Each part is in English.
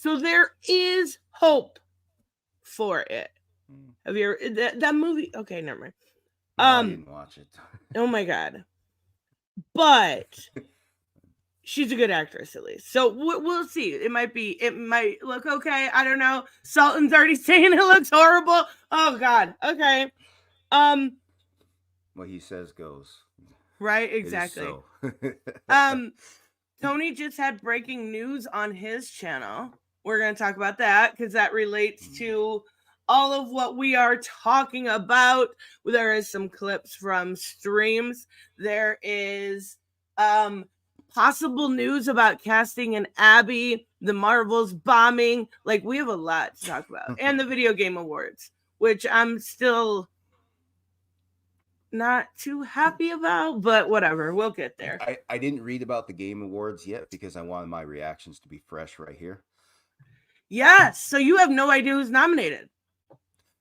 So there is hope for it. Mm. Have you ever that movie? Okay, never mind. No, I didn't watch it. Oh my god. But she's a good actress at least. So we'll see. It might look okay. I don't know. Sultan's already saying it looks horrible. Oh god. Okay. Um What he says goes. right, It is exactly. so. Um Tony just had breaking news on his channel. We're going to talk about that because that relates to all of what we are talking about. There is some clips from streams. There is possible news about casting an Abby, the Marvels bombing. Like, we have a lot to talk about. And the video game awards, which I'm still not too happy about, but whatever. We'll get there. I didn't read about the Game Awards yet because I wanted my reactions to be fresh right here. Yes. So you have no idea who's nominated.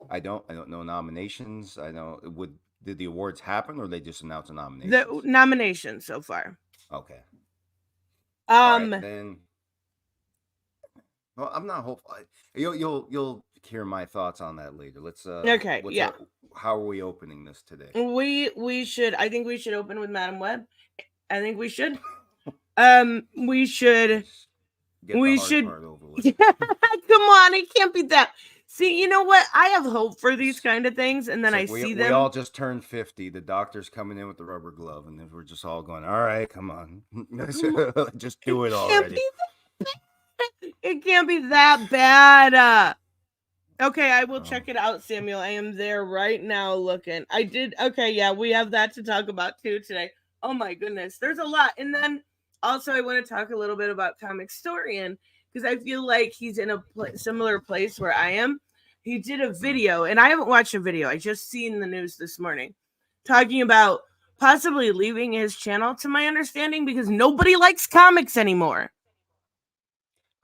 I don't know nominations. I know did the awards happen or they just announced a nomination? The nominations so far. Okay. All right, then. Well, I'm not hopeful. You'll hear my thoughts on that later. Let's okay. Yeah. How are we opening this today? We should. I think we should open with Madam Web. I think we should. We should. Get the hard part over with. Come on, it can't be that. See, you know what? I have hope for these kind of things, and then I see them. We all just turned 50. The doctor's coming in with the rubber glove, and then we're just all going, all right, come on. Just do it already. It can't be that bad. Okay, I will check it out, Samuel. I am there right now looking. I did. Okay, yeah, we have that to talk about too today. Oh my goodness, there's a lot. And then also, I want to talk a little bit about Comicstorian because I feel like he's in a similar place where I am. He did a video, and I haven't watched a video. I just seen the news this morning talking about possibly leaving his channel, to my understanding, because nobody likes comics anymore.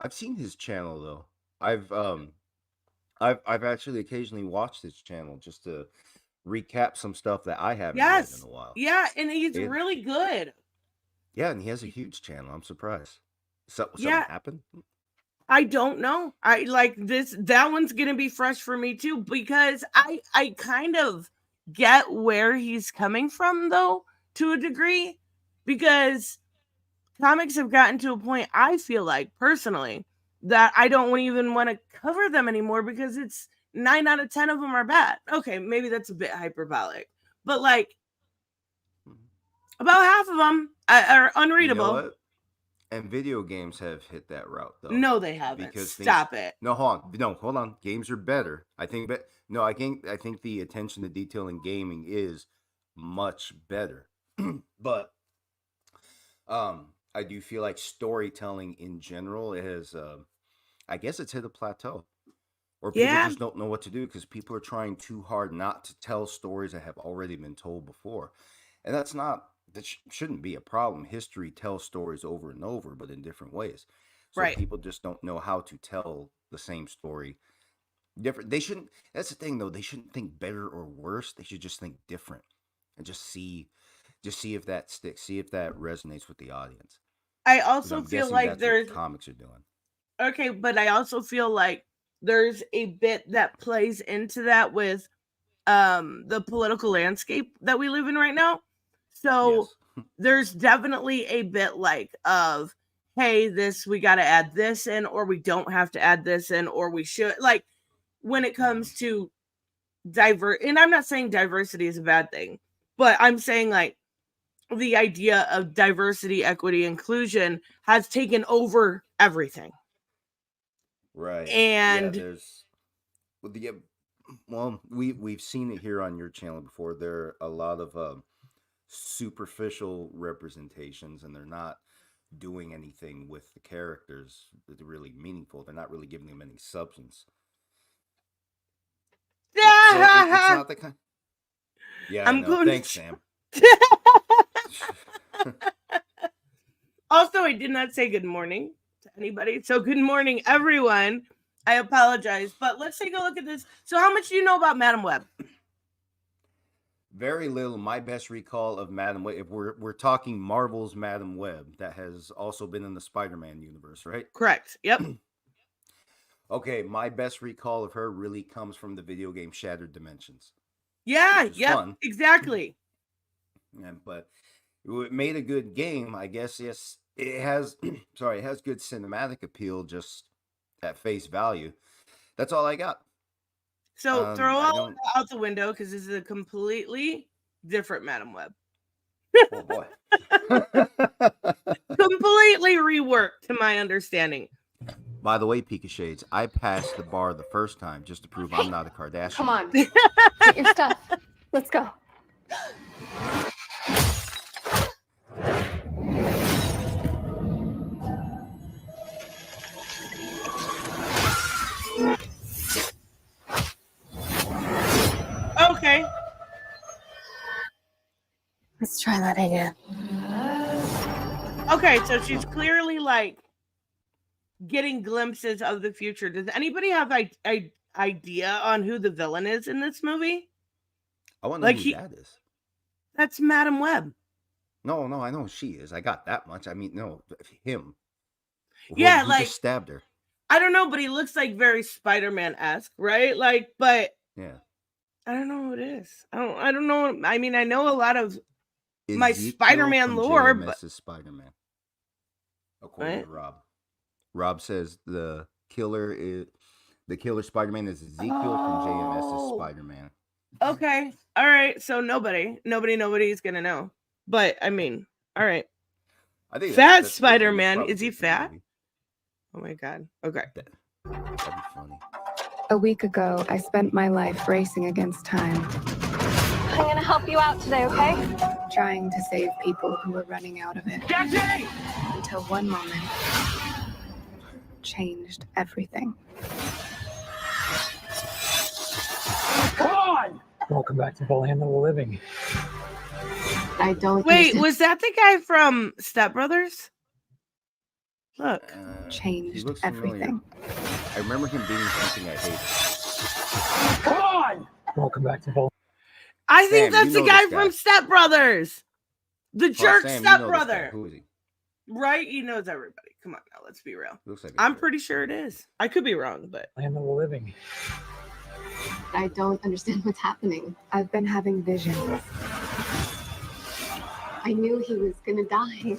I've seen his channel though. I've actually occasionally watched his channel just to recap some stuff that I haven't read in a while. Yeah, and he's really good. Yeah, and he has a huge channel. I'm surprised. Something happened? I don't know. I like this. That one's gonna be fresh for me too because I kind of get where he's coming from though to a degree because comics have gotten to a point I feel like personally that I don't even want to cover them anymore because it's 9 out of 10 of them are bad. Okay, maybe that's a bit hyperbolic, but like about half of them are unreadable. You know what? And video games have hit that route though. No, they haven't. Because stop it. No, hold on. Games are better. I think the attention to detail in gaming is much better. But I do feel like storytelling in general has I guess it's hit a plateau. Or people just don't know what to do because people are trying too hard not to tell stories that have already been told before. And that shouldn't be a problem. History tells stories over and over, but in different ways. So people just don't know how to tell the same story different. They shouldn't. That's the thing, though. They shouldn't think better or worse. They should just think different and just see if that sticks. See if that resonates with the audience. I also feel like there's comics are doing. Okay, but I also feel like there's a bit that plays into that with the political landscape that we live in right now. So there's definitely a bit like of, hey, we got to add this in, or we don't have to add this in, or we should. Like when it comes to and I'm not saying diversity is a bad thing, but I'm saying like the idea of diversity, equity, inclusion has taken over everything. Right. And we've seen it here on your channel before. There are a lot of superficial representations, and they're not doing anything with the characters that's really meaningful. They're not really giving them any substance. So it's not the kind. Yeah, I know. Thanks, Sam. Also, I did not say good morning to anybody. So good morning, everyone. I apologize, but let's take a look at this. So how much do you know about Madam Web? Very little. My best recall of Madam Web, if we're talking Marvel's Madam Web, that has also been in the Spider-Man universe, right? Correct. Yep. Okay, my best recall of her really comes from the video game Shattered Dimensions. Yeah, fun. Exactly. But it made a good game, I guess. Yes, it has. Sorry, it has good cinematic appeal, just at face value. That's all I got. So throw all out the window because this is a completely different Madam Web. Oh boy. Completely reworked to my understanding. By the way, Pika Shades, I passed the bar the first time just to prove I'm not a Kardashian. Come on. Get your stuff. Let's go. Okay. Let's try that again. Okay, so she's clearly like getting glimpses of the future. Does anybody have an idea on who the villain is in this movie? I want to know who that is. That's Madam Web. No, I know who she is. I got that much. I mean, no, him. Who just stabbed her? I don't know, but he looks like very Spider-Man-esque, right? Like, but yeah, I don't know who it is. I don't know. I mean, I know a lot of my Spider-Man lore, but Spider-Man. According to Rob. Rob says the killer Spider-Man is Ezekiel from JMS's Spider-Man. Okay. All right. So nobody's gonna know. But I mean, all right. I think that's Spider-Man. Is he fat? Oh my god. Okay. That'd be funny. A week ago, I spent my life racing against time. I'm gonna help you out today, okay? Trying to save people who were running out of it. Jackie! Until one moment changed everything. Come on! Welcome back to the land of the living. I don't. Wait, was that the guy from Step Brothers? Look, changed everything. I remember him being something I hated. Come on! Welcome back to the. I think that's the guy from Step Brothers. The jerk Step Brother. Who is he? Right? He knows everybody. Come on now, let's be real. Looks like I'm pretty sure it is. I could be wrong, but land of the living. I don't understand what's happening. I've been having visions. I knew he was gonna die.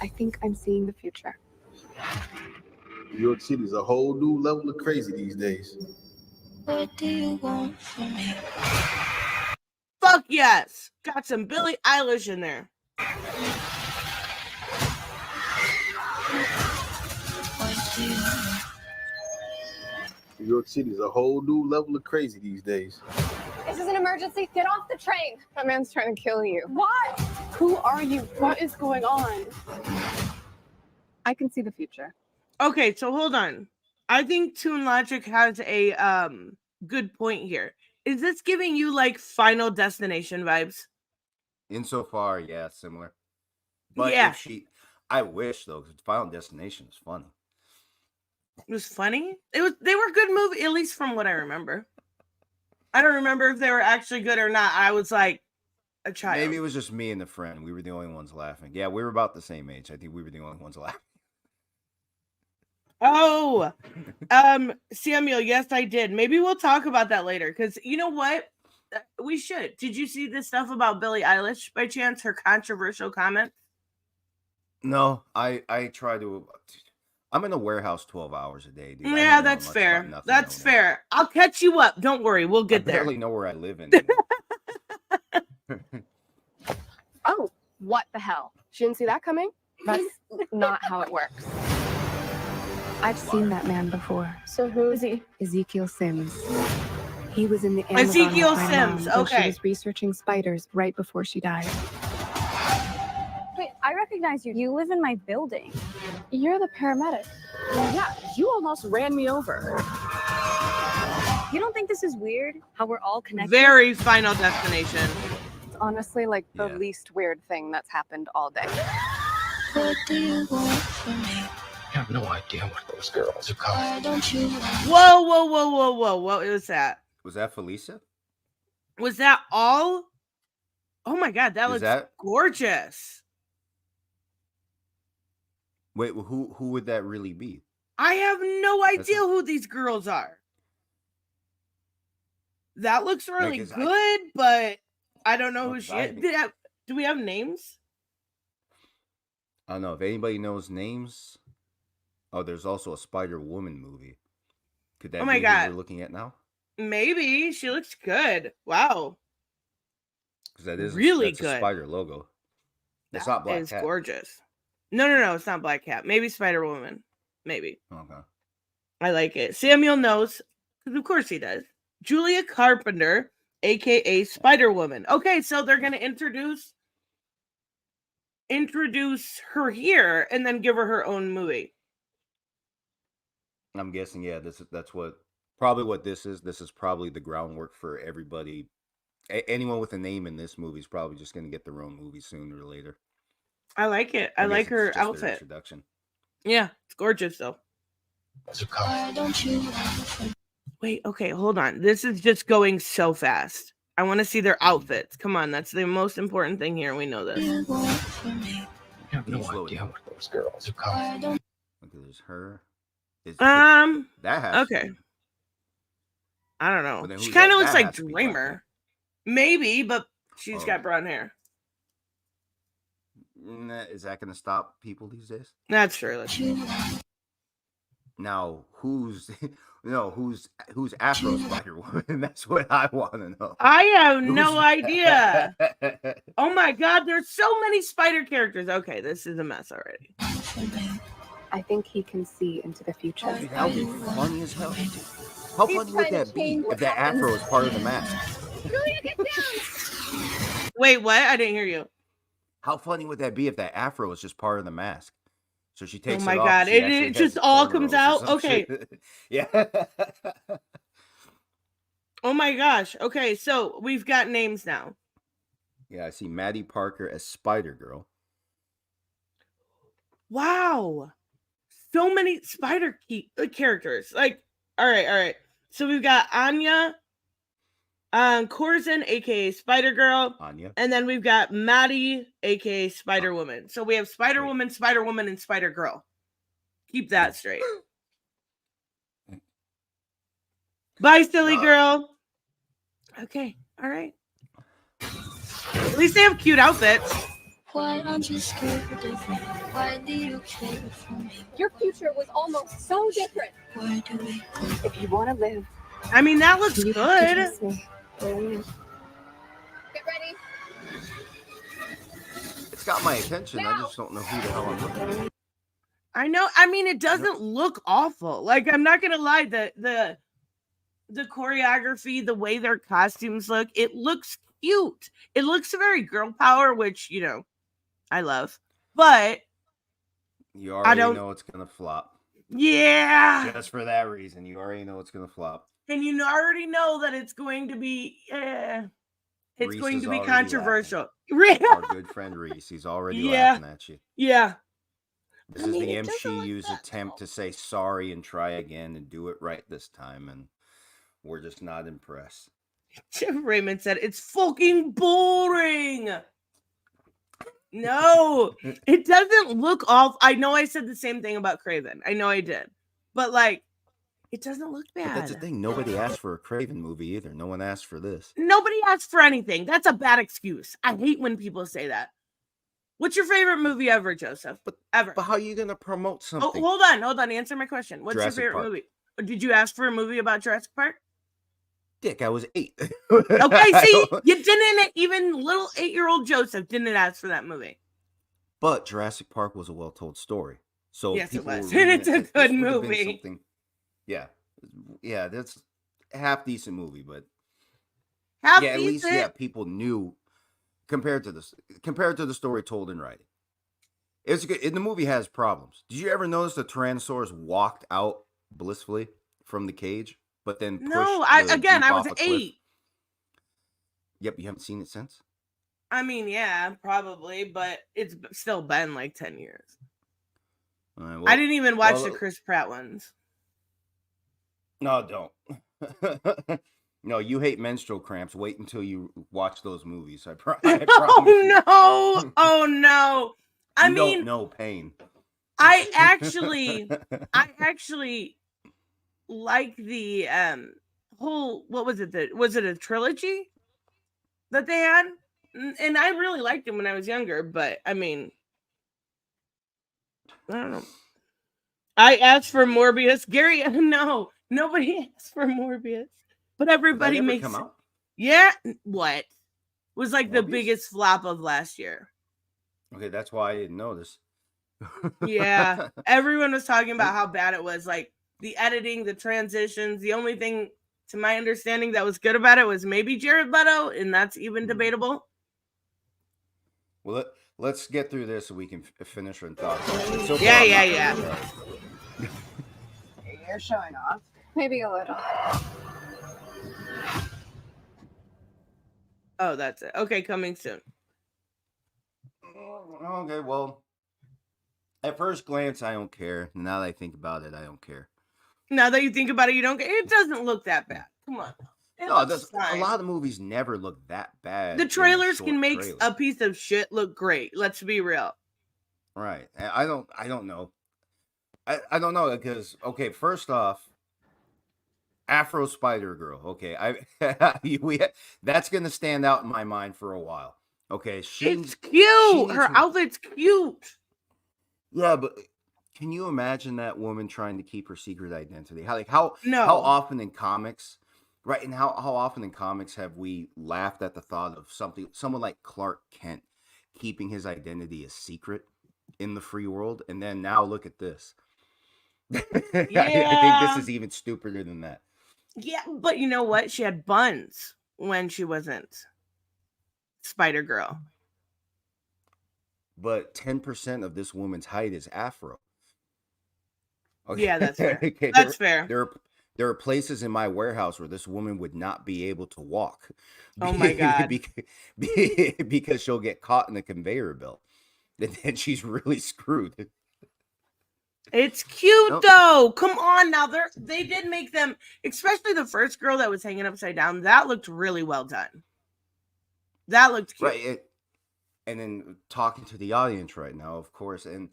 I think I'm seeing the future. New York City is a whole new level of crazy these days. What do you want from me? Fuck yes! Got some Billie Eilish in there. New York City is a whole new level of crazy these days. This is an emergency. Get off the train. That man's trying to kill you. What? Who are you? What is going on? I can see the future. Okay, so hold on. I think Toon Logic has a good point here. Is this giving you like Final Destination vibes? Insofar, yeah, similar. But yeah, I wish though, because Final Destination was funny. It was funny. They were good movies, at least from what I remember. I don't remember if they were actually good or not. I was like a child. Maybe it was just me and the friend. We were the only ones laughing. Yeah, we were about the same age. I think we were the only ones laughing. Oh, Samuel, yes, I did. Maybe we'll talk about that later. Because you know what? We should. Did you see this stuff about Billie Eilish by chance? Her controversial comment? No, I try to. I'm in a warehouse 12 hours a day, dude. Yeah, that's fair. That's fair. I'll catch you up. Don't worry. We'll get there. I barely know where I live in. Oh, what the hell? She didn't see that coming? That's not how it works. I've seen that man before. So who is he? Ezekiel Sims. He was in the Amazon Ezekiel with my Sims. mom when Okay. She was researching spiders right before she died. Wait, I recognize you. You live in my building. You're the paramedic. Yeah, you almost ran me over. You don't think this is weird? How we're all connected? Very Final Destination. It's honestly like the least weird thing that's happened all day. What do you want from me? I have no idea what those girls are called. Why don't you Whoa. What was that? Was that Felicia? Was that all? Oh my god, that looks gorgeous. Wait, who would that really be? I have no idea who these girls are. That looks really good, but I don't know who she is. Do we have names? I don't know if anybody knows names. Oh, there's also a Spider-Woman movie. Could that be who we're looking at now? Maybe. She looks good. Wow. Because that is really that's good. A Spider logo. It's that not Black is Cat. Gorgeous. No, it's not Black Cat. Maybe Spider-Woman. Maybe. Okay. I like it. Samuel knows, because of course he does. Julia Carpenter, aka Spider-Woman. Okay, so they're gonna introduce her here and then give her own movie. I'm guessing, yeah, that's probably what this is. This is probably the groundwork for everybody. Anyone with a name in this movie is probably just going to get their own movie sooner or later. I like it. I like her outfit. Introduction. Yeah, it's gorgeous though. Why don't you? Wait, okay, hold on. This is just going so fast. I want to see their outfits. Come on, that's the most important thing here. We know this. You have no idea what those girls are coming. Okay, there's her. That has okay. I don't know. She kind of looks like Dreamer. Maybe, but she's got brown hair. Is that going to stop people these days? That's true. Now, who's Afro Spider-Woman? That's what I want to know. I have no idea. Oh my god, there's so many spider characters. Okay, this is a mess already. I think he can see into the future. Dude, that would be funny as hell. How funny would that be if that Afro is part of the mask? Wait, what? I didn't hear you. How funny would that be if that Afro is just part of the mask? So she takes it off. Oh my god, it just all comes out? Okay. Yeah. Oh my gosh. Okay, so we've got names now. Yeah, I see Maddie Parker as Spider-Girl. Wow. So many spider characters. Like, all right. So we've got Anya, Corzin, aka Spider-Girl. Anya. And then we've got Maddie, aka Spider-Woman. So we have Spider-Woman, Spider-Woman, and Spider-Girl. Keep that straight. Bye, silly girl. Okay, all right. At least they have cute outfits. Why aren't you scared of me? Why do you care for me? Your future was almost so different. Where do we go? If you want to live, I mean, that looks you good. have to trust me. Get ready. It's got my attention. I just don't know who the hell I'm looking at. I know. I mean, it doesn't look awful. Like, I'm not gonna lie. The choreography, the way their costumes look, it looks cute. It looks very girl power, which, you know, I love. But you already know it's gonna flop. Yeah. Just for that reason, you already know it's gonna flop. And you already know that it's going to be it's going to be controversial. Our good friend Reese, he's already laughing at you. Yeah. This is the MCU's attempt to say sorry and try again and do it right this time, and we're just not impressed. Jim Raymond said, it's fucking boring. No, it doesn't look awful. I know I said the same thing about Kraven. I know I did. But, like, it doesn't look bad. But that's the thing. Nobody asked for a Kraven movie either. No one asked for this. Nobody asked for anything. That's a bad excuse. I hate when people say that. What's your favorite movie ever, Joseph? Ever. But how are you going to promote something? Oh, hold on. Answer my question. What's Jurassic your favorite Park. movie? Did you ask for a movie about Jurassic Park? Dick, I was 8. Okay, see, you didn't. Even little 8-year-old Joseph didn't ask for that movie. But Jurassic Park was a well-told story. So yes, it was. And it's a good movie. Yeah, that's a half-decent movie, but at least people knew compared to the story told in writing. It's good. And the movie has problems. Did you ever notice the Tyrannosaurus walked out blissfully from the cage, but then pushed I was 8. Yep, you haven't seen it since? I mean, yeah, probably, but it's still been like 10 years. Right, I didn't even watch the Chris Pratt ones. No, don't. No, you hate menstrual cramps. Wait until you watch those movies. I promise. Oh no! I mean, don't know pain. I actually like the whole, what was it? Was it a trilogy that they had? And I really liked them when I was younger, but I mean, I don't know. I asked for Morbius. Gary, no, nobody asked for Morbius, but everybody Did that ever makes come out? Yeah, what was like the Morbius? biggest flop of last year? Okay, that's why I didn't notice. Yeah, everyone was talking about how bad it was, like the editing, the transitions. The only thing, to my understanding, that was good about it was maybe Jared Leto, and that's even debatable. Well, let's get through this so we can finish our thoughts. So Yeah, far, yeah. You're showing off. Maybe a little. Oh, that's it. Okay, coming soon. Okay, well, at first glance, I don't care. Now that I think about it, I don't care. Now that you think about it, you don't. It doesn't look that bad. Come on. No, a lot of movies never look that bad. The trailers can make a piece of shit look great. Let's be real. Right. I don't know. I don't know because, okay, first off, Afro Spider Girl. Okay, that's gonna stand out in my mind for a while. Okay, it's cute. Her outfit's cute. Yeah, but can you imagine that woman trying to keep her secret identity? How often in comics, right? And how often in comics have we laughed at the thought of someone like Clark Kent keeping his identity a secret in the free world? And then now look at this. Yeah. I think this is even stupider than that. Yeah, but you know what? She had buns when she wasn't Spider Girl. But 10% of this woman's height is Afro. Okay. Yeah, that's fair. Okay, that's fair. There are places in my warehouse where this woman would not be able to walk. Oh my God. Because she'll get caught in a conveyor belt. And then she's really screwed. It's cute though. Come on now. They did make them, especially the first girl that was hanging upside down. That looked really well done. That looked cute. Right. And then talking to the audience right now, of course. And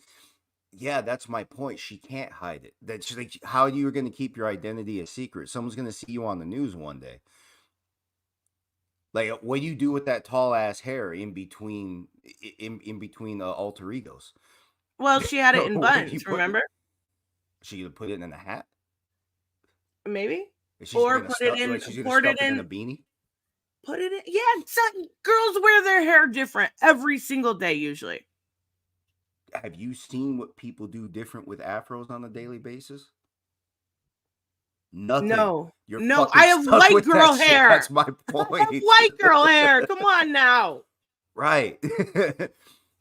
yeah, that's my point. She can't hide it. That's like, how are you going to keep your identity a secret? Someone's going to see you on the news one day. Like, what do you do with that tall ass hair in between alter egos? Well, she had it in buns, remember? She gonna put it in a hat? Maybe. Or put it in a beanie? Put it in. Yeah, girls wear their hair different every single day, usually. Have you seen what people do different with afros on a daily basis? Nothing. No. I have white girl hair. That's my point. I have white girl hair. Come on now. Right.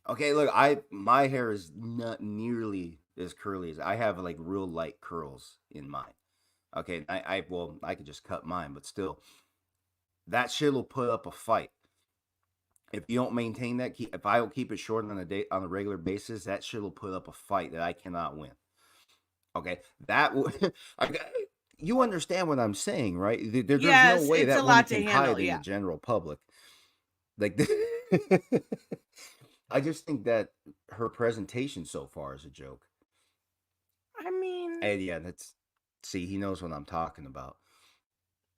Okay, look, my hair is not nearly as curly as I have, like real light curls in mine. Okay, I could just cut mine, but still, that shit will put up a fight. If you don't maintain that, if I don't keep it short on a regular basis, that shit will put up a fight that I cannot win. Okay, you understand what I'm saying, right? There's no way that one can hide in the general public. Like, I just think that her presentation so far is a joke. I mean, and yeah, he knows what I'm talking about.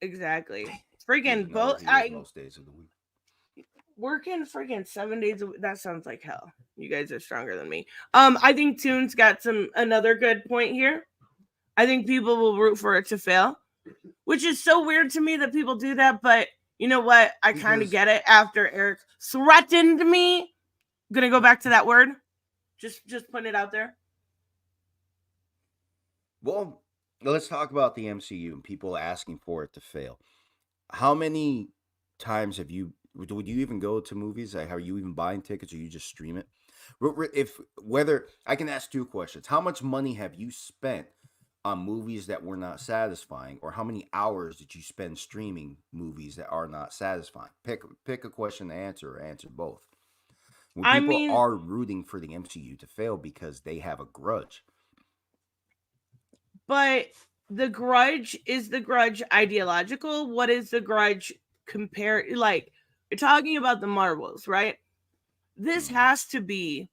Exactly. Freaking both. Most days of the week. Working freaking 7 days a week. That sounds like hell. You guys are stronger than me. I think Toon's got another good point here. I think people will root for it to fail, which is so weird to me that people do that. But you know what? I kind of get it after Eric threatened me. I'm gonna go back to that word. Just putting it out there. Well, let's talk about the MCU and people asking for it to fail. How many times would you even go to movies? Like, are you even buying tickets or you just stream it? Whether I can ask two questions. How much money have you spent on movies that were not satisfying, or how many hours did you spend streaming movies that are not satisfying? Pick a question to answer, or answer both. When people are rooting for the MCU to fail because they have a grudge. But the grudge, is the grudge ideological? What is the grudge compare? Like, you're talking about the Marvels, right? This has to be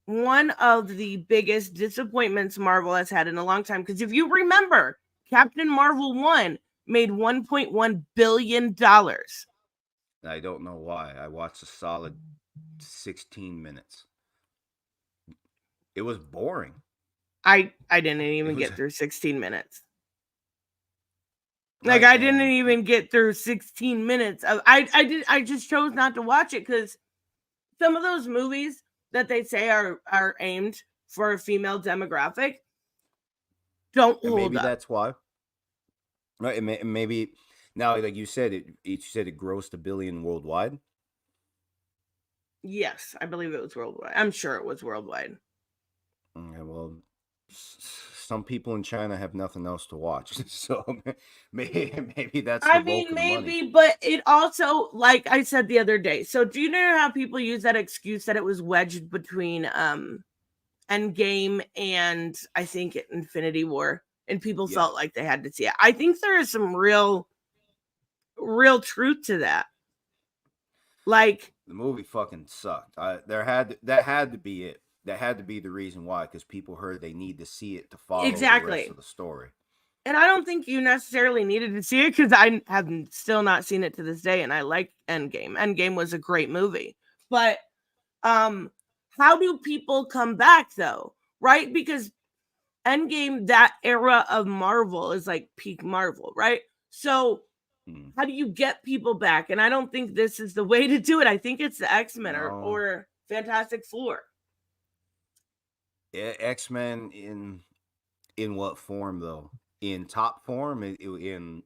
one of the biggest disappointments Marvel has had in a long time. Because if you remember, Captain Marvel 1 made $1.1 billion. I don't know why. I watched a solid 16 minutes. It was boring. I didn't even was- get through 16 minutes. Right, Like I didn't even get through 16 minutes of I just chose not to watch it because some of those movies that they say are aimed for a female demographic don't and hold maybe up. that's why. Right, and maybe now, like you said, it grossed $1 billion worldwide. Yes, I believe it was worldwide. I'm sure it was worldwide. Okay, well, some people in China have nothing else to watch, so maybe that's the bulk of the money. But it also, like I said the other day. So, do you know how people use that excuse that it was wedged between Endgame and I think Infinity War, and people felt like they had to see it? I think there is some real truth to that. Like the movie fucking sucked. That had to be it. That had to be the reason why, because people heard they need to see it to follow the rest of the story. And I don't think you necessarily needed to see it because I have still not seen it to this day, and I like Endgame. Endgame was a great movie. But how do people come back though? Right? Because Endgame, that era of Marvel is like peak Marvel, right? So how do you get people back? And I don't think this is the way to do it. I think it's the X-Men or Fantastic Four. Yeah, X-Men in what form though? In top form, in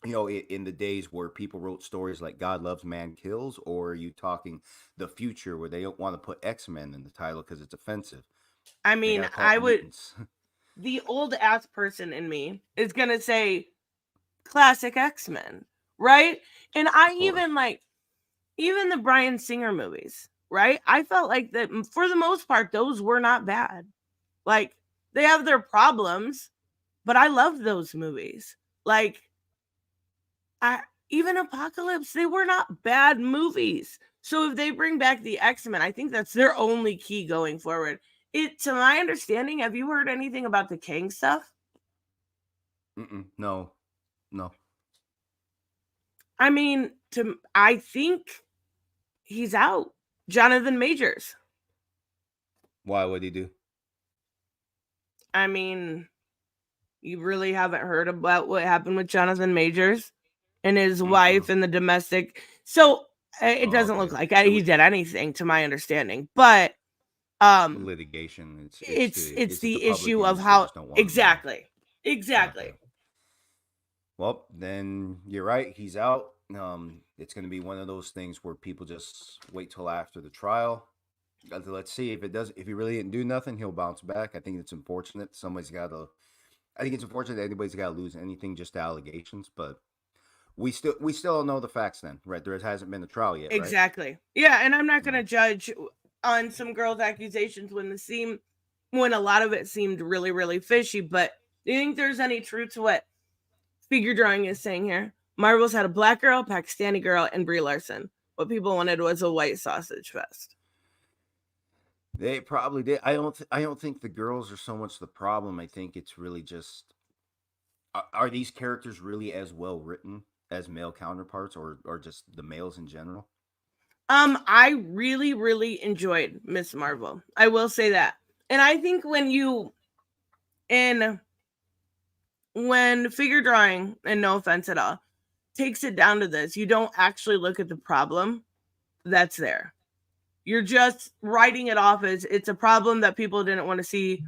in the days where people wrote stories like God Loves, Man Kills, or are you talking the future where they don't want to put X-Men in the title because it's offensive? I mean, I would. The old ass person in me is gonna say classic X-Men, right? And I even the Bryan Singer movies, right? I felt like that for the most part, those were not bad. Like they have their problems, but I loved those movies. Like even Apocalypse, they were not bad movies. So if they bring back the X-Men, I think that's their only key going forward. To my understanding, have you heard anything about the Kang stuff? No. I mean, I think he's out. Jonathan Majors. Why would he do? I mean, you really haven't heard about what happened with Jonathan Majors and his wife and the domestic. So it doesn't look like he did anything, to my understanding. But litigation. It's the issue of how exactly. Okay. Well, then you're right. He's out. It's going to be one of those things where people just wait till after the trial. Let's see if he really didn't do nothing, he'll bounce back. I think it's unfortunate. I think it's unfortunate that anybody's got to lose anything just to allegations, but we still don't know the facts then, right? There hasn't been a trial yet, exactly. Right? Yeah, and I'm not going to judge on some girls' accusations when a lot of it seemed really, really fishy, but do you think there's any truth to what Figure Drawing is saying here? Marvel's had a black girl, Pakistani girl, and Brie Larson. What people wanted was a white sausage fest. They probably did. I don't think the girls are so much the problem. I think it's really just are these characters really as well written as male counterparts or just the males in general? I really, really enjoyed Miss Marvel. I will say that. And I think when Figure Drawing, and no offense at all, takes it down to this, you don't actually look at the problem that's there. You're just writing it off as it's a problem that people didn't want to see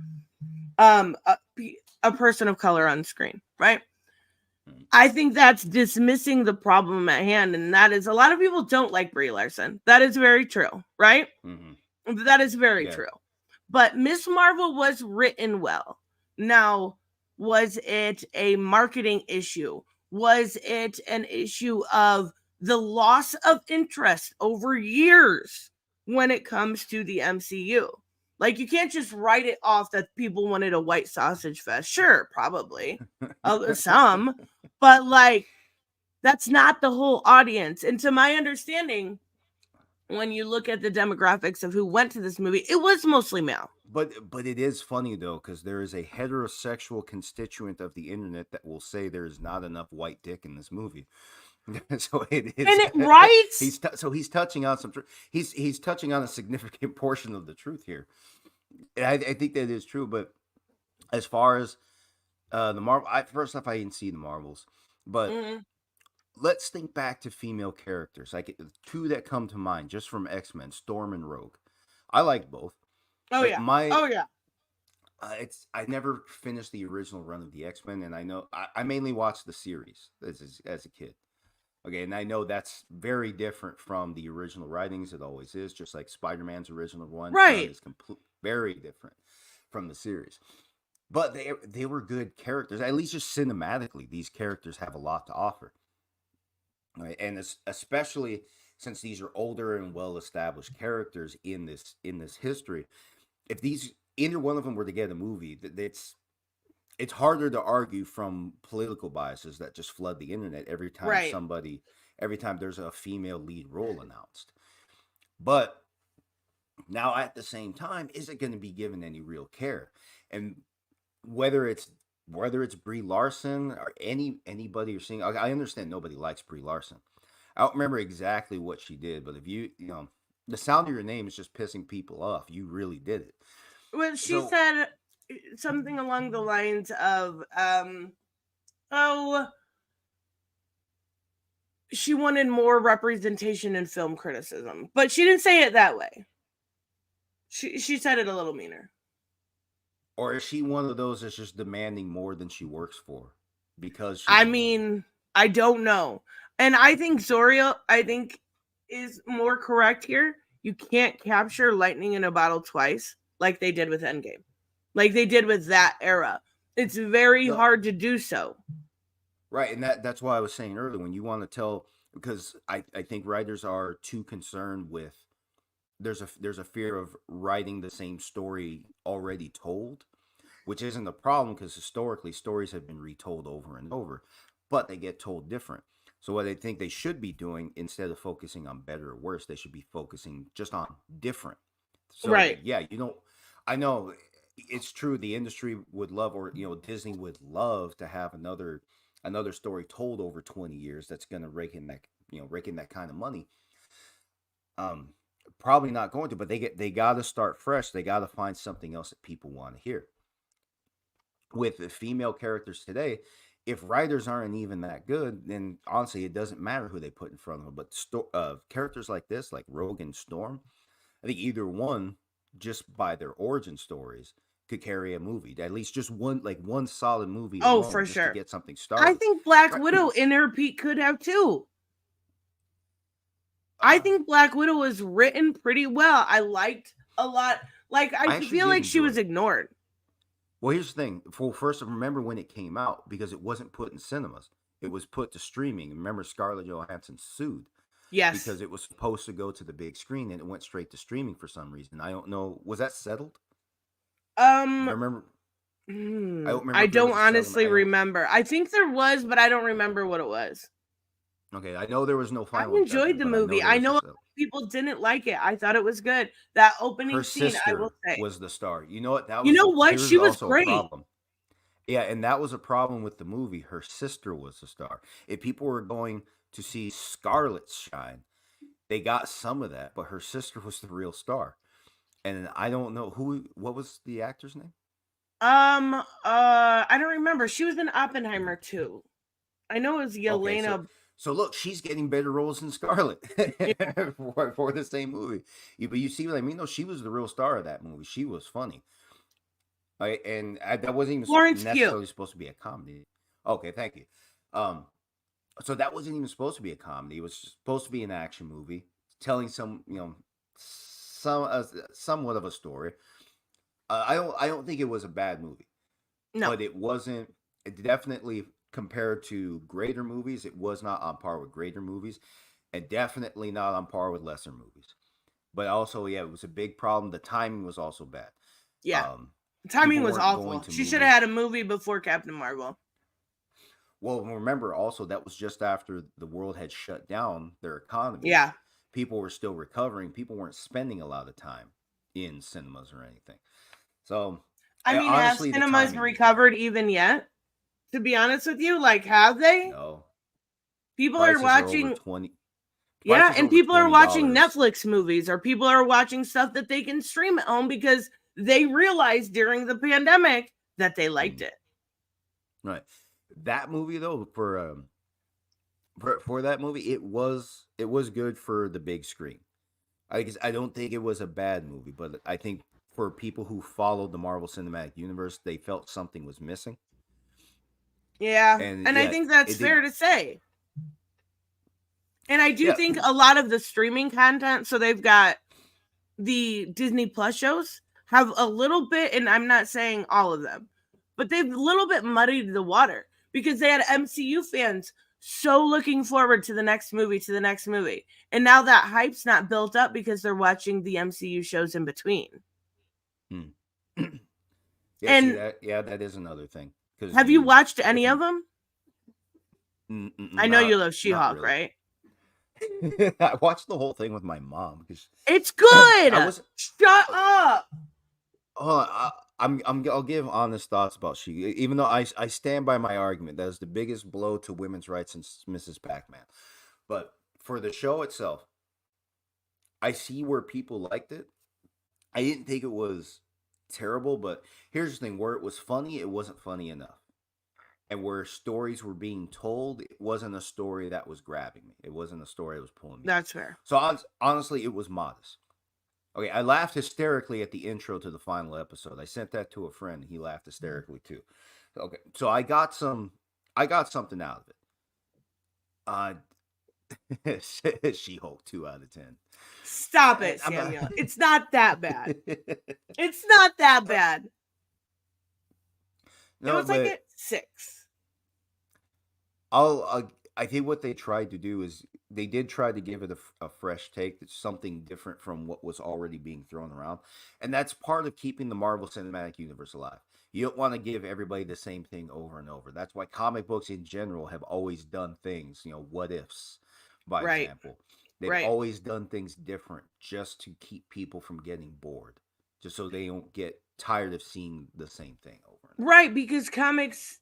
a person of color on screen, right? I think that's dismissing the problem at hand, and that is a lot of people don't like Brie Larson. That is very true, right? Mm-hmm. That is very true. But Miss Marvel was written well. Now, was it a marketing issue? Was it an issue of the loss of interest over years when it comes to the MCU? Like, you can't just write it off that people wanted a white sausage fest. Sure, probably. Some. But, like, that's not the whole audience. And to my understanding, when you look at the demographics of who went to this movie, it was mostly male. But it is funny though, because there is a heterosexual constituent of the internet that will say there is not enough white dick in this movie. So it is, and it right. He's touching on some he's touching on a significant portion of the truth here. And I think that is true. But as far as the Marvel, first off, I didn't see the Marvels, but let's think back to female characters. Like two that come to mind just from X-Men, Storm and Rogue. I like both. Oh Like, yeah. I never finished the original run of the X-Men, and I know I mainly watched the series as a kid. Okay, and I know that's very different from the original writings. It always is, just like Spider-Man's original one. Right. Is very different from the series. But they were good characters. At least just cinematically, these characters have a lot to offer. Right? And especially since these are older and well-established characters in this history, if either one of them were to get a movie, it's harder to argue from political biases that just flood the internet every time every time there's a female lead role announced. But now at the same time, is it going to be given any real care? And whether it's Brie Larson or anybody you're seeing, I understand nobody likes Brie Larson. I don't remember exactly what she did, but if you know, the sound of your name is just pissing people off. You really did it. Well, she said something along the lines of, she wanted more representation in film criticism, but she didn't say it that way. She said it a little meaner. Or is she one of those that's just demanding more than she works for? Because I mean, I don't know. And I think Zoria, is more correct here. You can't capture lightning in a bottle twice like they did with Endgame. Like they did with that era. It's very hard to do so. Right, and that's why I was saying earlier, when you want to tell, because I think writers are too concerned with, there's a fear of writing the same story already told, which isn't a problem because historically stories have been retold over and over, but they get told different. So what I think they should be doing, instead of focusing on better or worse, they should be focusing just on different. So right. Yeah, I know it's true. The industry would love, or Disney would love to have another story told over 20 years that's going to rake in that kind of money. Probably not going to, but they got to start fresh. They got to find something else that people want to hear. With the female characters today, if writers aren't even that good, then honestly, it doesn't matter who they put in front of them. But characters like this, like Rogue and Storm, I think either one, just by their origin stories, could carry a movie. At least just one solid movie. Oh, for sure. To get something started. I think Black Widow in her peak could have too. I think Black Widow was written pretty well. I liked a lot. Like I feel like she was ignored. Well, here's the thing. First, remember when it came out, because it wasn't put in cinemas. It was put to streaming. Remember, Scarlett Johansson sued. Yes. Because it was supposed to go to the big screen, and it went straight to streaming for some reason. I don't know. Was that settled? I remember. I don't honestly remember. I think there was, but I don't remember what it was. Okay, I know there was no final. I enjoyed the movie. I know people didn't like it. I thought it was good. That opening scene, I will say, was the star. You know what? She was great. Yeah, and that was a problem with the movie. Her sister was the star. If people were going to see Scarlett shine, they got some of that, but her sister was the real star. And I don't know what was the actor's name? I don't remember. She was in Oppenheimer too. I know it was Yelena. Okay, so look, she's getting better roles than Scarlett for the same movie. But you see what I mean? No, she was the real star of that movie. She was funny. Right, and that wasn't even necessarily supposed to be a comedy. Okay, thank you. So that wasn't even supposed to be a comedy. It was supposed to be an action movie telling somewhat of a story. I don't think it was a bad movie. No, but it wasn't. It definitely, compared to greater movies, it was not on par with greater movies, and definitely not on par with lesser movies. But also, yeah, it was a big problem. The timing was also bad. Yeah. Timing was awful. She should have had a movie before Captain Marvel. Well, remember also that was just after the world had shut down their economy. Yeah. people were still recovering. People weren't spending a lot of time in cinemas or anything. So, I mean, honestly, have cinemas recovered even yet? To be honest with you, like, have they? No. People Prices are watching. over 20. Yeah, Prices and over people are watching $20. Netflix movies, or people are watching stuff that they can stream at home because they realized during the pandemic that they liked it. Right. That movie though, for that movie, it was good for the big screen. I don't think it was a bad movie, but I think for people who followed the Marvel Cinematic Universe, they felt something was missing. Yeah, And I think that's fair to say. And I do think a lot of the streaming content, so they've got the Disney Plus shows, have a little bit, and I'm not saying all of them, but they've a little bit muddied the water because they had MCU fans so looking forward to the next movie. And now that hype's not built up because they're watching the MCU shows in between. That is another thing. Have you watched any of them? I know you love She-Hulk, really. right? I watched the whole thing with my mom because it's good. Shut up. I'll give honest thoughts about She. Even though I stand by my argument that is the biggest blow to women's rights since Mrs. Pac-Man. But for the show itself, I see where people liked it. I didn't think it was terrible, but here's the thing: where it was funny, it wasn't funny enough. And where stories were being told, it wasn't a story that was grabbing me. It wasn't a story that was pulling me. That's fair. So honestly, it was modest. Okay, I laughed hysterically at the intro to the final episode. I sent that to a friend. He laughed hysterically too. Okay, so I got something out of it. She-Hulk 2 out of 10. Stop it, Samuel. It's not that bad. It's not that bad. No, it was like a 6. I think what they tried to do is they did try to give it a fresh take. That's something different from what was already being thrown around. And that's part of keeping the Marvel Cinematic Universe alive. You don't want to give everybody the same thing over and over. That's why comic books in general have always done things, what ifs, by example. They've always done things different just to keep people from getting bored, just so they don't get tired of seeing the same thing over and over. Right, because comics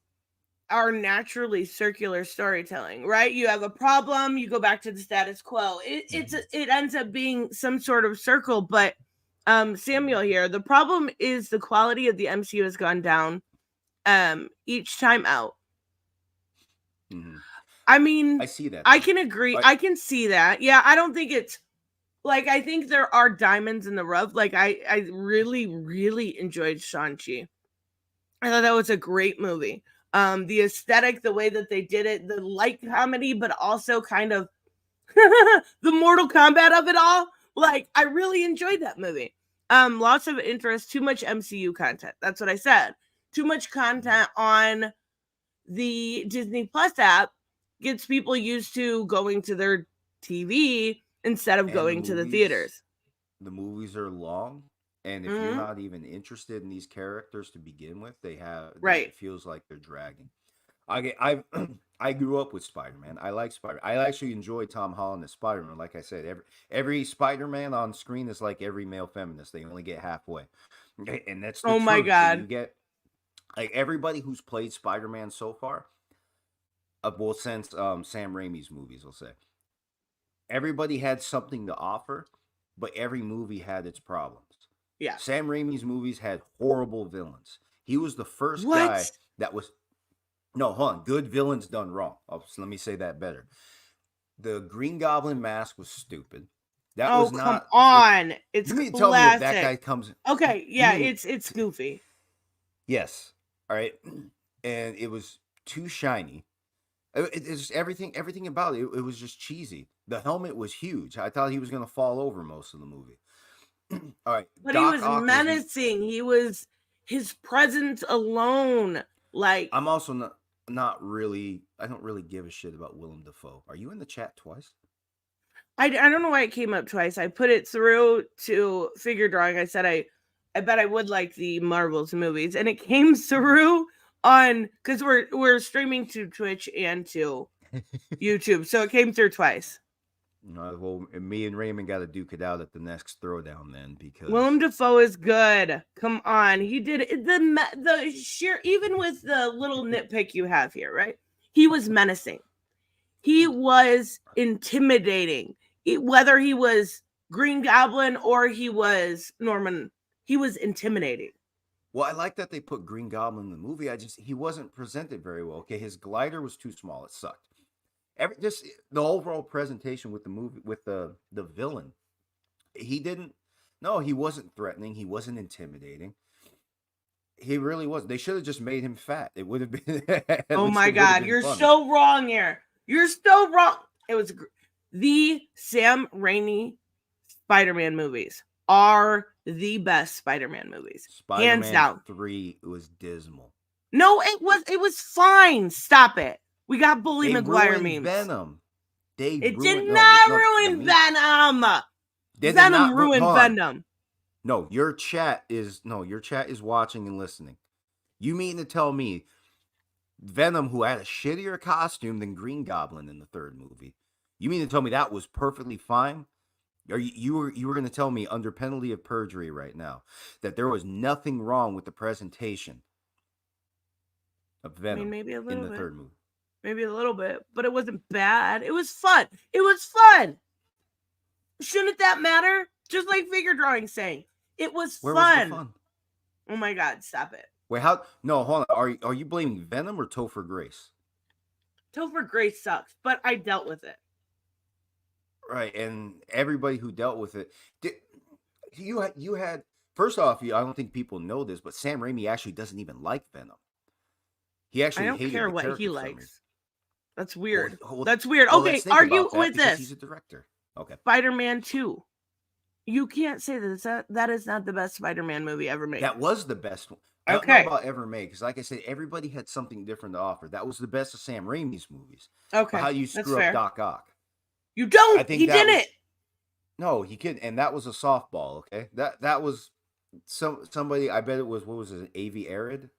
are naturally circular storytelling, right? You have a problem, you go back to the status quo. It ends up being some sort of circle, but Samuel here, the problem is the quality of the MCU has gone down each time out. Mm-hmm. I mean, I see that. I can agree. I can see that. Yeah, I don't think it's like, I think there are diamonds in the rough. Like, I really, really enjoyed Shang-Chi. I thought that was a great movie. The aesthetic, the way that they did it, the light comedy, but also kind of the Mortal Kombat of it all. Like, I really enjoyed that movie. Lots of interest, too much MCU content. That's what I said. Too much content on the Disney Plus app gets people used to going to their TV instead of going to the theaters. The movies are long. And if you're not even interested in these characters to begin with, it feels like they're dragging. I grew up with Spider-Man. I like Spider-Man. I actually enjoy Tom Holland as Spider-Man. Like I said, every Spider-Man on screen is like every male feminist. They only get halfway, and that's the truth. My God! You get like everybody who's played Spider-Man so far, since Sam Raimi's movies, I'll say, everybody had something to offer, but every movie had its problems. Yeah. Sam Raimi's movies had horrible villains. He was the first guy that was... No, hold on. Good villains done wrong. Let me say that better. The Green Goblin mask was stupid. That was not... come on. It's you mean classic. Tell me that guy comes... Okay, yeah, it's goofy. Yes. All right. And it was too shiny. It's everything about it. It was just cheesy. The helmet was huge. I thought he was going to fall over most of the movie. All right, but Doc he was menacing. He was his presence alone. Like, I'm also not really. I don't really give a shit about Willem Dafoe. Are you in the chat twice? I don't know why it came up twice. I put it through to figure drawing. I said I bet I would like the Marvel's movies, and it came through on because we're streaming to Twitch and to YouTube, so it came through twice. Well, me and Raymond got to duke it out at the next throwdown then, because Willem Dafoe is good. Come on, he did it. The sheer, even with the little nitpick you have here, right? He was menacing. He was intimidating. Whether he was Green Goblin or he was Norman, he was intimidating. Well, I like that they put Green Goblin in the movie. He wasn't presented very well. Okay, his glider was too small. It sucked. Just the overall presentation with the movie, with the villain, he wasn't threatening. He wasn't intimidating. He really was. They should have just made him fat. It would have been. Oh my God, you're so wrong here. You're so wrong. It was the Sam Raimi Spider-Man movies are the best Spider-Man movies. Spider-Man hands down. 3 was dismal. No, it was fine. Stop it. We got Bully Maguire memes. Venom. It did not ruin Venom. Venom ruined Venom. No, your chat is watching and listening. You mean to tell me Venom, who had a shittier costume than Green Goblin in the third movie, you mean to tell me that was perfectly fine? You were going to tell me under penalty of perjury right now that there was nothing wrong with the presentation of Venom maybe a little in the bit. third movie? Maybe a little bit, but it wasn't bad. It was fun. It was fun. Shouldn't that matter? Just like figure drawing saying. It was Where fun. was the fun? Oh my God, stop it. Wait, no, hold on. Are you blaming Venom or Topher Grace? Topher Grace sucks, but I dealt with it. Right, and everybody who dealt with it, you had first off, I don't think people know this, but Sam Raimi actually doesn't even like Venom. He actually I don't hated care the what character he for some likes. reason. That's weird. Well, That's weird. well, Okay, let's think argue about that with because this. He's a director. Okay. Spider-Man 2. You can't say that is not the best Spider-Man movie ever made. That was the best one. I don't know about ever made, because like I said, everybody had something different to offer. That was the best of Sam Raimi's movies. Okay. But how you screw up Doc Ock? You don't. I think he didn't. No, he couldn't, and that was a softball. Okay, that was somebody. I bet it was, what was it, Avi Arad?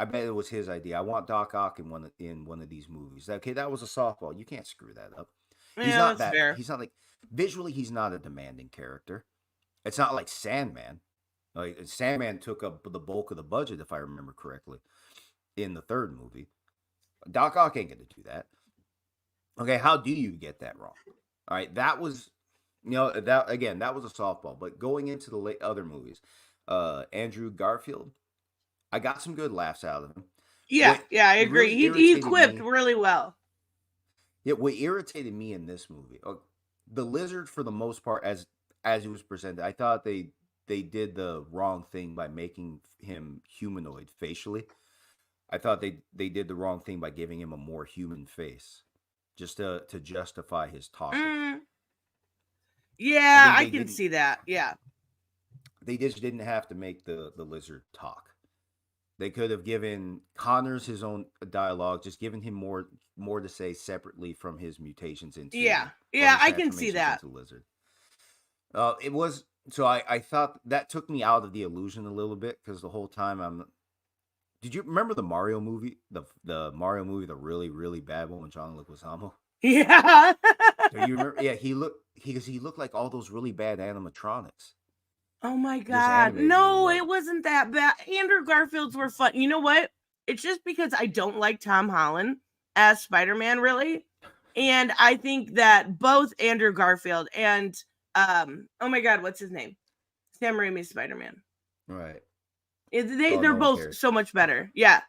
I bet it was his idea. I want Doc Ock in one of these movies. Okay, that was a softball. You can't screw that up. He's not that. Fair. He's not like visually. He's not a demanding character. It's not like Sandman. Like Sandman took up the bulk of the budget, if I remember correctly, in the third movie. Doc Ock ain't gonna do that. Okay, how do you get that wrong? All right, that was, that was a softball. But going into the other movies, Andrew Garfield, I got some good laughs out of him. Yeah, I agree. He quipped really well. Yeah, what irritated me in this movie, the lizard, for the most part, as he was presented, I thought they did the wrong thing by making him humanoid facially. I thought they did the wrong thing by giving him a more human face, just to justify his talking. Yeah, I can see that. Yeah. They just didn't have to make the lizard talk. They could have given Connors his own dialogue, just given him more to say separately from his mutations into I can see that. Lizard. It was so I thought that took me out of the illusion a little bit, because the whole time did you remember the Mario movie? The Mario movie, the really, really bad one with John Leguizamo? Yeah. Do you remember? Yeah, he looked like all those really bad animatronics. Oh my God. No, it wasn't that bad. Andrew Garfield's were fun. You know what? It's just because I don't like Tom Holland as Spider-Man, really. And I think that both Andrew Garfield and oh my God, what's his name? Sam Raimi's Spider-Man. Right. They're both so much better. Yeah.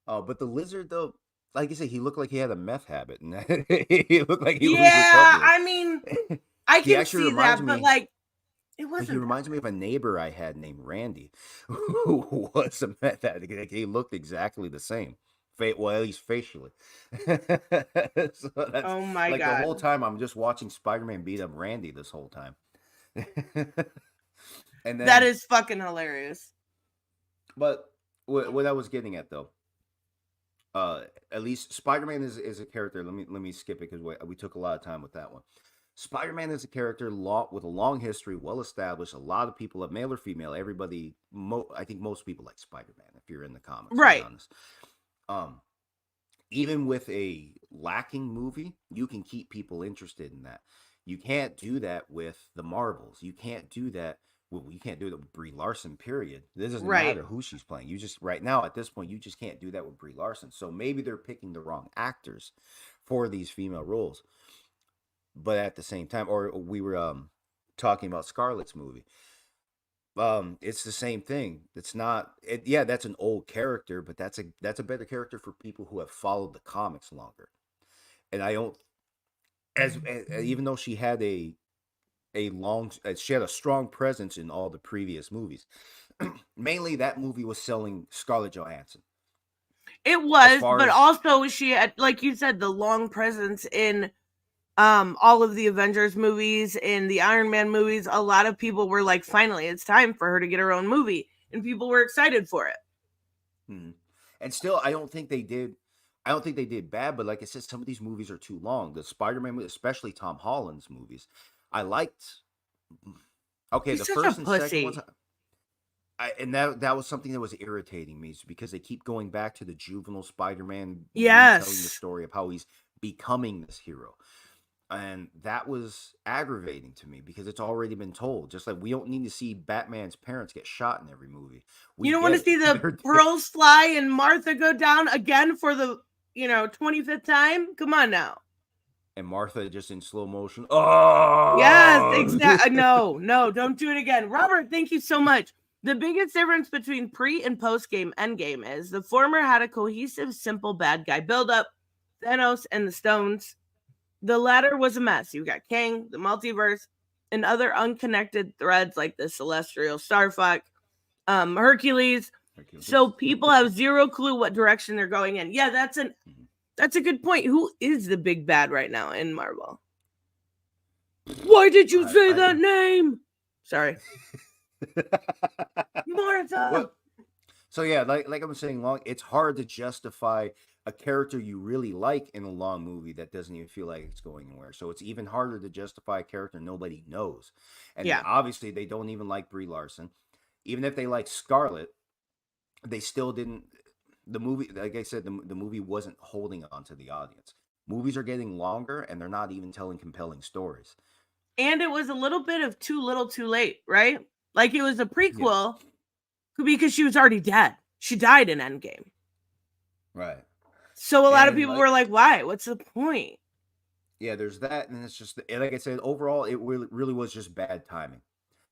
Oh, but the lizard, though, like you said, he looked like he had a meth habit, and he looked like he was recovering. I mean, I can see that, but like, it wasn't. He reminds me of a neighbor I had named Randy, who was a meth addict. He looked exactly the same. Well, at least facially. So oh my God! The whole time I'm just watching Spider-Man beat up Randy this whole time. And then, that is fucking hilarious. But what I was getting at, though, at least Spider-Man is a character. Let me skip it, because we took a lot of time with that one. Spider-Man is a character with a long history, well established. A lot of people, male or female, everybody. I think most people like Spider-Man if you're in the comics, right? To be honest. Even with a lacking movie, you can keep people interested in that. You can't do that with the Marvels. You can't do that. Well, you can't do it with Brie Larson, period. This doesn't Right. matter who she's playing. You just, right now, at this point, you just can't do that with Brie Larson. So maybe they're picking the wrong actors for these female roles. But at the same time, or we were talking about Scarlett's movie. It's the same thing. It's not, yeah, that's an old character, but that's a better character for people who have followed the comics longer. And I don't, as even though she had she had a strong presence in all the previous movies. Mainly that movie was selling Scarlett Johansson. It was, far but as- also she had, like you said, the long presence in all of the Avengers movies, in the Iron Man movies. A lot of people were like, finally, it's time for her to get her own movie, and people were excited for it. And still, I don't think they did bad, but like I said, some of these movies are too long. The Spider-Man movies, especially Tom Holland's movies, I liked. Okay, He's the such a first and second pussy. ones, and that was something that was irritating me, is because they keep going back to the juvenile Spider-Man, telling the Yes. story of how he's becoming this hero. And that was aggravating to me because it's already been told. Just like we don't need to see Batman's parents get shot in every movie. You don't want to see the pearls fly and Martha go down again for the 25th time? Come on now. And Martha just in slow motion. Oh Yes, exactly. No, don't do it again. Robert, thank you so much. The biggest difference between pre and post game Endgame is the former had a cohesive, simple bad guy buildup, Thanos and the Stones. The latter was a mess. You got Kang, the multiverse, and other unconnected threads like the Celestial Starfuck, Hercules. So people have zero clue what direction they're going in. Yeah, that's a good point. Who is the big bad right now in Marvel? Why did you say that name? Sorry. Martha. Well, so yeah, like I'm saying, it's hard to justify a character you really like in a long movie that doesn't even feel like it's going anywhere. So it's even harder to justify a character nobody knows. And Yeah. obviously they don't even like Brie Larson. Even if they like Scarlett, they still didn't. The movie, like I said, the movie wasn't holding on to the audience. Movies are getting longer and they're not even telling compelling stories. And it was a little bit of too little too late, right? Like it was a prequel because she was already dead. She died in Endgame. Right. So a lot of And, people were like, why? What's the point? Yeah, there's that. And it's just, like I said, overall, it really was just bad timing.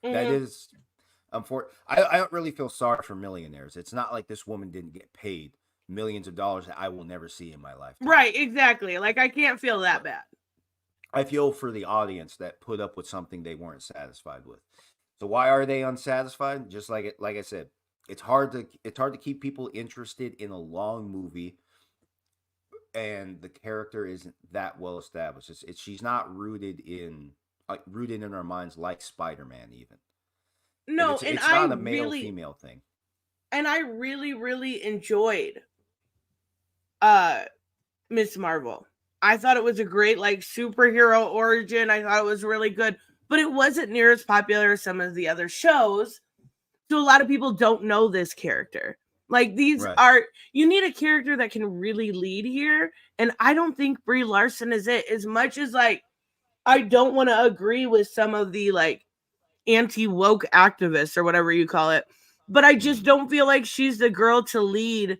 That Mhm. is, I don't really feel sorry for millionaires. It's not like this woman didn't get paid millions of dollars that I will never see in my lifetime. Right, exactly. Like I can't feel that bad. I feel for the audience that put up with something they weren't satisfied with. So why are they unsatisfied? Just like I said, it's hard to keep people interested in a long movie, and the character isn't that well established. She's not rooted in our minds like Spider-Man even. No, it's and not I a male really, female thing. and I really, really enjoyed Miss Marvel. I thought it was a great like superhero origin. I thought it was really good, but it wasn't near as popular as some of the other shows. So a lot of people don't know this character. Like these you need a character that can really lead here, and I don't think Brie Larson is it. As much as like I don't want to agree with some of the like anti-woke activists or whatever you call it, but I just don't feel like she's the girl to lead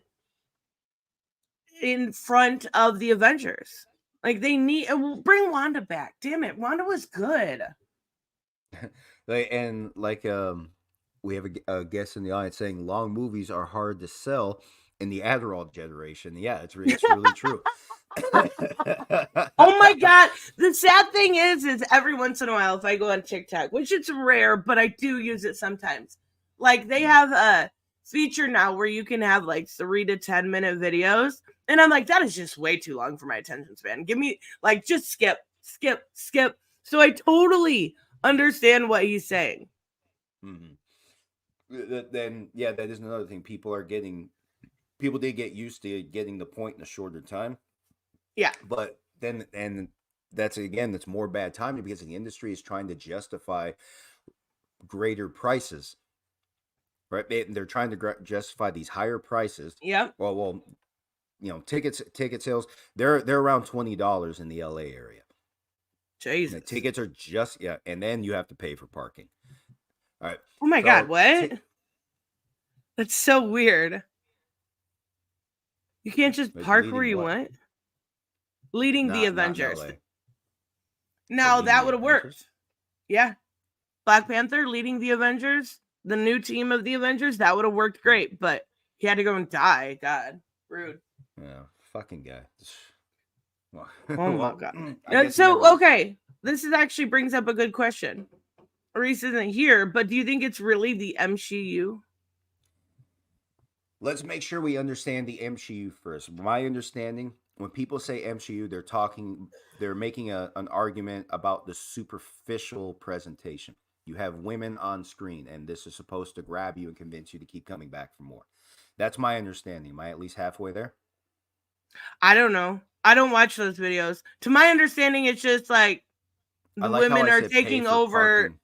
in front of the Avengers. Like they need bring Wanda back. Damn it, Wanda was good. We have a guest in the audience saying long movies are hard to sell in the Adderall generation. Yeah, it's really true. Oh my god, the sad thing is every once in a while if I go on TikTok, which it's rare, but I do use it sometimes, like they have a feature now where you can have like 3 to 10 minute videos, and I'm like, that is just way too long for my attention span. Give me like just skip. So I totally understand what he's saying. Then yeah, that is another thing. People did get used to getting the point in a shorter time. Yeah. But then that's more bad timing because the industry is trying to justify greater prices. Right? They're trying to justify these higher prices. Yep. Well, ticket sales, they're around $20 in the LA area. Jesus. The tickets are just and then you have to pay for parking. All right. Oh my God, what? That's so weird. You can't just park where you want. Leading the Avengers. Now that would have worked. Yeah. Black Panther leading the Avengers, the new team of the Avengers, that would have worked great, but he had to go and die. God, rude. Yeah, fucking guy. Oh my God. So, okay, this actually brings up a good question. Reese isn't here, but do you think it's really the MCU? Let's make sure we understand the MCU first. My understanding, when people say MCU, they're making an argument about the superficial presentation. You have women on screen, and this is supposed to grab you and convince you to keep coming back for more. That's my understanding. Am I at least halfway there? I don't know. I don't watch those videos. To my understanding, it's just like the women are taking over. Parking.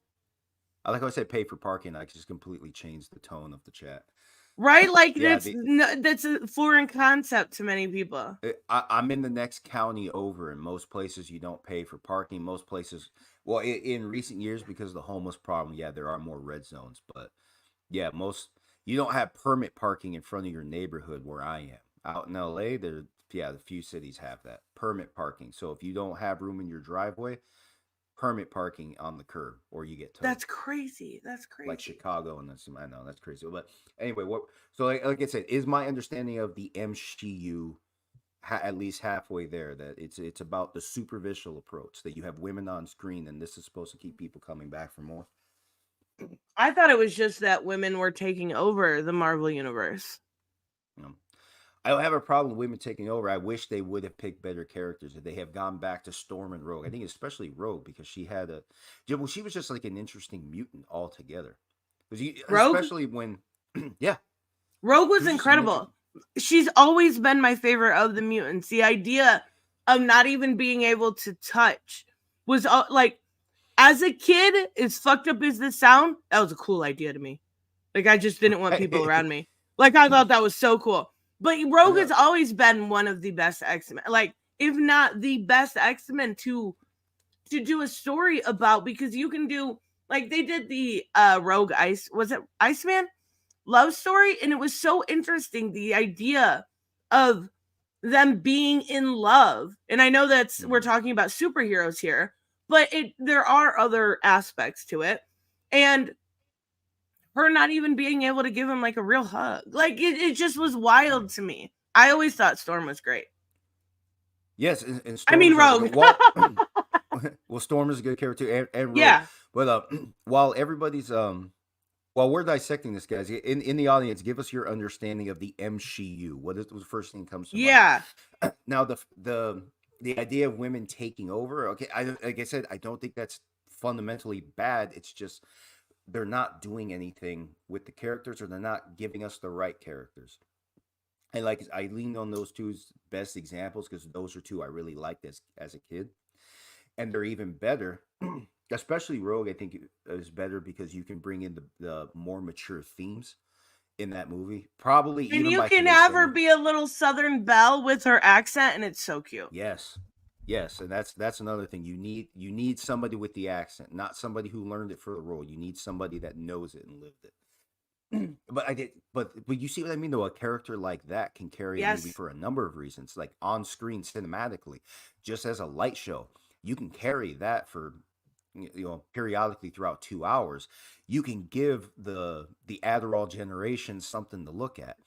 I like how I said pay for parking. I just completely changed the tone of the chat. Right? Like, that's a foreign concept to many people. I'm in the next county over. In most places, you don't pay for parking. Most places, well, in recent years, because of the homeless problem, there are more red zones. But, you don't have permit parking in front of your neighborhood where I am. Out in LA, the few cities have that. Permit parking. So if you don't have room in your driveway, permit parking on the curb, or you get towed. That's crazy. Like Chicago, and I know that's crazy. But anyway, like I said, is my understanding of the MCU at least halfway there? That it's about the superficial approach, that you have women on screen, and this is supposed to keep people coming back for more. I thought it was just that women were taking over the Marvel universe. I don't have a problem with women taking over. I wish they would have picked better characters. If they have gone back to Storm and Rogue, I think especially Rogue, because she was just like an interesting mutant altogether. Rogue? Especially when, Rogue was incredible. She's always been my favorite of the mutants. The idea of not even being able to touch was like, as a kid, as fucked up as this sound, that was a cool idea to me. Like, I just didn't want people around me. Like, I thought that was so cool. But Rogue has always been one of the best X-Men, like, if not the best X-Men to do a story about, because you can do, like, they did the Rogue Iceman love story, and it was so interesting, the idea of them being in love. And I know we're talking about superheroes here, but there are other aspects to it. And her not even being able to give him like a real hug. Like, it just was wild to me. I always thought Storm was great. Yes, and Storm Rogue. Well, Storm is a good character, and Rogue. Yeah. But while everybody's while we're dissecting this, guys, in the audience, give us your understanding of the MCU. What is the first thing that comes to mind? Now the idea of women taking over. Okay, like I said, I don't think that's fundamentally bad. It's just they're not doing anything with the characters, or they're not giving us the right characters. And like, I leaned on those two as best examples because those are two I really liked as a kid. And they're even better, especially Rogue, I think is better because you can bring in the more mature themes in that movie. Probably and even you can have her be a little Southern belle with her accent, and it's so cute. Yes, and that's another thing. You need somebody with the accent, not somebody who learned it for the role. You need somebody that knows it and lived it. But you see what I mean, though? A character like that can carry a movie for a number of reasons, like on screen cinematically, just as a light show. You can carry that for periodically throughout 2 hours. You can give the Adderall generation something to look at.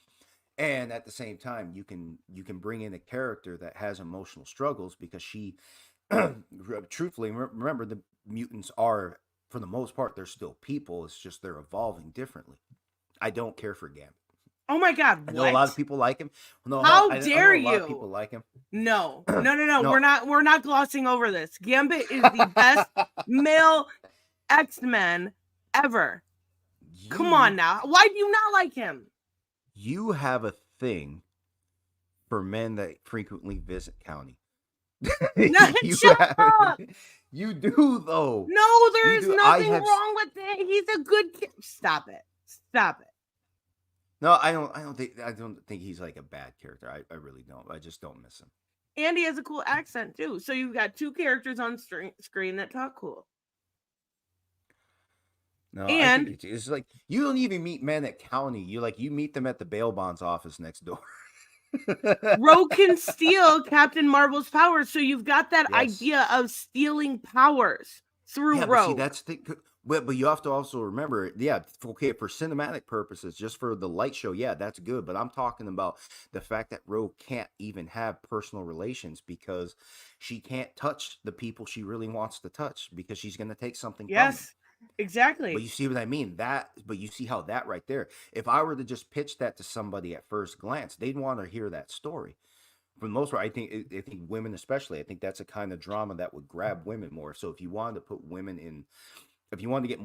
And at the same time, you can bring in a character that has emotional struggles because she, truthfully, remember, the mutants are, for the most part, they're still people. It's just they're evolving differently. I don't care for Gambit. Oh my God! I know a lot of people like him. No, How dare you? A lot of people like him. No. We're not glossing over this. Gambit is the best male X-Men ever. Come on now. Why do you not like him? You have a thing for men that frequently visit county. Shut up. You do, though. No, there's nothing wrong with it. He's a good kid. Stop it. No, I don't think he's like a bad character. I really don't. I just don't miss him. And he has a cool accent too. So you've got two characters on screen that talk cool. No, And I think it's like you don't even meet men at county. You meet them at the bail bonds office next door. Rogue can steal Captain Marvel's powers, so you've got that Yes. idea of stealing powers through Rogue. But see, that's the. But you have to also remember, okay, for cinematic purposes, just for the light show, that's good. But I'm talking about the fact that Rogue can't even have personal relations because she can't touch the people she really wants to touch because she's going to take something from them. Yes, exactly. But you see what I mean? But you see how that right there, if I were to just pitch that to somebody at first glance, they'd want to hear that story. For the most part, I think women especially, I think that's a kind of drama that would grab women more. So if you wanted to put women in, if you wanted to get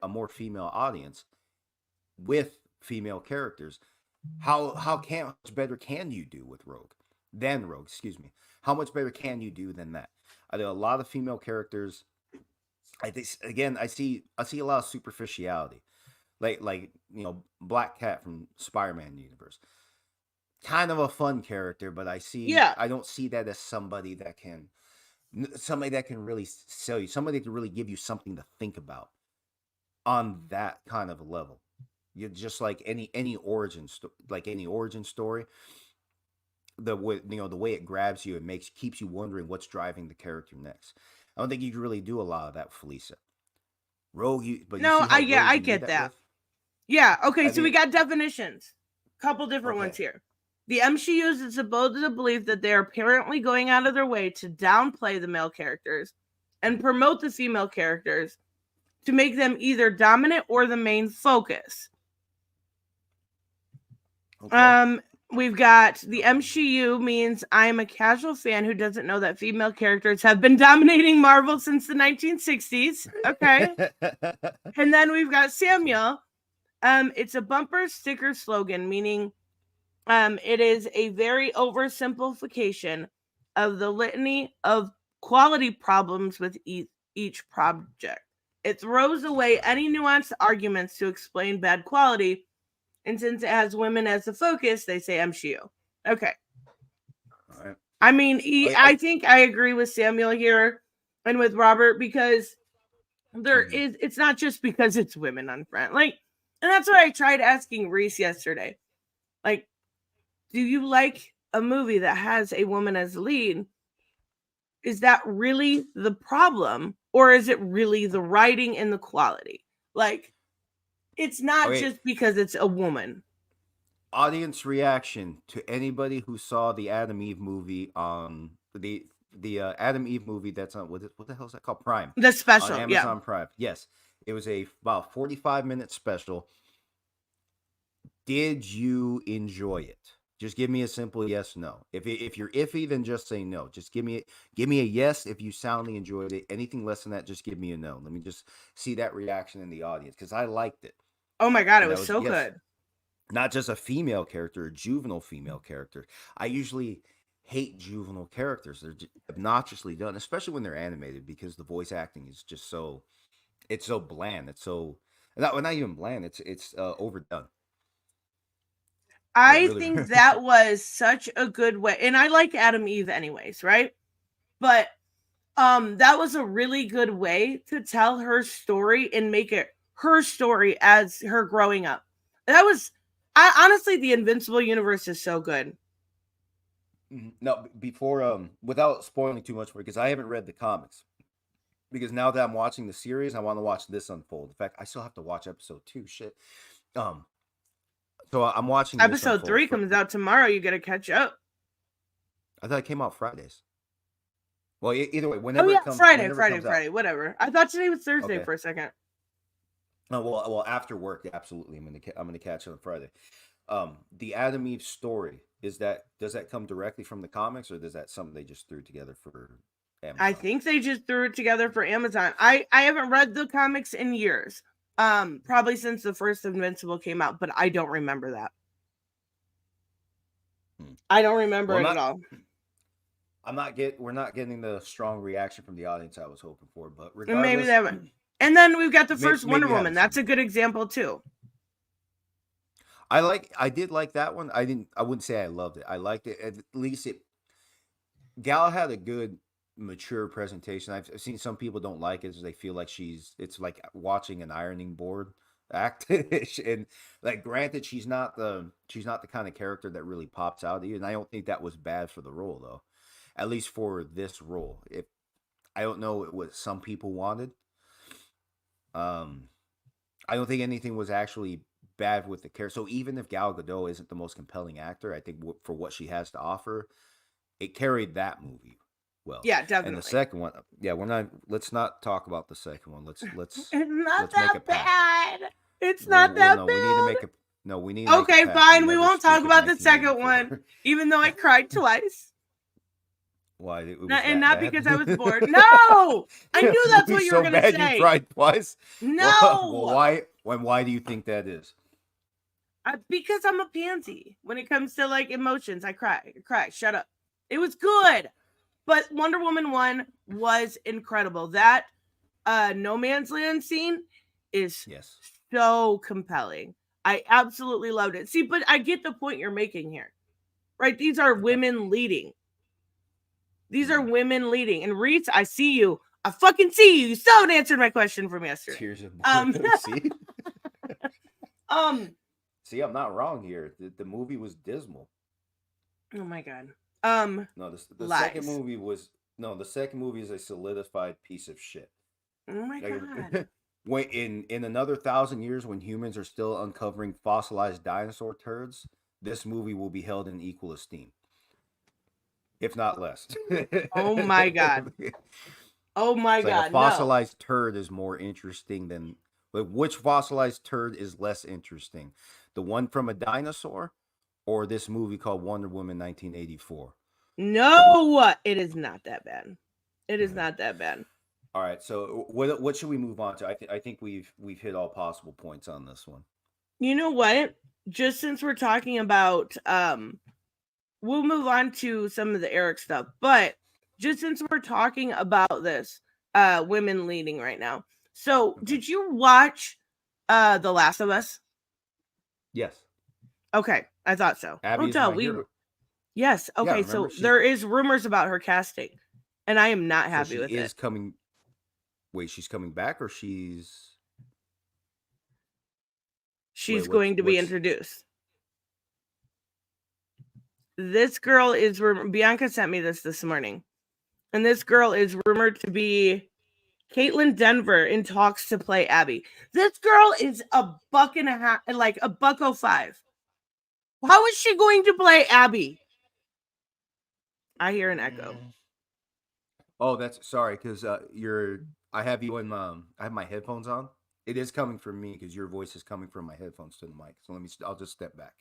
a more female audience with female characters, how much better can you do with Rogue? Excuse me. How much better can you do than that? I know a lot of female characters. I think again, I see a lot of superficiality, like Black Cat from Spider-Man universe. Kind of a fun character, but I don't see that as somebody that can really sell you, somebody that can really give you something to think about on that kind of a level. You're just like any origin story. The way it grabs you, keeps you wondering what's driving the character next. I don't think you can really do a lot of that with Felicia. Rogue, I get that. Yeah, okay, so we got definitions. Couple different ones here. The MCU uses the bold belief that they are apparently going out of their way to downplay the male characters and promote the female characters to make them either dominant or the main focus. Okay. We've got the MCU means I am a casual fan who doesn't know that female characters have been dominating Marvel since the 1960s. Okay. And then we've got Samuel. It's a bumper sticker slogan, meaning it is a very oversimplification of the litany of quality problems with each project. It throws away any nuanced arguments to explain bad quality. And since it has women as the focus, they say MCU. Okay. All right. I mean, I think I agree with Samuel here and with Robert because it's not just because it's women on front. Like, and that's what I tried asking Reese yesterday. Like, do you like a movie that has a woman as the lead? Is that really the problem? Or is it really the writing and the quality? Like, it's not just because it's a woman. Audience reaction to anybody who saw the Adam Eve movie on the Adam Eve movie that's on what the hell is that called? Prime. The special, on Amazon Prime. Yes. It was about 45-minute special. Did you enjoy it? Just give me a simple yes, no. If you're iffy, then just say no. Just give me a yes if you soundly enjoyed it. Anything less than that, just give me a no. Let me just see that reaction in the audience because I liked it. Oh my God, it was so good. Not just a female character, a juvenile female character. I usually hate juvenile characters. They're obnoxiously done, especially when they're animated because the voice acting is just it's so bland. It's so not even bland. It's overdone. I think that was such a good way. And I like Adam Eve anyways, right? But that was a really good way to tell her story and make it her story as her growing up. That was honestly, the Invincible universe is so good. No, before without spoiling too much because I haven't read the comics. Because now that I'm watching the series, I want to watch this unfold. In fact, I still have to watch episode 2. Shit. So I'm watching episode 3 comes out tomorrow. You got to catch up. I thought it came out Fridays. Well, either way, whenever it comes, Friday, whatever. I thought today was Thursday for a second. Oh well, after work, absolutely. I'm gonna catch it on Friday. The Adam Eve story does that come directly from the comics, or is that something they just threw together for Amazon? I think they just threw it together for Amazon. I haven't read the comics in years. Probably since the first Invincible came out, but I don't remember that. I don't remember it at all. We're not getting the strong reaction from the audience I was hoping for, but regardless, maybe that one. And then we've got the first Wonder Woman. That's a good example too. I did like that one. I wouldn't say I loved it. I liked it. At least Gal had a good, mature presentation. I've seen some people don't like it, as they feel like it's like watching an ironing board act. And like, granted, she's not the kind of character that really pops out at you, and I don't think that was bad for the role, though. At least for this role. If I don't know what some people wanted. I don't think anything was actually bad with the character. So even if Gal Gadot isn't the most compelling actor, I think for what she has to offer, it carried that movie well. Yeah, definitely. And the second one, let's not talk about the second one. Let's It's not let's make that a pact. bad. It's not that no, bad. we need to make a we need to make a Okay, pact. fine. We never won't speak talk of about the second 1984. one, even though I cried twice. Why? It was And that not bad? because I was bored. No, I knew that's what you so were gonna bad say. You cried twice. No. Well, why? Why do you think that is? Because I'm a pansy. When it comes to like emotions, I cry. Shut up. It was good, but Wonder Woman 1 was incredible. That No Man's Land scene is so compelling. I absolutely loved it. See, but I get the point you're making here, right? These are women leading. These are women leading. And Reese, I see you. I fucking see you. You still haven't answered my question from yesterday. Tears of see? See, I'm not wrong here. The movie was dismal. Oh my god. No, the second movie was the second movie is a solidified piece of shit. Oh my god. When in another 1,000 years, when humans are still uncovering fossilized dinosaur turds, this movie will be held in equal esteem, if not less. Oh my god. Oh my it's god. Like a fossilized turd is more interesting than which fossilized turd is less interesting? The one from a dinosaur or this movie called Wonder Woman 1984? No, it is not that bad. It is not that bad. All right, so what should we move on to? I think we've hit all possible points on this one. You know what? Just since we're talking about we'll move on to some of the Eric stuff, but just since we're talking about this women leading right now. So, did you watch The Last of Us? Yes. Okay, I thought so. Abby is my hero. Yes. Okay, Yeah, so there is rumors about her casting, and I am not happy with it. Coming. Wait, she's coming back, or she's going to be introduced. This girl is Bianca sent me this morning, and this girl is rumored to be Caitlin Denver in talks to play Abby. This girl is $1.50, like $1.05. How is she going to play Abby? I hear an echo. Oh, that's sorry, because I have you in I have my headphones on. It is coming from me because your voice is coming from my headphones to the mic. So I'll just step back.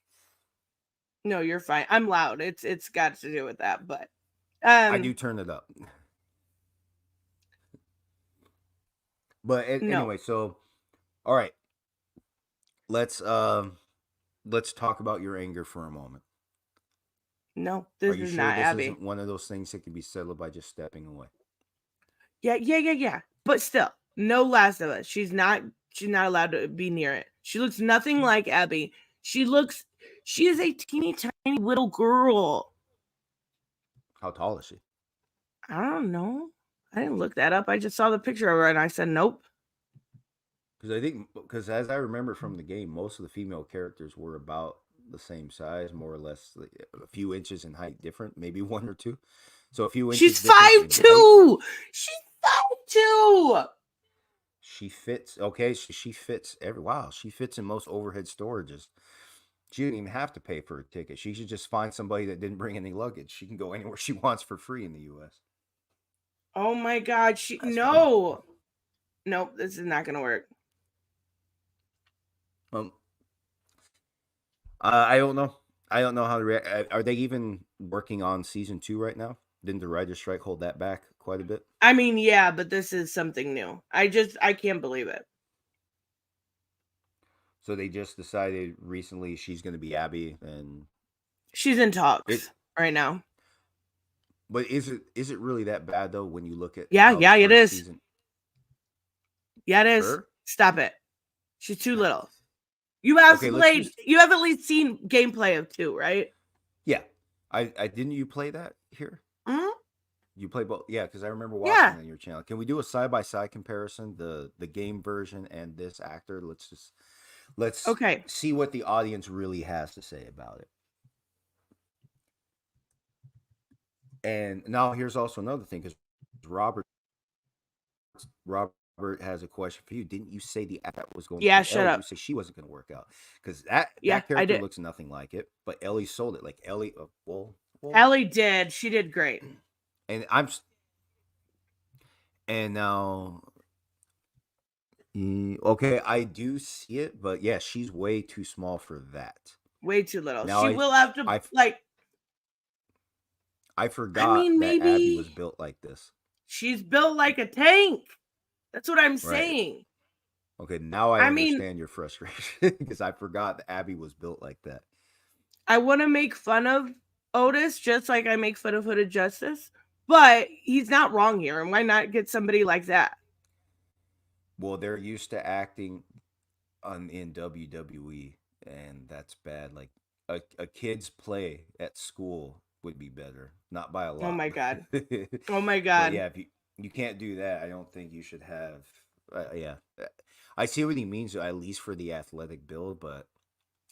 No, you're fine. I'm loud. It's got to do with that, but I do turn it up. But anyway, so all right. Let's talk about your anger for a moment. No, this is not this Abby. Isn't one of those things that can be settled by just stepping away. Yeah. But still, no Last of Us. She's not allowed to be near it. She looks nothing like Abby. She is a teeny tiny little girl. How tall is she? I don't know. I didn't look that up. I just saw the picture of her and I said, nope. Because as I remember from the game, most of the female characters were about the same size, more or less, a few inches in height different, maybe 1 or 2. So a few inches. She's 5'2". She's 5'2". She fits. Okay, she fits she fits in most overhead storages. She didn't even have to pay for a ticket. She should just find somebody that didn't bring any luggage. She can go anywhere she wants for free in the U.S. Oh my God! Nope. This is not gonna work. I don't know. I don't know how to react. Are they even working on season 2 right now? Didn't the writer's strike hold that back quite a bit? I mean, yeah, but this is something new. I can't believe it. So they just decided recently she's going to be Abby, and she's in talks right now. But is it really that bad though when you look at Yeah, it is. Season... Yeah, it is. Her? Stop it. She's too little. You have you have at least seen gameplay of 2, right? Yeah. I didn't you play that here? Mm-hmm. You play both? Yeah, because I remember watching Yeah. on your channel. Can we do a side-by-side comparison, the game version and this actor? Let's Okay. see what the audience really has to say about it. And now here's also another thing, because Robert has a question for you. Didn't you say the actor was going Yeah, to shut Ellie? up. You say she wasn't going to work out because that Yeah, I character did. looks nothing like it, but Ellie sold it. Like Ellie, well, Ellie did. She did great. and now, okay, I do see it, but yeah, she's way too small for that. Way too little. Now She will have to I forgot mean, that Abby maybe- was built like this. she's built like a tank. That's what I'm saying. Okay, now I I mean- understand your frustration because I forgot that Abby was built like that. I want to make fun of Otis just like I make fun of Hooded Justice, but he's not wrong here. And why not get somebody like that? Well, they're used to acting in WWE, and that's bad. Like a kid's play at school would be better, not by a lot. Oh my God. Oh my But God. yeah, if you can't do that, I don't think you should have. Yeah, I see what he means, at least for the athletic build, but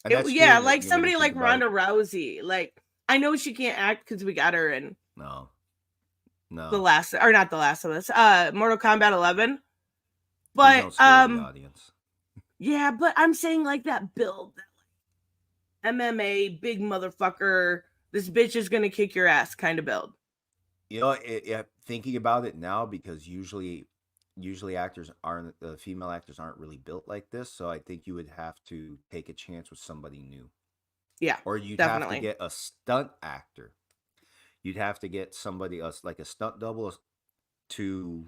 and that's true Yeah, that, like when you somebody think like about it. Ronda Rousey. Like, I know she can't act because we got her in No, the last, or not the Last of Us, Mortal Kombat 11. Please But don't scare the audience. yeah, but I'm saying like that build, that like MMA big motherfucker. This bitch is gonna kick your ass kind of build. You know, thinking about it now, because usually actors aren't, female actors aren't really built like this, so I think you would have to take a chance with somebody new. Yeah, Or you'd definitely. have to get a stunt actor. You'd have to get somebody else, like a stunt double, to,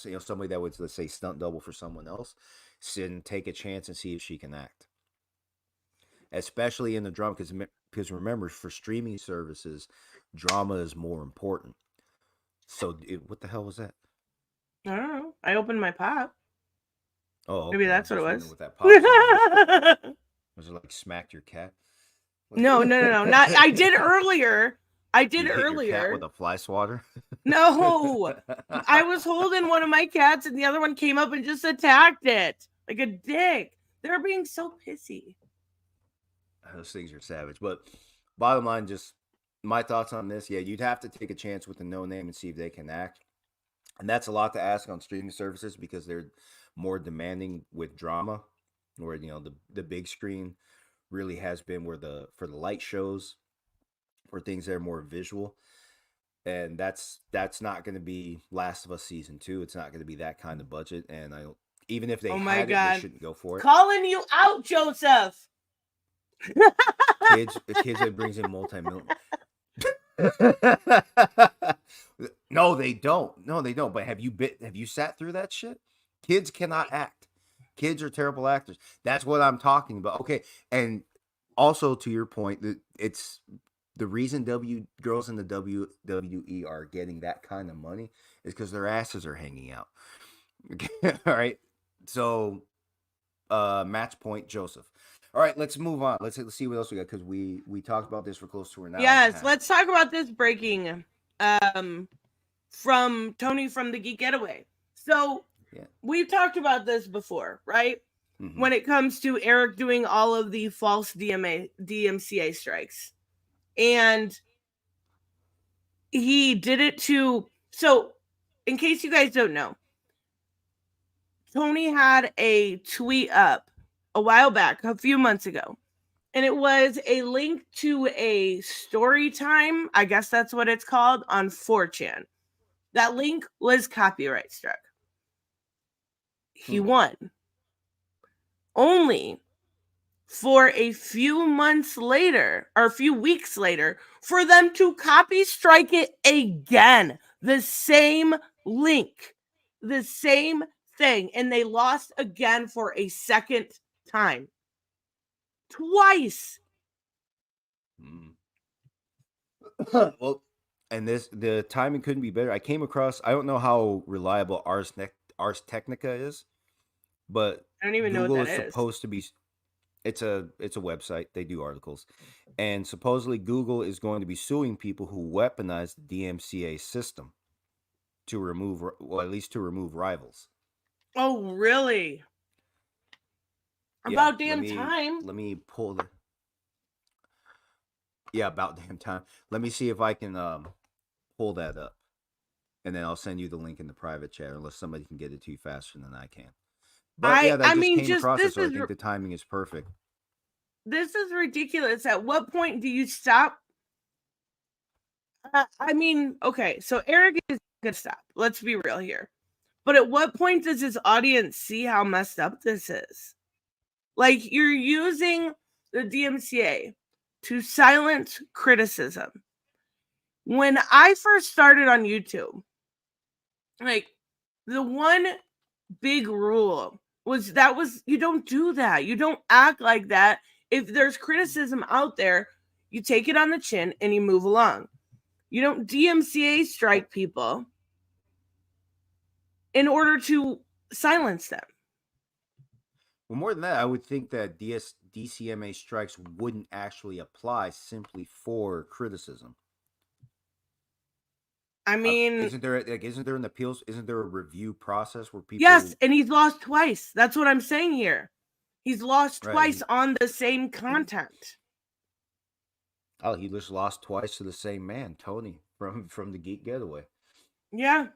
you know, somebody that would, let's say, stunt double for someone else, and take a chance and see if she can act. Especially in the drama, because remember, for streaming services, drama is more important. So, what the hell was that? I don't know. I opened my pop. Oh, Maybe okay, I that's what it wondering was. What that pop sound was. Was it like smacked your cat? No. Not. I did earlier. I did You hit your cat earlier. with a fly swatter? No, I was holding one of my cats, and the other one came up and just attacked it like a dick. They're being so pissy. Those things are savage. But bottom line, just my thoughts on this. Yeah, you'd have to take a chance with the no name and see if they can act. And that's a lot to ask on streaming services because they're more demanding with drama, where, you know, the big screen really has been where for the light shows, for things that are more visual. And that's not going to be Last of Us Season 2. It's not going to be that kind of budget. And even if they had it, they shouldn't go for it. Calling you out, Joseph. Kids that brings in multi-million. No, they don't. But have you sat through that shit? Kids cannot act. Kids are terrible actors. That's what I'm talking about. Okay, and also to your point, that it's the reason girls in the WWE are getting that kind of money is because their asses are hanging out. Okay, all right. So, match point, Joseph. All right, let's move on. Let's see what else we got, because we talked about this for close to an hour. Yes, let's talk about this breaking from Tony from the Geek Getaway. So we've talked about this before, right? Mm-hmm. When it comes to Eric doing all of the false DMCA strikes. And he did it so in case you guys don't know, Tony had a tweet up a while back, a few months ago, and it was a link to a story time, I guess that's what it's called, on 4chan. That link was copyright struck. He won. Only for a few months later, or a few weeks later, for them to copy strike it again. The same link. The same thing. And they lost again for a second time. Twice. Well, and the timing couldn't be better. I came across, I don't know how reliable Ars Technica is, but I don't even know what that is. Supposed to be, it's a website. They do articles, and supposedly Google is going to be suing people who weaponize the DMCA system. to remove, well, at least to remove rivals. Oh, really? Yeah, About damn time. let me pull the. Yeah, about damn time. Let me see if I can pull that up, and then I'll send you the link in the private chat, unless somebody can get it to you faster than I can. But yeah, I just came across it, so I think the timing is perfect. This is ridiculous. At what point do you stop? I mean, okay, so Eric is gonna stop. Let's be real here. But at what point does his audience see how messed up this is? Like, you're using the DMCA to silence criticism. When I first started on YouTube, like, the one big rule was you don't do that. You don't act like that. If there's criticism out there, you take it on the chin and you move along. You don't DMCA strike people in order to silence them. Well, more than that, I would think that DCMA strikes wouldn't actually apply simply for criticism. I mean, isn't there an appeals? Isn't there a review process where people? Yes, and he's lost twice. That's what I'm saying here. He's lost twice on the same content. Oh, he just lost twice to the same man, Tony, from the Geek Getaway. Yeah.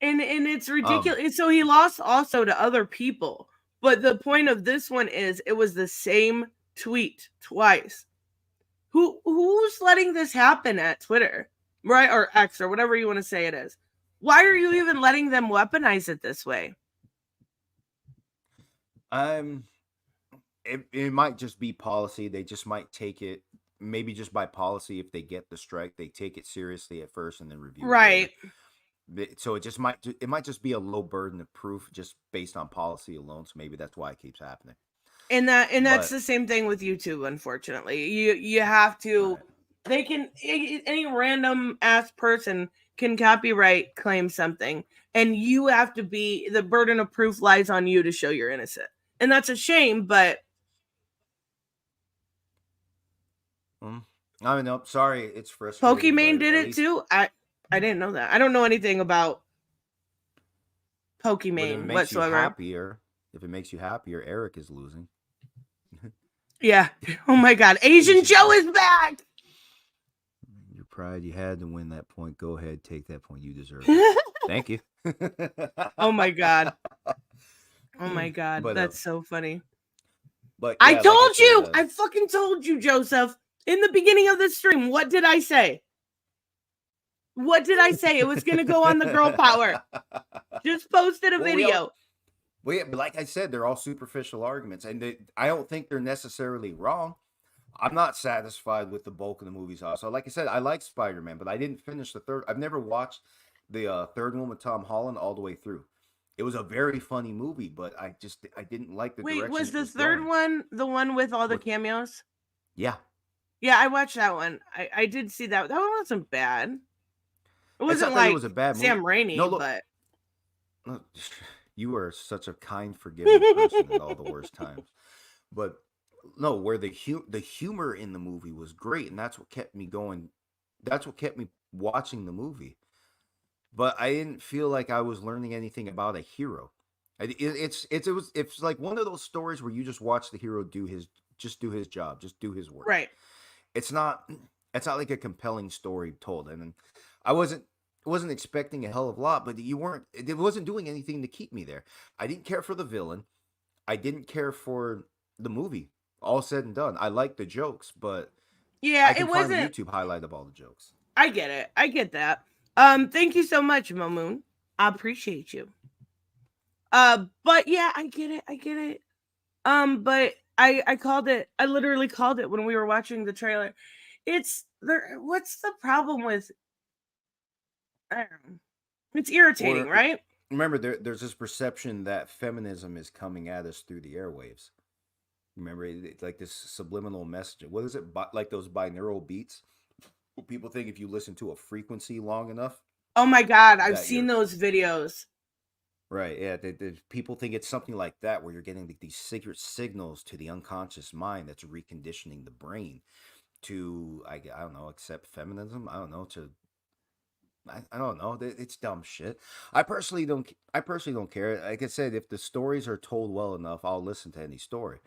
And it's ridiculous. So he lost also to other people. But the point of this one is it was the same tweet twice. Who's letting this happen at Twitter? Right? Or X, or whatever you want to say it is. Why are you even letting them weaponize it this way? It might just be policy. They just might take it, maybe just by policy. If they get the strike, they take it seriously at first and then review it right later. So it might just be a low burden of proof just based on policy alone. So maybe that's why it keeps happening. And that's the same thing with YouTube. Unfortunately, you have to. Right. They can, any random ass person can copyright claim something, and you have to be, the burden of proof lies on you to show you're innocent. And that's a shame, but I don't know. Sorry, it's frustrating. Pokimane did it too. I didn't know that. I don't know anything about Pokimane whatsoever. If it makes you happier, Eric is losing. Yeah. Oh my God. Asian Joe is back. Your pride, you had to win that point. Go ahead, take that point. You deserve it. Thank you. Oh my God. Oh my God. But, that's so funny. But yeah, I told you. I fucking told you, Joseph. In the beginning of the stream, what did I say? What did I say? It was going to go on the Girl Power. Just posted a video. Well, yeah, but like I said, they're all superficial arguments, and I don't think they're necessarily wrong. I'm not satisfied with the bulk of the movies. Also, like I said, I like Spider-Man, but I didn't finish the third. I've never watched the third one with Tom Holland all the way through. It was a very funny movie, but I didn't like the direction. Wait, was the third one the one with all the cameos? Yeah. Yeah, I watched that one. I did see that. That one wasn't bad. It wasn't like it was a bad Sam movie. Raimi, but look, you are such a kind, forgiving person at all the worst times. But no, where the humor in the movie was great, and that's what kept me going. That's what kept me watching the movie. But I didn't feel like I was learning anything about a hero. It's like one of those stories where you just watch the hero do his job, just do his work. Right. It's not like a compelling story told, and I wasn't expecting a hell of a lot, but it wasn't doing anything to keep me there. I didn't care for the villain. I didn't care for the movie. All said and done, I liked the jokes, but yeah, it wasn't find a YouTube highlight of all the jokes. I get it. I get that. Thank you so much, Momoon. I appreciate you. But yeah, I get it. But I called it. I literally called it when we were watching the trailer. It's there. What's the problem with? I don't know. It's irritating, right? Remember, there's this perception that feminism is coming at us through the airwaves. Remember, it's like this subliminal message. What is it? Like those binaural beats? People think if you listen to a frequency long enough. Oh my God, I've seen those videos. Right, yeah. People think it's something like that, where you're getting these secret signals to the unconscious mind that's reconditioning the brain to, I don't know, accept feminism. I don't know, to I don't know. It's dumb shit. I personally don't care. Like I said, if the stories are told well enough, I'll listen to any story.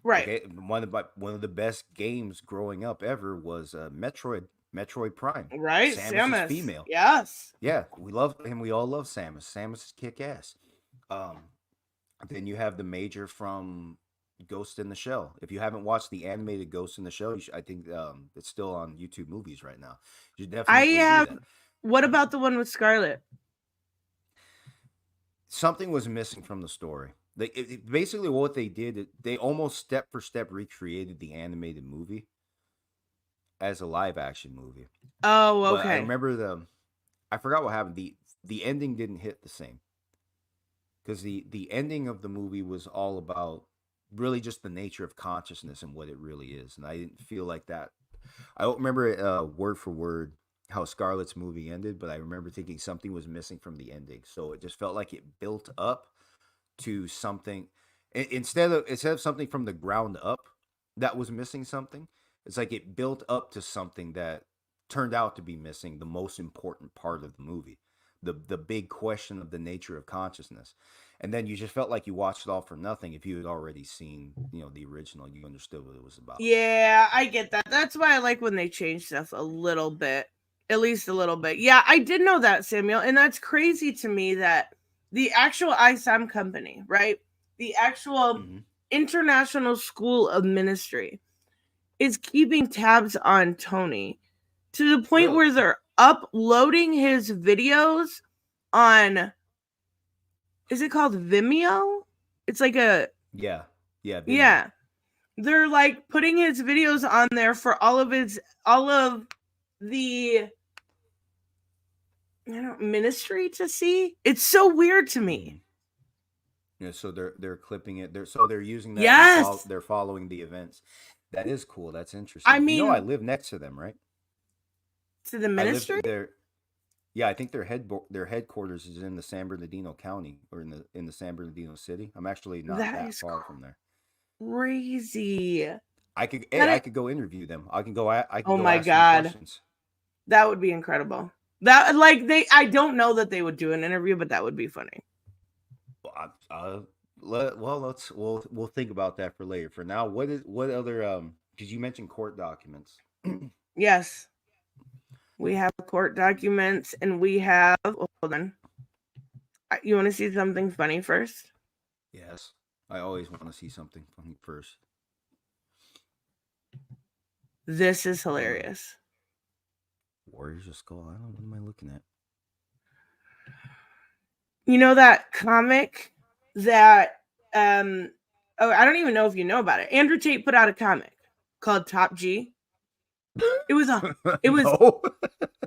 Right. Okay, one of the best games growing up ever was Metroid Prime. Right. Samus is female. Yes. Yeah, we love him. We all love Samus. Samus is kick ass. Then you have the Major from Ghost in the Shell. If you haven't watched the animated Ghost in the Shell, I think it's still on YouTube Movies right now. You should I definitely do have. that. What about the one with Scarlet? Something was missing from the story. Basically what they did, they almost step for step recreated the animated movie as a live action movie. Oh, But I okay. remember I forgot what happened. The ending didn't hit the same. Because the ending of the movie was all about really just the nature of consciousness and what it really is. And I didn't feel like that. I don't remember it, word for word how Scarlett's movie ended, but I remember thinking something was missing from the ending. So it just felt like it built up to something instead of something from the ground up that was missing something. It's like it built up to something that turned out to be missing the most important part of the movie. The big question of the nature of consciousness. And then you just felt like you watched it all for nothing. If you had already seen, the original, you understood what it was about. Yeah, I get that. That's why I like when they change stuff a little bit. At least a little bit. Yeah, I did know that, Samuel. And that's crazy to me that the actual ISAM company, right? The actual International School of Ministry is keeping tabs on Tony to the point where they're uploading his videos on, is it called Vimeo? It's like a Yeah Vimeo. Yeah. They're like putting his videos on there for all of the ministry to see. It's so weird to me. Yeah, so they're clipping it. They're using that. Yes. They're following the events. That is cool. That's interesting. I mean, I live next to them, right? To the ministry? Yeah, I think their headquarters is in the San Bernardino County or in the San Bernardino city. I'm actually not that far from there. Crazy. I could go interview them. I can go oh go my ask God. them questions. That would be incredible. I don't know that they would do an interview, but that would be funny. We'll think about that for later. For now, what other because you mentioned court documents. Yes. We have court documents and we have hold on. You want to see something funny first? Yes. I always want to see something funny first. This is hilarious. Warriors of Skull Island? What am I looking at? You know that comic that I don't even know if you know about it. Andrew Tate put out a comic called Top G. It was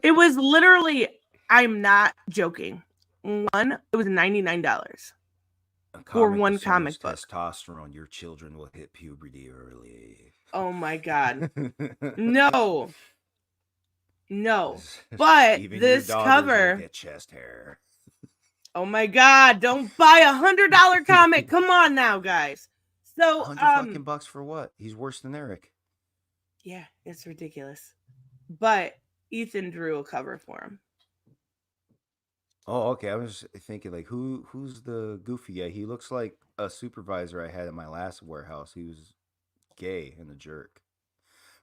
it was literally, I'm not joking. It was $99 for one comic book. Testosterone, your children will hit puberty early. Oh my God. No. But even this your cover will get chest hair. Oh my God, don't buy $100 comic. Come on now, guys. So $100 for what? He's worse than Eric. Yeah, it's ridiculous. But Ethan drew a cover for him. Oh, okay. I was thinking like who's the goofy guy? He looks like a supervisor I had at my last warehouse. He was gay and a jerk.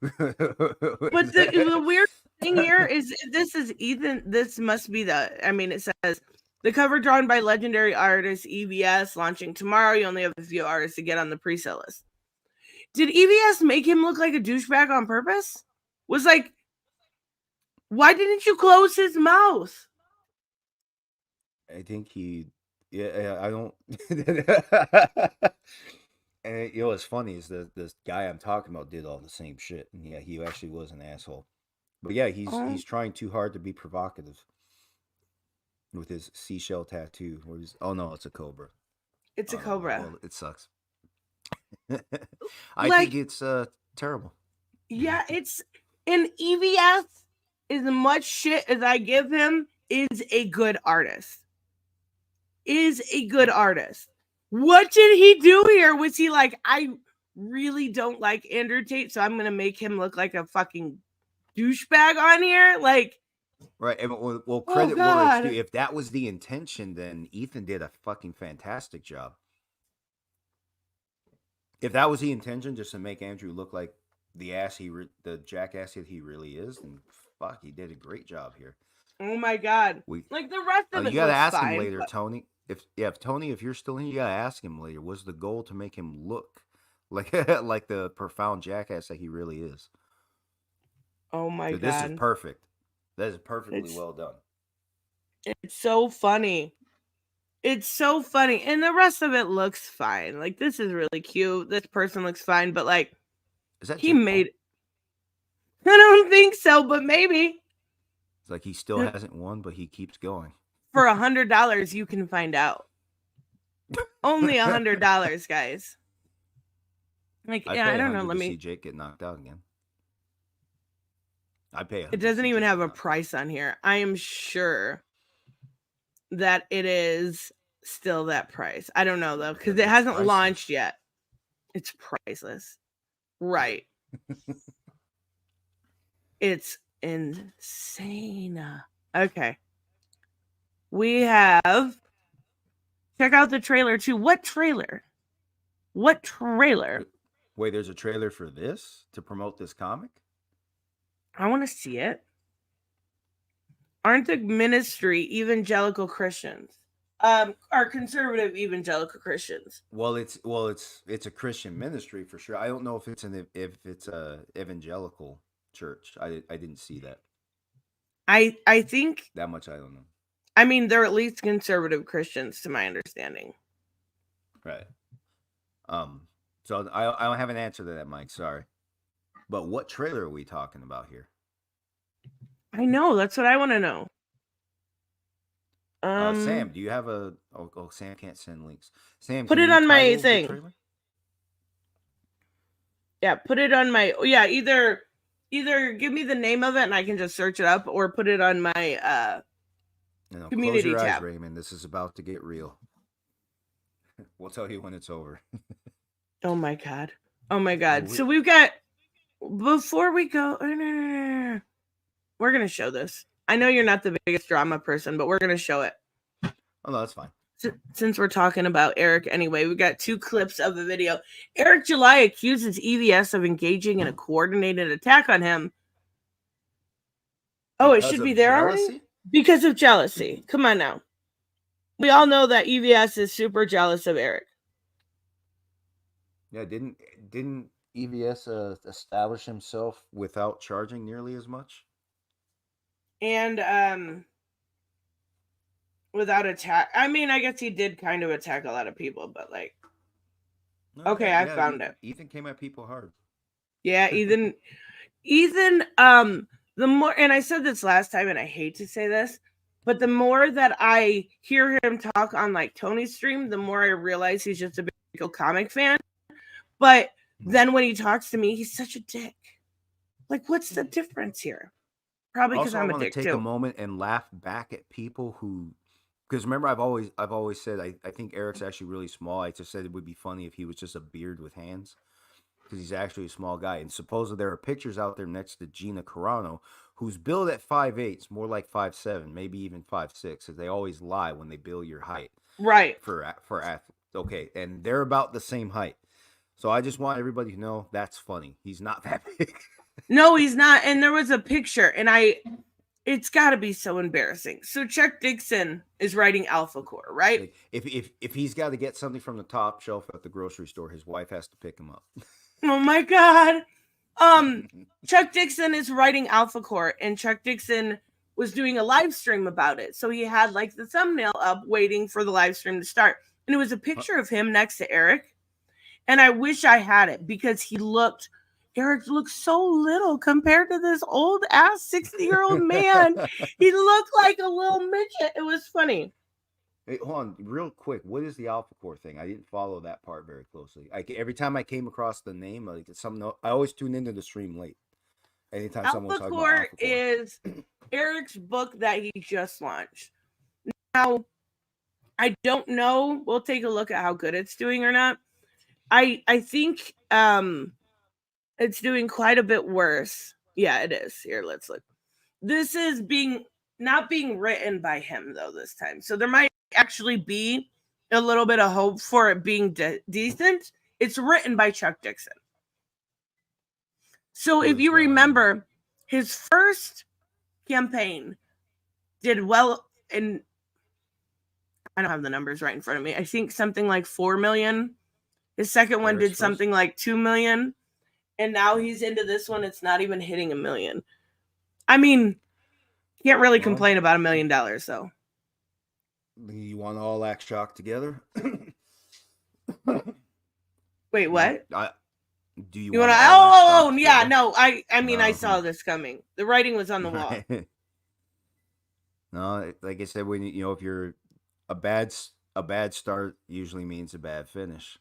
But the weird thing here is this is Ethan. This must be it says the cover drawn by legendary artist EVS, launching tomorrow. You only have a few artists to get on the pre-sale list. Did EVS make him look like a douchebag on purpose? Was like, why didn't you close his mouth? I think I don't. And what's funny is this guy I'm talking about did all the same shit. And yeah, he actually was an asshole. But yeah, he's trying too hard to be provocative with his seashell tattoo. Oh no, it's a cobra. It's a cobra. Well, it sucks. I think it's terrible. Yeah, it's an EVS. As much shit as I give him, is a good artist. What did he do here? Was he like, I really don't like Andrew Tate, so I'm gonna make him look like a fucking douchebag on here? Like, Right. And well, Oh credit where it's due. God. If that was the intention, then Ethan did a fucking fantastic job. If that was the intention, just to make Andrew look like the jackass that he really is, then fuck, he did a great job here. Oh my God. Like the rest of it You gotta looks ask him fine, later, but- Tony. If Tony, if you're still in, you gotta ask him later. Was the goal to make him look like like the profound jackass that he really is? Oh my So God. this is perfect. That is perfectly well done. It's so funny. It's so funny. And the rest of it looks fine. Like, this is really cute. This person looks fine, but like, Is that he Jake made. I don't think so, but maybe. It's like he still hasn't won, but he keeps going. For $100, you can find out. Only $100, guys. Like, I'd yeah, pay I don't know. 100 Let to me. see Jake get knocked out again. I'd pay. It doesn't even have a price on here. I am sure that it is still that price. I don't know though, because it hasn't launched yet. It's priceless. Right. It's insane. Okay. We have. Check out the trailer too. What trailer? What trailer? Wait, there's a trailer for this to promote this comic? I want to see it. Aren't the ministry evangelical Christians? Are conservative evangelical Christians? Well, it's a Christian ministry for sure. I don't know if it's a evangelical church. I didn't see that. I think That much I don't know. I mean, they're at least conservative Christians, to my understanding. Right. So I don't have an answer to that, Mike. Sorry. But what trailer are we talking about here? I know. That's what I want to know. Sam, do you have a? Oh, Sam can't send links. Sam, put can it you on my title the thing. trailer? Yeah, put it on my. Yeah, either give me the name of it and I can just search it up, or put it on my community close your eyes, tab. Raymond. This is about to get real. We'll tell you when it's over. Oh my God. Oh my God. So we've got. Before we go, we're gonna show this. I know you're not the biggest drama person, but we're gonna show it. Oh no, that's fine. Since we're talking about Eric anyway, we got 2 clips of the video. Eric July accuses EVS of engaging in a coordinated attack on him. Oh, it should be there already? Because of jealousy. Come on now. We all know that EVS is super jealous of Eric. Yeah, didn't EVS establish himself without charging nearly as much? And without attack. I mean, I guess he did kind of attack a lot of people, but like, No, okay, yeah, I found it. Ethan came at people hard. Yeah, Ethan, the more, and I said this last time, and I hate to say this, but the more that I hear him talk on like Tony's stream, the more I realize he's just a big comic fan. But then when he talks to me, he's such a dick. Like, what's the difference here? Probably because I'm a dick too. I want to take a moment and laugh back at people who, because remember, I've always said I think Eric's actually really small. I just said it would be funny if he was just a beard with hands, because he's actually a small guy. And supposedly there are pictures out there next to Gina Carano, who's billed at 5'8", more like 5'7", maybe even 5'6", because they always lie when they bill your height. Right. For okay, and they're about the same height. So I just want everybody to know that's funny. He's not that big. No, he's not. And there was a picture, and it's got to be so embarrassing. So Chuck Dixon is writing Alpha Core, right? If he's got to get something from the top shelf at the grocery store, his wife has to pick him up. Oh my God. Chuck Dixon is writing Alpha Core, and Chuck Dixon was doing a live stream about it. So he had like the thumbnail up waiting for the live stream to start. And it was a picture of him next to Eric. And I wish I had it, because Eric looked so little compared to this old ass 60-year-old man. He looked like a little midget. It was funny. Hey, hold on, real quick. What is the Alpha Core thing? I didn't follow that part very closely. Every time I came across the name, like I always tune into the stream late. Anytime someone's talking about Alpha Core is Eric's book that he just launched. Now, I don't know. We'll take a look at how good it's doing or not. I think it's doing quite a bit worse. Yeah, it is. Here, let's look. This is being not being written by him though this time. So there might actually be a little bit of hope for it being decent. It's written by Chuck Dixon. So if you remember, his first campaign did well in, I don't have the numbers right in front of me. I think something like 4 million. His second one did something like 2 million. And now he's into this one. It's not even hitting $1 million. I mean, can't really complain about $1 million though. You want to all act shocked together? Wait, what? Do you want to? Oh, yeah. No, I mean, I saw this coming. The writing was on the wall. No, like I said, when if you're a bad start, usually means a bad finish.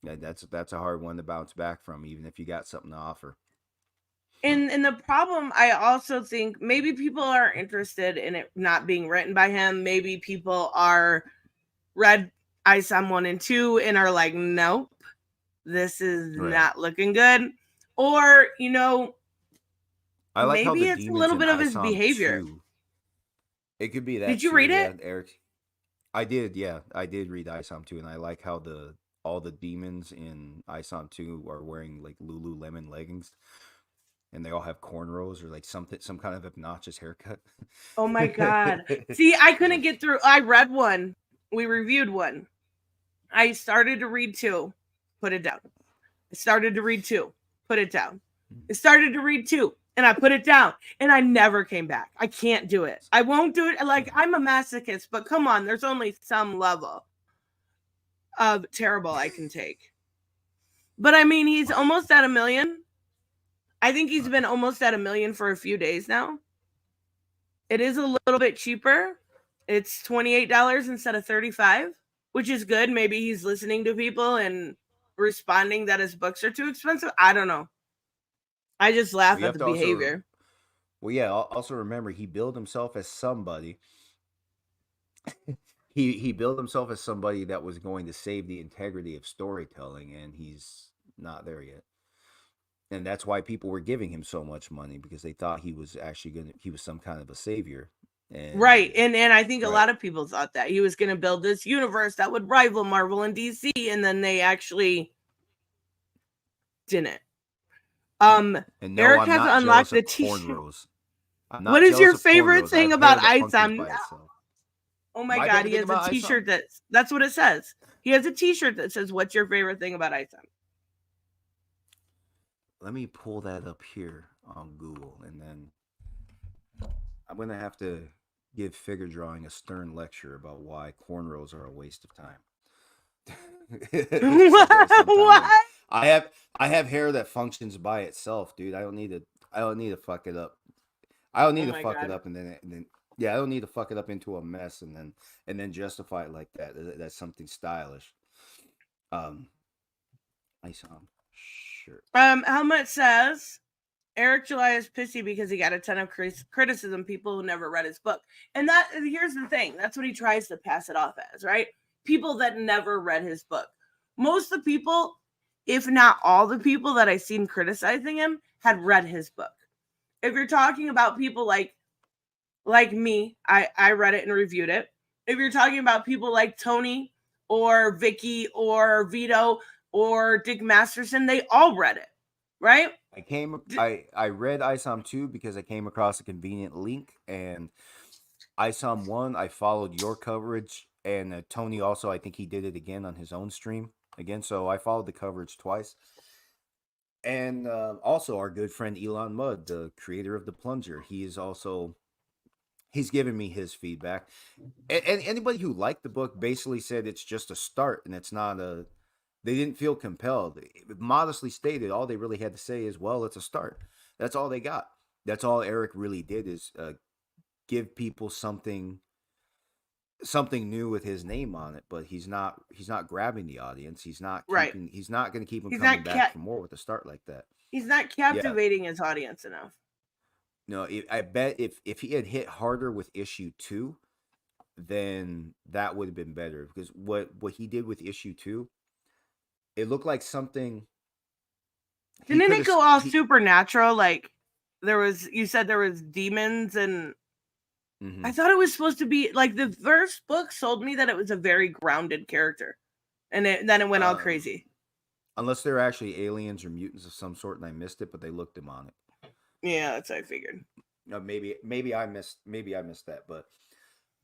That's a hard one to bounce back from, even if you got something to offer. And the problem, I also think maybe people are interested in it not being written by him. Maybe people are read ISOM 1 and 2 and are like, nope, this is not looking good. Or, I like maybe it's a little bit of his behavior. It could be that. Did you read it, Eric? I did, yeah. I did read ISOM 2, and I like how all the demons in ISOM 2 are wearing like Lululemon leggings. And they all have cornrows or like some kind of obnoxious haircut. Oh my God. See, I couldn't get through. I read one. We reviewed one. I started to read 2. Put it down. I started to read 2. Put it down. I started to read 2. And I put it down. And I never came back. I can't do it. I won't do it. Like, I'm a masochist. But come on. There's only some level of terrible I can take. But I mean, he's almost at $1 million. I think he's been almost at $1 million for a few days now. It is a little bit cheaper. It's $28 instead of $35, which is good. Maybe he's listening to people and responding that his books are too expensive. I don't know. I just laugh at the behavior. Also remember, he billed himself as somebody. he billed himself as somebody that was going to save the integrity of storytelling, and he's not there yet. And that's why people were giving him so much money, because they thought he was actually he was some kind of a savior. And I think a lot of people thought that he was going to build this universe that would rival Marvel and DC, and then they actually didn't. Eric has unlocked the t-shirt. What is your favorite thing about ISOM? Oh my God, he has a t-shirt that's what it says. He has a t-shirt that says, "What's your favorite thing about ISOM?" Let me pull that up here on Google, and then I'm going to have to give figure drawing a stern lecture about why cornrows are a waste of time. What? I have hair that functions by itself, dude. I don't need to fuck it up. I don't need to fuck it up and then I don't need to fuck it up into a mess and then justify it like that. That's something stylish. ISOM. Helmet says Eric July is pissy because he got a ton of criticism, people who never read his book. And here's the thing, that's what he tries to pass it off as, right? People that never read his book. Most of the people, if not all the people that I've seen criticizing him, had read his book. If you're talking about people like me, I read it and reviewed it. If you're talking about people like Tony or Vicky or Vito or Dick Masterson, they all read it, right? I read ISOM 2 because I came across a convenient link, and ISOM 1 I followed your coverage, and Tony also, I think he did it again on his own stream again, so I followed the coverage twice. And also our good friend Elon Mudd, the creator of The Plunger, he's given me his feedback, and anybody who liked the book basically said it's just a start, and it's not they didn't feel compelled. Modestly stated, all they really had to say is, well, it's a start. That's all they got. That's all Eric really did, is give people something new with his name on it. But he's not grabbing the audience. He's not he's not going to keep them coming back for more with a start like that. He's not captivating his audience enough. No, I bet if he had hit harder with issue 2, then that would have been better. Because what he did with issue 2, it looked like something. Didn't it go all supernatural? Like you said there was demons and I thought it was supposed to be like the first book sold me that it was a very grounded character, and then it went all crazy. Unless they're actually aliens or mutants of some sort, and I missed it, but they looked demonic. Yeah, that's what I figured. Maybe I missed that, but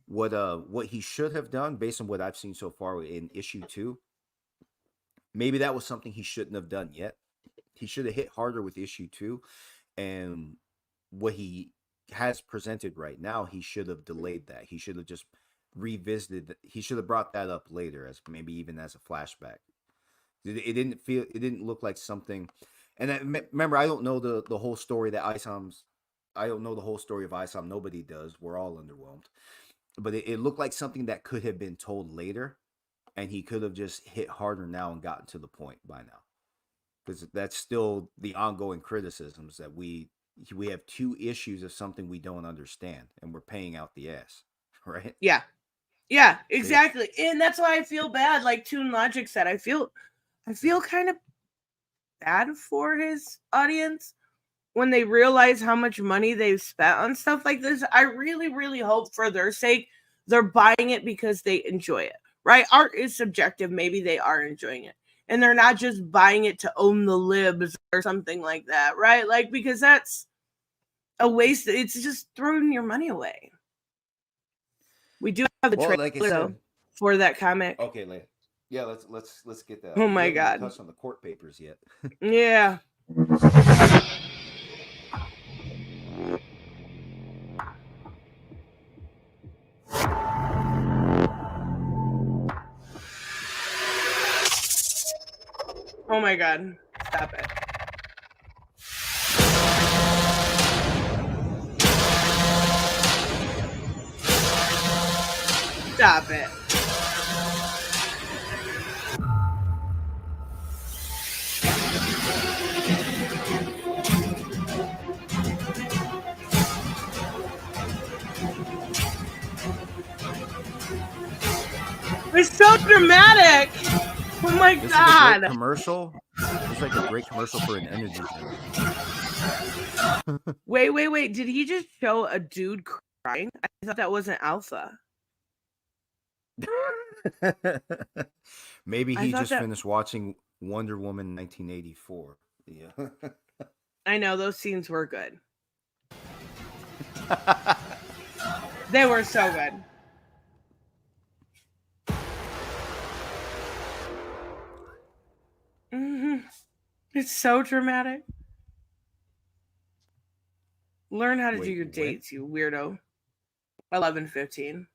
what he should have done, based on what I've seen so far in issue 2, maybe that was something he shouldn't have done yet. He should have hit harder with issue 2, and what he has presented right now, he should have delayed that. He should have just revisited. He should have brought that up later, as maybe even as a flashback. It didn't look like something. And remember, I don't know the whole story that I don't know the whole story of Isom. Nobody does. We're all underwhelmed. But it looked like something that could have been told later, and he could have just hit harder now and gotten to the point by now. Because that's still the ongoing criticisms that we have 2 issues of something we don't understand, and we're paying out the ass, right? Yeah, exactly. And that's why I feel bad. Like Toon Logic said, I feel kind of bad for his audience when they realize how much money they've spent on stuff like this. I really, really hope for their sake they're buying it because they enjoy it, right? Art is subjective. Maybe they are enjoying it. And they're not just buying it to own the libs or something like that, right? Like, because that's a waste. It's just throwing your money away. We do have the trailer like I said, for that comic. Okay, later. Yeah, let's get that. Oh my We haven't God. touched on the court papers yet. Yeah. Oh my God. Stop it. Stop it. It's so dramatic. Oh my This God. is a great commercial. It's like a great commercial for an energy drink. Wait. Did he just show a dude crying? I thought that wasn't Alpha. Maybe he just finished watching Wonder Woman 1984. Yeah. I know, those scenes were good. They were so good. It's so dramatic. Learn how to do your dates, you weirdo. 11/15.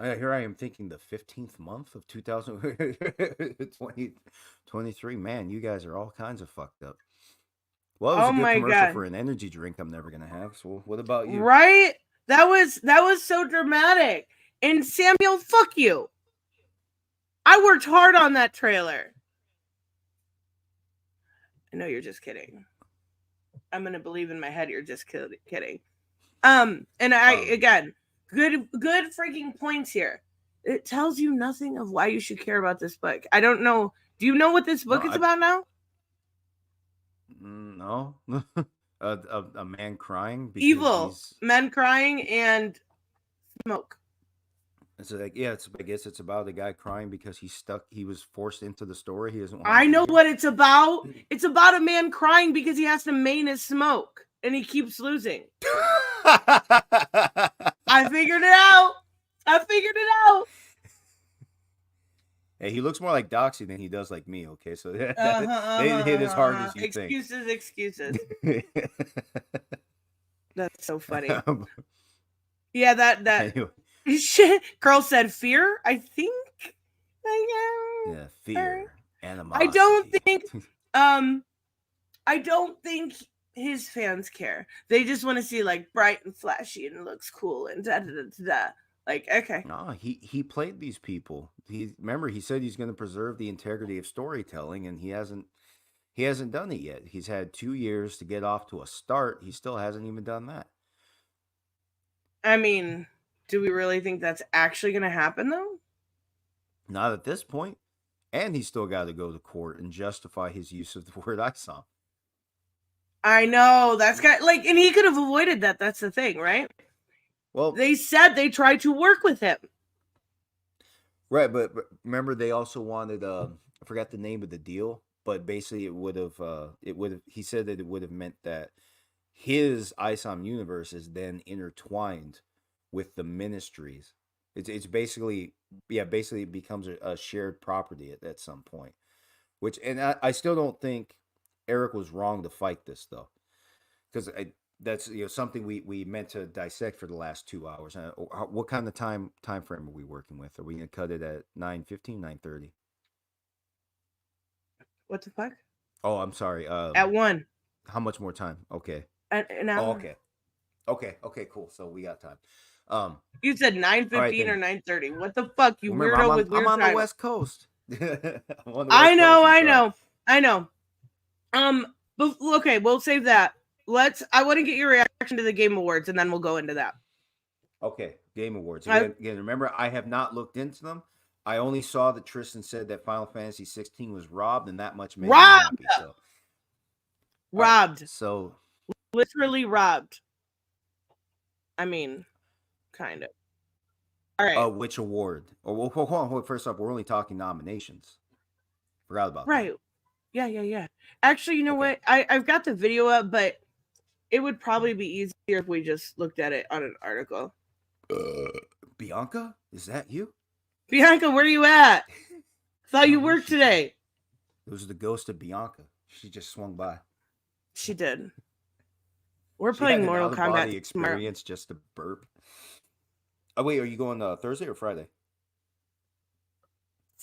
Here I am thinking the 15th month of 2023. Man, you guys are all kinds of fucked up. Well, it was a good commercial for an energy drink I'm never gonna have. So what about you? Right? That was so dramatic. And Samuel, fuck you. I worked hard on that trailer. I know you're just kidding. I'm gonna believe in my head you're just kidding. And again, good freaking points here. It tells you nothing of why you should care about this book. I don't know. Do you know what this book is about now? No. A man crying. Evil men crying and smoke. It's like, yeah, I guess it's about a guy crying because he was forced into the story. He doesn't want I know what it's about. It's about a man crying because he has to main his smoke and he keeps losing. I figured it out. Hey, he looks more like Doxy than he does like me, okay? So they didn't hit as hard as you think. Excuses. That's so funny. Yeah, that anyway. Shit. Girl said fear, I think. Yeah, fear. Animosity. I don't think his fans care. They just want to see like bright and flashy and it looks cool and da. Like, okay. No, he played these people. Remember he said he's going to preserve the integrity of storytelling, and he hasn't done it yet. He's had 2 years to get off to a start. He still hasn't even done that. I mean, do we really think that's actually going to happen though? Not at this point. And he's still got to go to court and justify his use of the word ISOM. I know, that's got and he could have avoided that. That's the thing, right? Well, they said they tried to work with him. right, but remember they also wanted I forgot the name of the deal, but basically he said that it would have meant that his ISOM universe is then intertwined with the ministries. It's basically basically it becomes a shared property at some point. Which I still don't think Eric was wrong to fight this though, because that's something we meant to dissect for the last 2 hours. What kind of time frame are we working with? Are we gonna cut it at 9:15, 9:30? What the fuck? Oh, I'm sorry. At 1. How much more time? Okay. An hour. Oh, okay, cool. So we got time. You said 9:15 or 9:30. What the fuck, you remember, weirdo with weird I'm on time. the West Coast. I know. But okay, we'll save that. I want to get your reaction to the Game Awards, and then we'll go into that. Okay, Game Awards. Again, remember, I have not looked into them. I only saw that Tristan said that Final Fantasy 16 was robbed, and that much made me happy. So. Robbed. Right, so literally robbed. I mean, kind of. All right. Which award? Oh, hold on. First off, we're only talking nominations. Forgot about that. Right. Yeah. Actually, you know what? I've got the video up, but it would probably be easier if we just looked at it on an article. Bianca, is that you? Bianca, where are you at? Thought you worked today. It was the ghost of Bianca. She just swung by. She did. We're playing Mortal Kombat experience just to burp. Oh wait, are you going Thursday or Friday?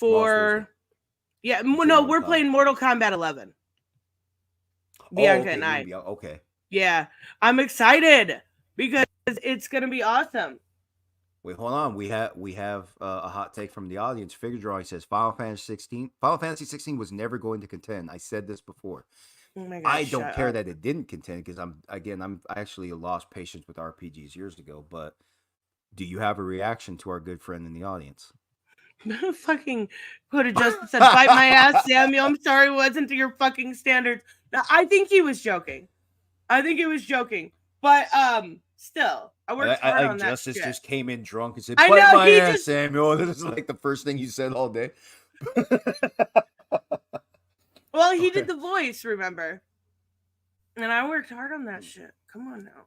We're playing Mortal Kombat 11. Bianca and I. Okay. Yeah, I'm excited because it's gonna be awesome. Wait, hold on. We have a hot take from the audience. Figure Drawing says Final Fantasy 16 was never going to contend. I said this before. Oh my God, I don't care that it didn't contend because I actually lost patience with RPGs years ago. But do you have a reaction to our good friend in the audience? Fucking could have just said, "Bite my ass, Samuel." I'm sorry, it wasn't to your fucking standards. Now, I think he was joking. But still, I worked hard on that. Justice shit. just came in drunk and said, "Bite my ass, Samuel." This is like the first thing you said all day. Well, he did the voice, remember? And I worked hard on that shit. Come on now.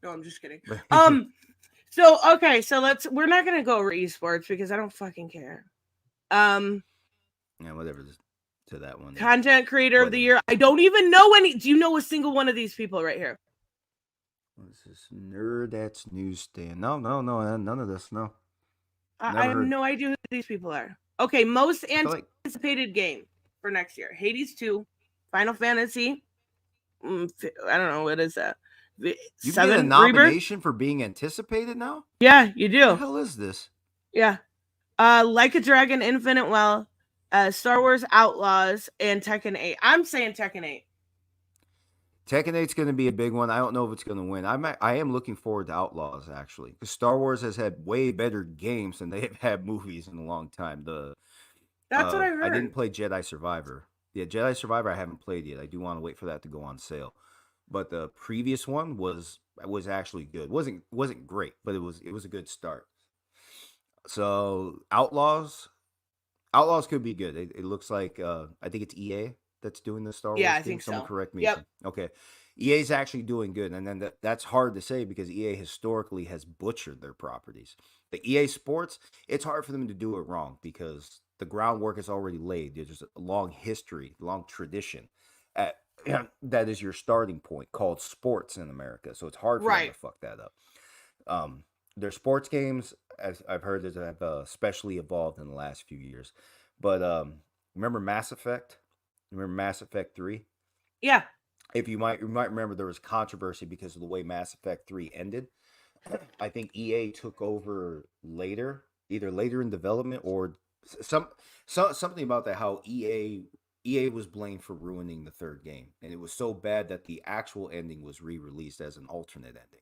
No, I'm just kidding. So we're not gonna go over esports because I don't fucking care. Yeah, whatever. To that one. Content creator of the year. I don't even know any. Do you know a single one of these people right here? What's this? Nerdette's newsstand. No, none of this. No. I have no idea who these people are. Okay, most anticipated game for next year: Hades 2, Final Fantasy. I don't know, what is that? You get a nomination for being anticipated now? Yeah, you do. What the hell is this? Yeah. Like a Dragon, Infinite Well, Star Wars Outlaws, and Tekken 8. I'm saying Tekken 8. Tekken 8's going to be a big one. I don't know if it's going to win. I am looking forward to Outlaws, actually. Because Star Wars has had way better games than they have had movies in a long time. That's what I heard. I didn't play Jedi Survivor. Yeah, Jedi Survivor I haven't played yet. I do want to wait for that to go on sale. But the previous one was actually good. wasn't great, but it was a good start. So Outlaws could be good. It looks like I think it's EA that's doing the Star Wars game. I think Someone so. correct me. Yep. Okay. EA's actually doing good, and then that's hard to say because EA historically has butchered their properties. The EA Sports, it's hard for them to do it wrong because the groundwork is already laid. There's a long history, long tradition. That is your starting point called sports in America. So it's hard for them to fuck that up. Their sports games, as I've heard, have especially evolved in the last few years. But remember Mass Effect? Remember Mass Effect 3? Yeah. If you might remember, there was controversy because of the way Mass Effect 3 ended. I think EA took over later, either later in development or something about that. How EA was blamed for ruining the third game, and it was so bad that the actual ending was re-released as an alternate ending.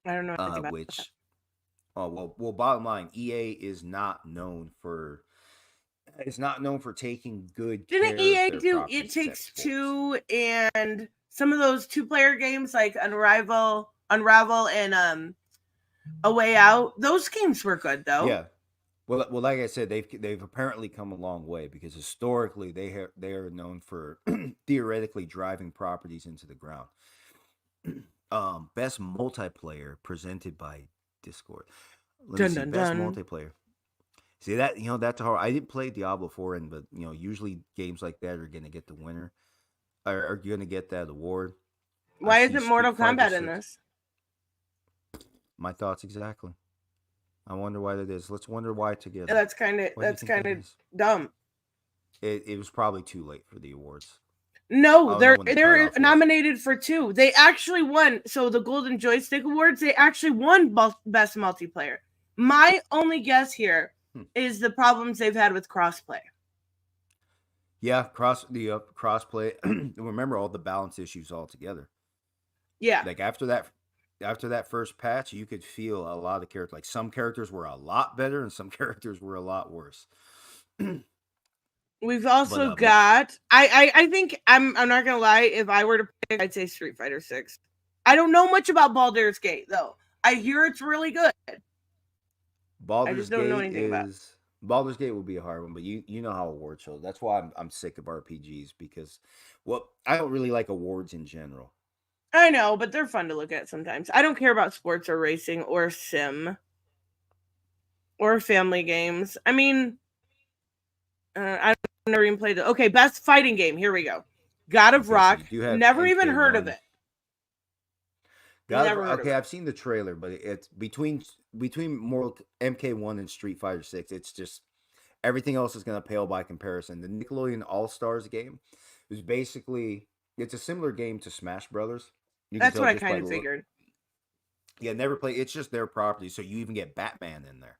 I don't know about that. Well, bottom line, EA is not known for taking good. Didn't EA do It Takes Two and some of those 2-player games like Unravel, and A Way Out. Those games were good though. Yeah. Well, like I said, they've apparently come a long way because historically they are known for theoretically driving properties into the ground. Best multiplayer presented by Discord. Let me see. Best multiplayer. See that, that's hard. I didn't play Diablo 4, but usually games like that are gonna get the winner, are gonna get that award. Why isn't Mortal Kombat in this? My thoughts exactly. I wonder why that is. Let's wonder why together. Yeah, that's kind of dumb. It was probably too late for the awards. No, they're nominated for 2. They actually won. So the Golden Joystick Awards, they actually won best multiplayer. My only guess here is the problems they've had with crossplay. Yeah, crossplay. Remember all the balance issues altogether. Yeah, like after that first patch, you could feel a lot of characters. Like some characters were a lot better, and some characters were a lot worse. We've also got. I think I'm not gonna lie. If I were to pick, I'd say Street Fighter 6. I don't know much about Baldur's Gate though. I hear it's really good. I just don't know anything about it. Baldur's Gate will be a hard one, but you know how awards show. That's why I'm sick of RPGs because, I don't really like awards in general. I know, but they're fun to look at sometimes. I don't care about sports or racing or sim or family games. I mean, I've never even played it. Okay, best fighting game. Here we go. God of Rock. So never even heard of it. I've seen the trailer, but it's between Mortal MK1 and Street Fighter 6. It's just everything else is going to pale by comparison. The Nickelodeon All Stars game is basically it's a similar game to Smash Brothers. That's what I kind of figured. Yeah, never play. It's just their property, so you even get Batman in there.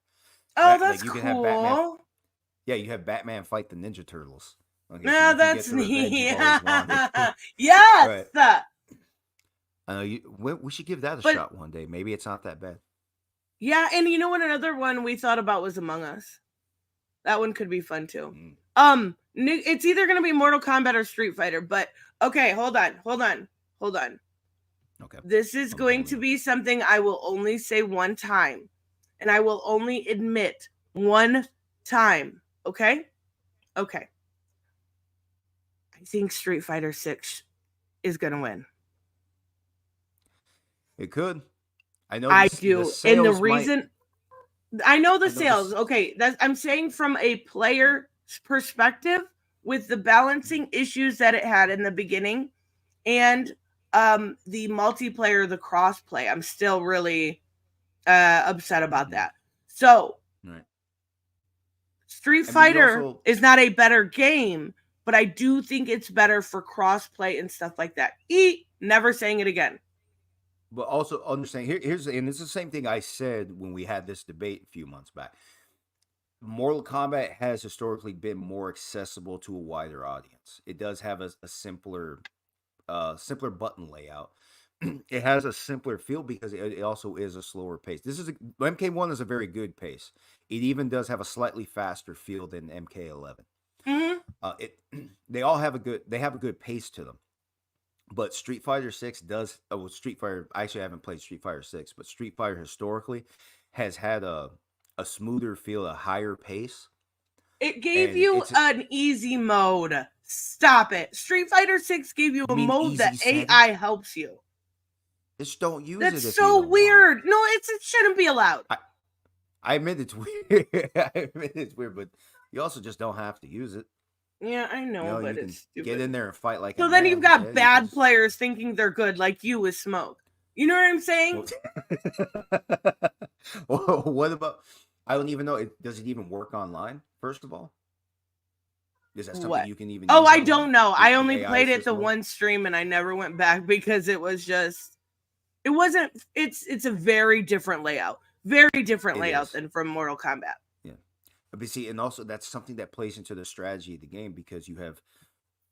Oh, that's cool. Have Batman, you have Batman fight the Ninja Turtles. Okay, no, that's neat. Yes. Right. We should give that a shot one day. Maybe it's not that bad. Yeah, and you know what? Another one we thought about was Among Us. That one could be fun too. It's either going to be Mortal Kombat or Street Fighter. But okay, hold on. Okay. This is going to be something I will only say one time, and I will only admit one time. Okay. I think Street Fighter 6 is going to win. It could. I know. I do. And the reason I know the sales. Okay. I'm saying from a player perspective with the balancing issues that it had in the beginning and the multiplayer, the crossplay. I'm still really upset about that. So right. Street Fighter is not a better game, but I do think it's better for crossplay and stuff like that. Never saying it again. But also understand and it's the same thing I said when we had this debate a few months back. Mortal Kombat has historically been more accessible to a wider audience. It does have a simpler button layout. It has a simpler feel because it also is a slower pace. MK1 is a very good pace. It even does have a slightly faster feel than MK11. Mm-hmm. They all have a good pace to them. But Street Fighter 6 does. Street Fighter. Actually, I haven't played Street Fighter 6, but Street Fighter historically has had a smoother feel, a higher pace. It gave you an easy mode. Stop it. Street Fighter 6 gave you a mode that AI helps you. Just don't use it. That's so weird. No, it shouldn't be allowed. I admit it's weird. But you also just don't have to use it. Yeah, I know, but it's stupid. Get in there and fight like. So then you've got bad players thinking they're good, like you with Smoke. You know what I'm saying? What about? I don't even know. Does it even work online? First of all, is that something you can even? Oh, I don't know. I only played it the one stream, and I never went back because it was just. It wasn't. It's a very different layout. Very different layout than from Mortal Kombat. But see, and also that's something that plays into the strategy of the game because you have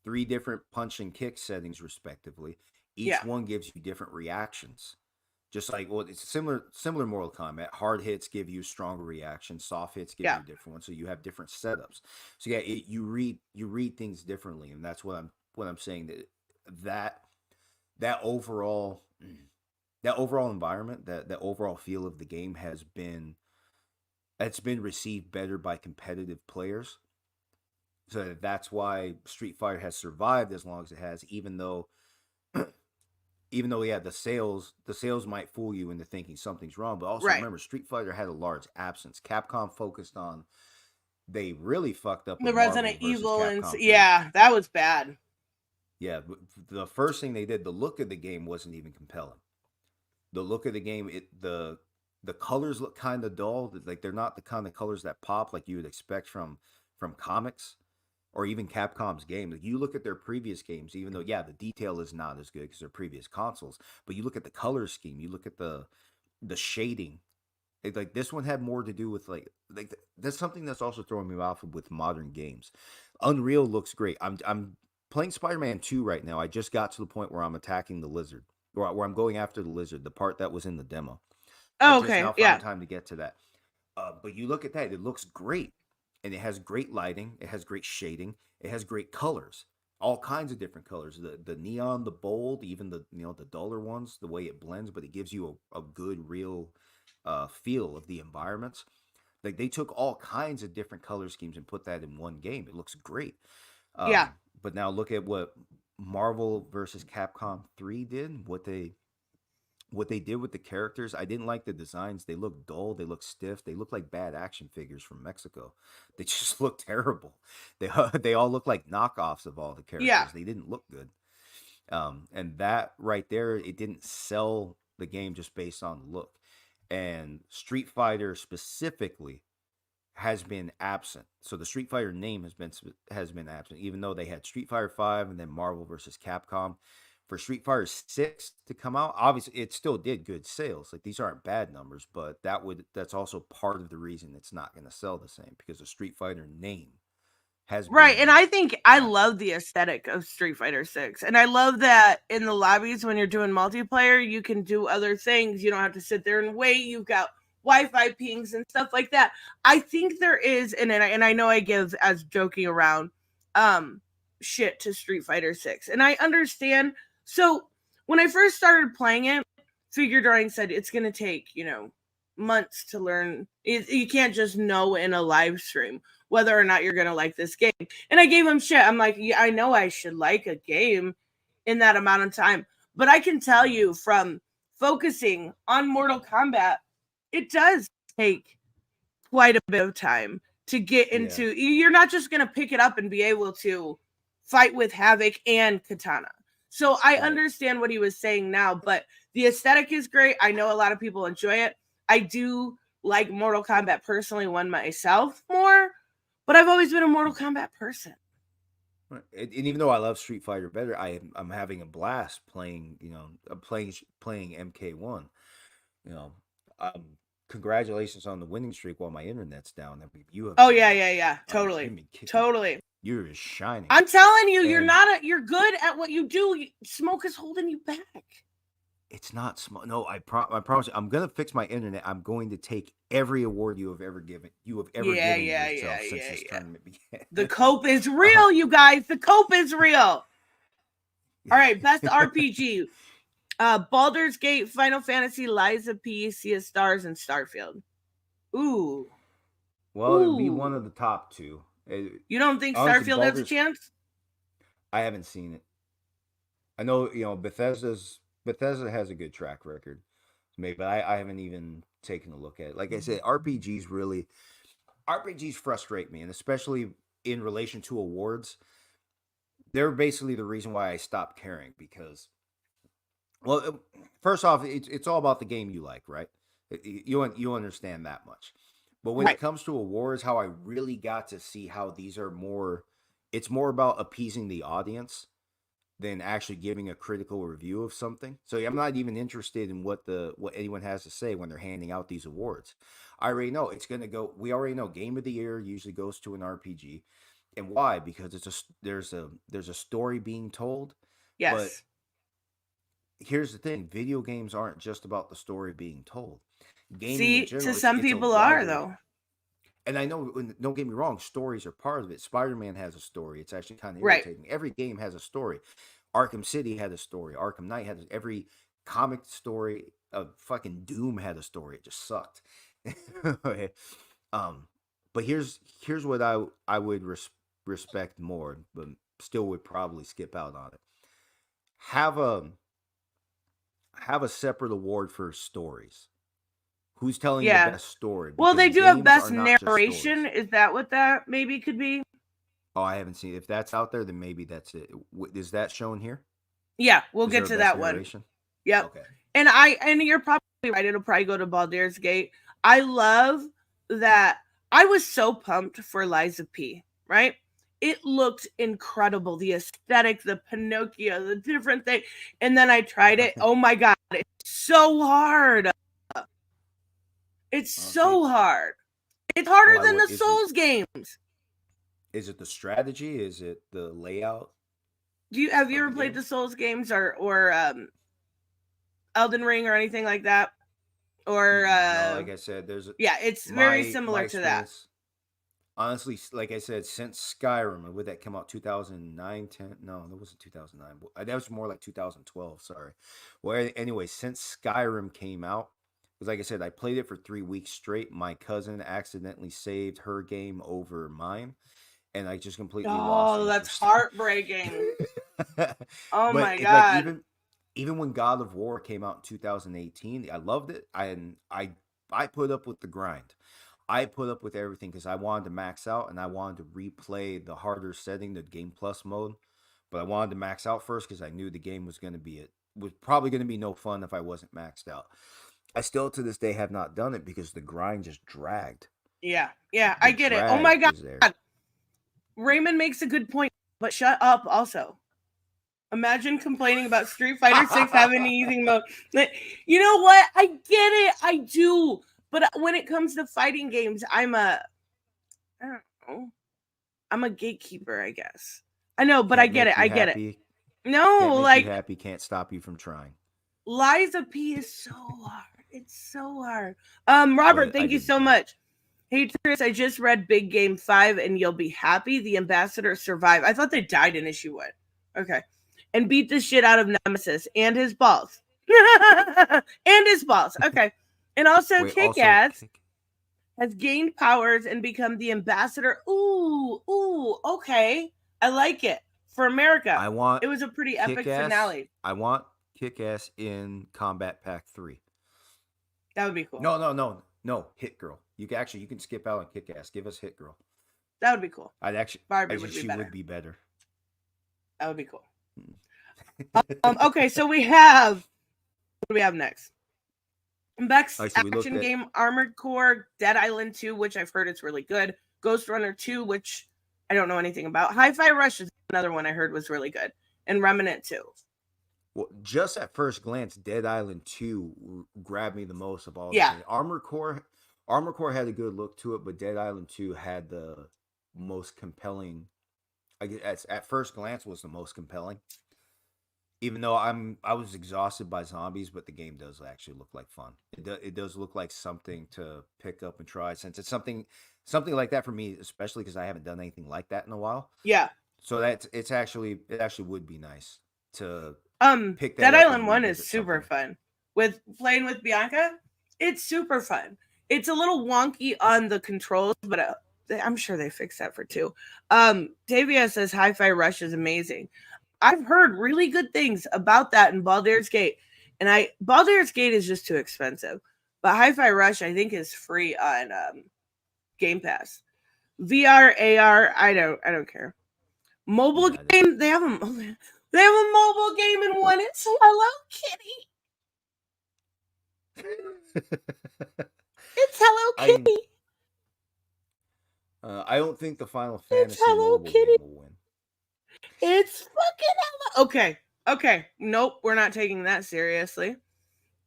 3 different punch and kick settings respectively. Each one gives you different reactions. Just like, it's similar Mortal Kombat. Hard hits give you stronger reactions. Soft hits give you a different one. So you have different setups. So you read things differently, and that's what I'm saying that that overall environment, that overall feel of the game it's been received better by competitive players. So that's why Street Fighter has survived as long as it has, even though yeah, the sales might fool you into thinking something's wrong, but also remember Street Fighter had a large absence. Capcom focused on, they really fucked up The with Resident Marvel versus Evil and Capcom 3. yeah, that was bad. Yeah, the first thing they did, the look of the game wasn't even compelling. The look of the game, the colors look kind of dull. Like they're not the kind of colors that pop like you would expect from comics or even Capcom's game. Like you look at their previous games, even though the detail is not as good because they're previous consoles, but you look at the color scheme, you look at the shading. Like this one had more to do with like that's something that's also throwing me off with modern games. Unreal looks great. I'm playing Spider-Man 2 right now. I just got to the point where I'm attacking the lizard, or where I'm going after the lizard, the part that was in the demo. Oh, I just now found time to get to that. But you look at that, it looks great. And it has great lighting, it has great shading, it has great colors. All kinds of different colors. The neon, the bold, even the the duller ones, the way it blends, but it gives you a good real feel of the environments. Like they took all kinds of different color schemes and put that in one game. It looks great. But now look at what Marvel versus Capcom 3 did, what they did with the characters. I didn't like the designs. They look dull, they look stiff, they look like bad action figures from Mexico. They just look terrible. They all look like knockoffs of all the characters. They didn't look good. And that right there, it didn't sell the game just based on look. And Street Fighter specifically has been absent. So the Street Fighter name has been absent, even though they had Street Fighter 5 and then Marvel versus Capcom. For Street Fighter 6 to come out, obviously it still did good sales. Like these aren't bad numbers, but that's also part of the reason it's not going to sell the same, because the Street Fighter name has right. been And I think I love the aesthetic of Street Fighter 6. And I love that in the lobbies when you're doing multiplayer, you can do other things. You don't have to sit there and wait. You've got Wi-Fi pings and stuff like that. I think there is, and I know I give as joking around shit to Street Fighter 6. And I understand. So when I first started playing it, Figure Drawing said it's going to take, months to learn. You can't just know in a live stream whether or not you're going to like this game. And I gave him shit. I'm like, yeah, I know I should like a game in that amount of time. But I can tell you from focusing on Mortal Kombat, it does take quite a bit of time to get into. You're not just going to pick it up and be able to fight with Havoc and Katana. So I understand what he was saying now, but the aesthetic is great. I know a lot of people enjoy it. I do like Mortal Kombat personally, one myself more, but I've always been a Mortal Kombat person. And even though I love Street Fighter better, I'm having a blast playing, playing MK1. Congratulations on the winning streak while my internet's down. You have Totally. You're just shining. I'm telling you, you're good at what you do. Smoke is holding you back. It's not smoke. No, I promise you, I'm gonna fix my internet. I'm going to take every award you have ever given yourself since this tournament began. The cope is real, you guys. The cope is real. All right, best RPG. Baldur's Gate, Final Fantasy, Lies of P, Sea of Stars, and Starfield. Ooh. Well, it would be one of the top two. You don't think Starfield has a chance? I haven't seen it. I know, Bethesda has a good track record. Maybe, but I haven't even taken a look at it. Like I said, RPGs frustrate me, and especially in relation to awards. They're basically the reason why I stopped caring, because, well, first off, it's all about the game you like, right? You understand that much. But when it comes to awards, how I really got to see how these are it's more about appeasing the audience than actually giving a critical review of something. So I'm not even interested in what anyone has to say when they're handing out these awards. I already know it's going to go. We already know Game of the Year usually goes to an RPG. And why? Because there's a story being told. Yes. But here's the thing. Video games aren't just about the story being told. See, to some people are, though. And I know, don't get me wrong, stories are part of it. Spider-Man has a story. It's actually kind of irritating. Every game has a story. Arkham City had a story. Arkham Knight had every comic story of fucking Doom had a story. It just sucked. Okay. But here's what I would respect more, but still would probably skip out on it. Have a separate award for stories. Who's telling the best story? Well, they Because do have games best are not just narration. stories. Is that what that maybe could be? Oh, I haven't seen it. If that's out there, then maybe that's it. Is that shown here? Yeah, we'll Is get there to a that best one. narration? Yep. Okay. And you're probably right. It'll probably go to Baldur's Gate. I love that. I was so pumped for Liza P. Right? It looked incredible. The aesthetic, the Pinocchio, the different thing. And then I tried it. Oh my god, it's so hard. It's so hard. It's harder than the Souls games. Is it the strategy? Is it the layout? Have you ever played the Souls games or Elden Ring or anything like that? Or no, like I said, it's very similar to that. Honestly, like I said, since Skyrim, would that come out 2009, 10? No, that wasn't 2009. That was more like 2012. Sorry. Well, anyway, since Skyrim came out, because like I said, I played it for 3 weeks straight. My cousin accidentally saved her game over mine, and I just completely lost. Oh, that's heartbreaking. Oh my god! Like, even when God of War came out in 2018, I loved it. I put up with the grind. I put up with everything because I wanted to max out and I wanted to replay the harder setting, the Game Plus mode. But I wanted to max out first because I knew the game was probably going to be no fun if I wasn't maxed out. I still to this day have not done it because the grind just dragged. Yeah, I get it. Oh my god. Raymond makes a good point, but shut up also. Imagine complaining about Street Fighter 6 having an easy mode. You know what? I get it. I do. But when it comes to fighting games, I'm a gatekeeper, I guess. I know, but I get it. I get it. No, like happy can't stop you from trying. Liza P is so hard. It's so hard. Robert, thank you so much. Hey, Tris, I just read Big Game 5 and you'll be happy. The ambassador survived. I thought they died in issue 1. Okay. And beat the shit out of Nemesis and his balls. And his balls. Okay. And also Kick-Ass has gained powers and become the ambassador. Ooh, okay. I like it. For America. It was a pretty epic finale. I want Kick-Ass in Combat Pack 3. That would be cool. No, Hit Girl. You can skip out on Kick-Ass. Give us Hit Girl. That would be cool. Barbie would be better. That would be cool. Okay, so what do we have next? Best action game, Armored Core, Dead Island 2, which I've heard it's really good. Ghost Runner 2, which I don't know anything about. Hi-Fi Rush is another one I heard was really good. And Remnant 2. Well, just at first glance, Dead Island 2 grabbed me the most of all. Yeah. Armored Core had a good look to it, but Dead Island 2 had the most compelling. I guess at first glance was the most compelling. Even though I was exhausted by zombies, but the game does actually look like fun. It does look like something to pick up and try, since it's something like that for me, especially because I haven't done anything like that in a while. Yeah. So it actually would be nice to pick that Dead up. Island 1 is super fun. With playing with Bianca, it's super fun. It's a little wonky on the controls, but I'm sure they fix that for 2. Davia says Hi-Fi Rush is amazing. I've heard really good things about that in Baldur's Gate. And Baldur's Gate is just too expensive. But Hi-Fi Rush, I think, is free on Game Pass. VR, AR, I don't care. Mobile game, they have a mobile game in one. It's Hello Kitty. It's Hello Kitty. I don't think the Final Fantasy Hello mobile Kitty. game will win. It's fucking Hello. Okay. Nope, we're not taking that seriously.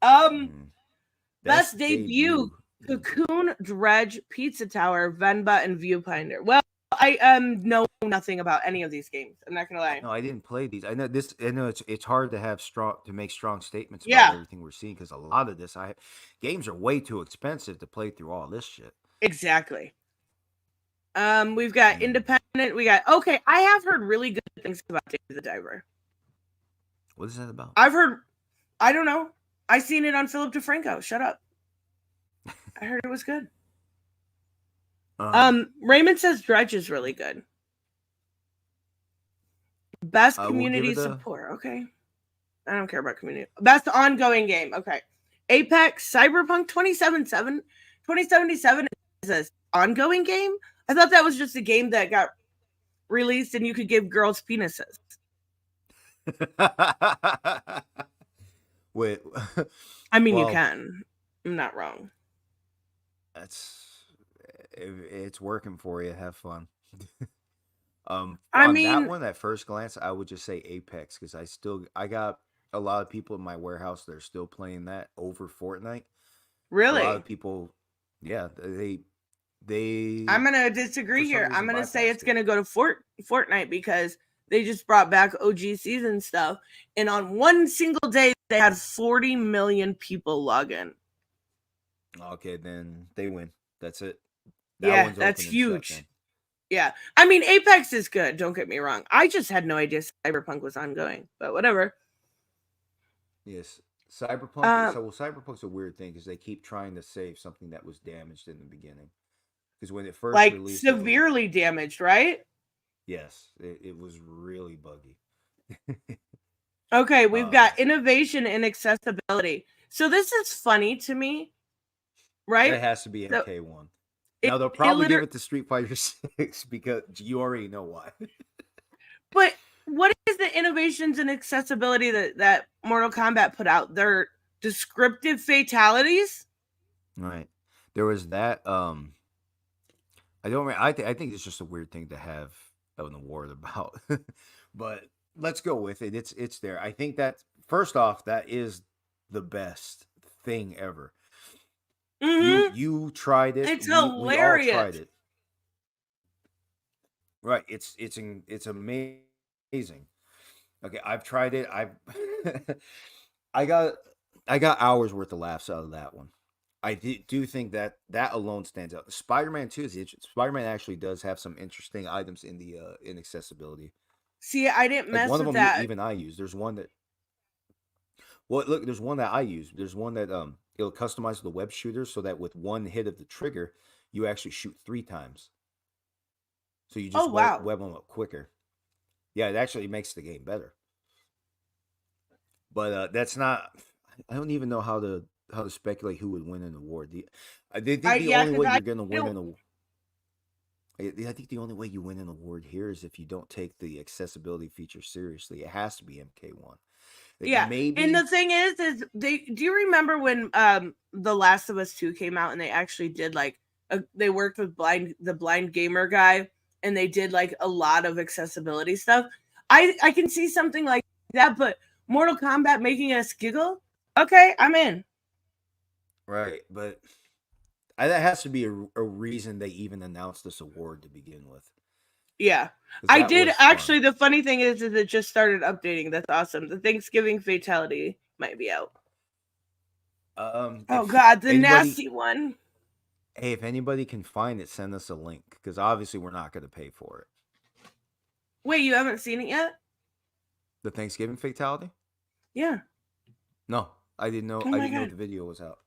Best debut. Cocoon, Dredge, Pizza Tower, Venba, and Viewfinder. Well, I know nothing about any of these games. I'm not gonna lie. No, I didn't play these. I know it's hard to make strong statements about everything we're seeing, because a lot of this games are way too expensive to play through all this shit. Exactly. We've got Independent. I have heard really good things about Dave the Diver. What is that about? I've heard. I don't know. I seen it on Philip DeFranco. Shut up. I heard it was good. Raymond says Dredge is really good. Best community support. Okay. I don't care about community. Best ongoing game. Okay. Apex Cyberpunk 2077 is an ongoing game? I thought that was just a game that got released and you could give girls penises. Wait. I mean, you can. I'm not wrong. It's working for you. Have fun. I mean, that one at first glance, I would just say Apex because I got a lot of people in my warehouse that are still playing that over Fortnite. Really? A lot of people, yeah, they. I'm gonna disagree here. I'm gonna say it's gonna go to Fortnite because they just brought back OG season stuff, and on one single day they had 40 million people log in. Okay, then they win. That's it. Yeah, that's huge. Yeah, I mean Apex is good. Don't get me wrong. I just had no idea Cyberpunk was ongoing, but whatever. Yes, Cyberpunk. Cyberpunk's a weird thing because they keep trying to save something that was damaged in the beginning. Because when it first released, severely damaged, right? Yes, it was really buggy. Okay, we've got innovation and accessibility. So this is funny to me, right? It has to be MK1. Now they'll probably give it to Street Fighter 6 because you already know why. But what is the innovations and accessibility that Mortal Kombat put out? Their descriptive fatalities? Right. There was that. I think it's just a weird thing to have an award about. But let's go with it. It's there. I think that first off, that is the best thing ever. Mm-hmm. You tried it. It's hilarious. We all tried it. Right. It's amazing. Okay, I've tried it. I got hours worth of laughs out of that one. I do think that alone stands out. Spider-Man 2 is interesting. Spider-Man actually does have some interesting items in the in accessibility. See, I didn't mess with that. Even I use. There's one that. Well, look, there's one that I use. There's one that it'll customize the web shooter so that with one hit of the trigger, you actually shoot 3 times. So you just web them up quicker. Yeah, it actually makes the game better. But that's not. I don't even know how to speculate who would win an award. I think the only way you're going to win an award. I think the only way you win an award here is if you don't take the accessibility feature seriously. It has to be MK1. Yeah, and the thing is do you remember when The Last of Us 2 came out and they actually did they worked with the blind gamer guy and they did a lot of accessibility stuff. I can see something like that, but Mortal Kombat making us giggle? Okay, I'm in. Right, but that has to be a reason they even announced this award to begin with. Yeah, I did actually. The funny thing is it just started updating. That's awesome. The Thanksgiving fatality might be out. Oh God, the nasty one. Hey, if anybody can find it, send us a link because obviously we're not going to pay for it. Wait, you haven't seen it yet? The Thanksgiving fatality? Yeah. No, I didn't know. I didn't know the video was out.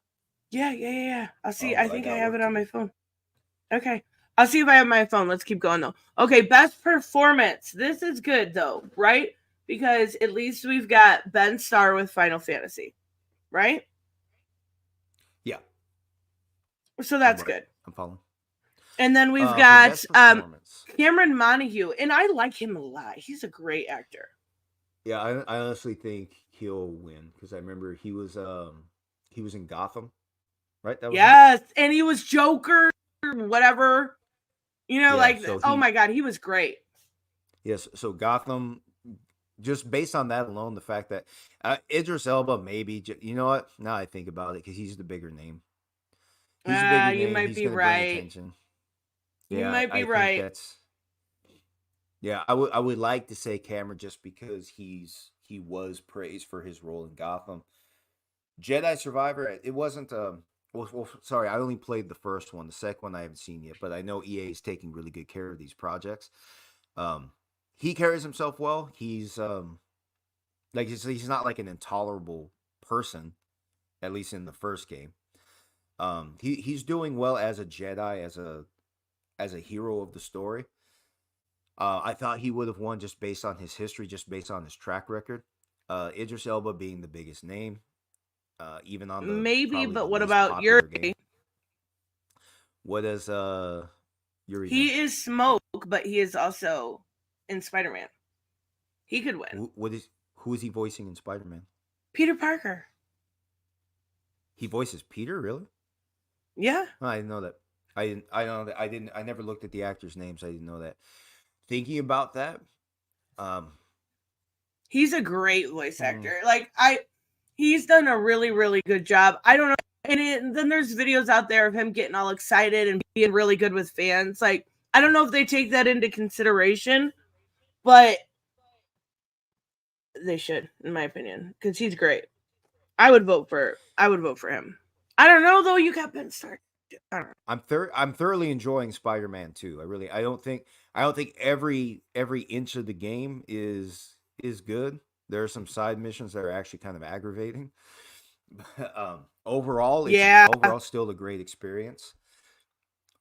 Yeah. I'll see. I think I have it on my phone. Okay. I'll see if I have my phone. Let's keep going, though. Okay, best performance. This is good, though, right? Because at least we've got Ben Starr with Final Fantasy, right? Yeah. So that's good. I'm following. And then we've got Cameron Montague, and I like him a lot. He's a great actor. Yeah, I honestly think he'll win because I remember he was in Gotham, right? Yes, and he was Joker, whatever. Oh my God, he was great. Yes, so Gotham, just based on that alone, the fact that Idris Elba maybe, you know what? Now I think about it, because he's the bigger name. He's the bigger name. You might be right. You might be right. Yeah, I would like to say Cameron just because he was praised for his role in Gotham. Jedi Survivor, it wasn't well, sorry, I only played the first one. The second one I haven't seen yet, but I know EA is taking really good care of these projects. He carries himself well. He's Like he's not like an intolerable person, at least in the first game. He's doing well as a Jedi, as a hero of the story. I thought he would have won just based on his history, just based on his track record. Idris Elba being the biggest name, even on the Maybe, probably the but what least about popular Yuri? game. What is Yuri? He is Smoke, but he is also in Spider-Man. He could win. Who is he voicing in Spider-Man? Peter Parker. He voices Peter, really? Yeah. Oh, I didn't know that. I never looked at the actors' names. I didn't know that. Thinking about that, he's a great voice actor. Like he's done a really, really good job. I don't know. And then there's videos out there of him getting all excited and being really good with fans. Like, I don't know if they take that into consideration, but they should, in my opinion, because he's great. I would vote for him. I don't know though. You got Ben Stark. I don't know. I'm thoroughly enjoying Spider-Man 2. I don't think every inch of the game is good. There are some side missions that are actually kind of aggravating. Overall, overall still a great experience.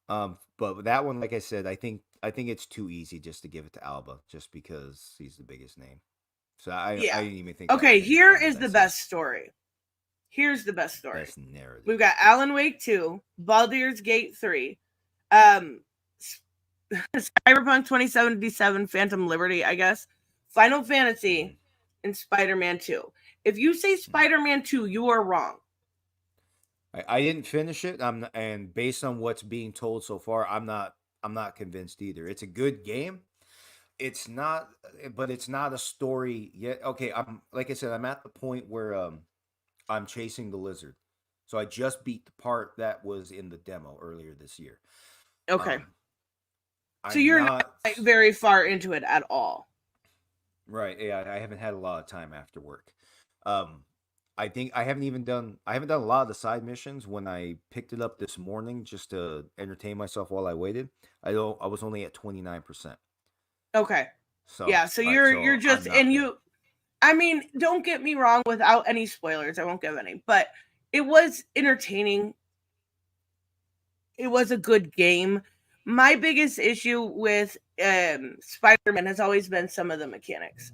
But that one, like I said, I think it's too easy just to give it to Alba just because he's the biggest name. So I didn't even think. Okay, here is the best story. Here's the best story. Best narrative. We've got Alan Wake 2, Baldur's Gate 3, Cyberpunk 2077, Phantom Liberty, I guess, Final Fantasy, and Spider-Man 2. If you say Spider-Man 2, you are wrong. I didn't finish it. And based on what's being told so far, I'm not convinced either. It's a good game. It's not a story yet. Okay, like I said, I'm at the point where I'm chasing the lizard. So I just beat the part that was in the demo earlier this year. Okay. So you're not very far into it at all. Right. Yeah, I haven't had a lot of time after work. I think I haven't done a lot of the side missions. When I picked it up this morning just to entertain myself while I waited, I was only at 29%. Okay. So yeah, so you're just and you I mean, don't get me wrong, without any spoilers, I won't give any, but it was entertaining. It was a good game. My biggest issue with Spider-Man has always been some of the mechanics.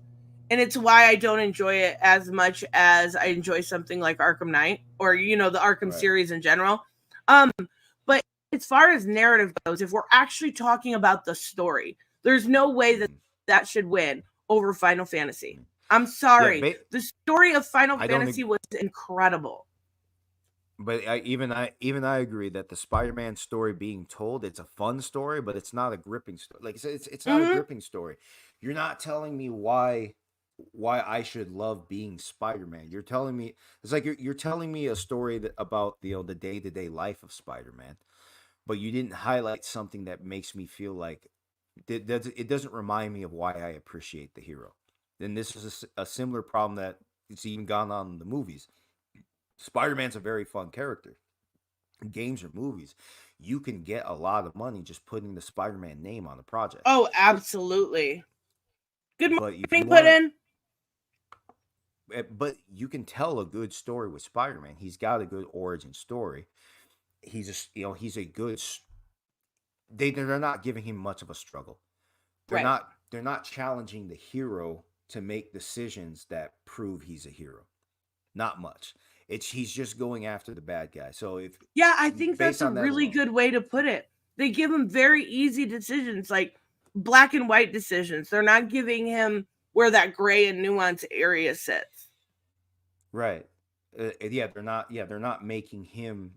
And it's why I don't enjoy it as much as I enjoy something like Arkham Knight or, the Arkham series in general. But as far as narrative goes, if we're actually talking about the story, there's no way that should win over Final Fantasy. I'm sorry. Yeah, the story of Final Fantasy was incredible. But I agree that the Spider-Man story being told, it's a fun story, but it's not a gripping story. Like I said, it's not a gripping story. You're not telling me why I should love being Spider-Man. You're telling me it's like you're telling me a story about the day-to-day life of Spider-Man, but you didn't highlight something that makes me feel like it doesn't remind me of why I appreciate the hero. Then this is a similar problem that it's even gone on in the movies. Spider-Man's a very fun character. Games or movies, you can get a lot of money just putting the Spider-Man name on the project. Oh, absolutely. Good morning, but you can tell a good story with Spider-Man. He's got a good origin story. He's a good. They're not giving him much of a struggle. They're not challenging the hero to make decisions that prove he's a hero. Not much. He's just going after the bad guy. So I think that's a really good way to put it. They give him very easy decisions, like black and white decisions. They're not giving him where that gray and nuance area sits. Right. They're not making him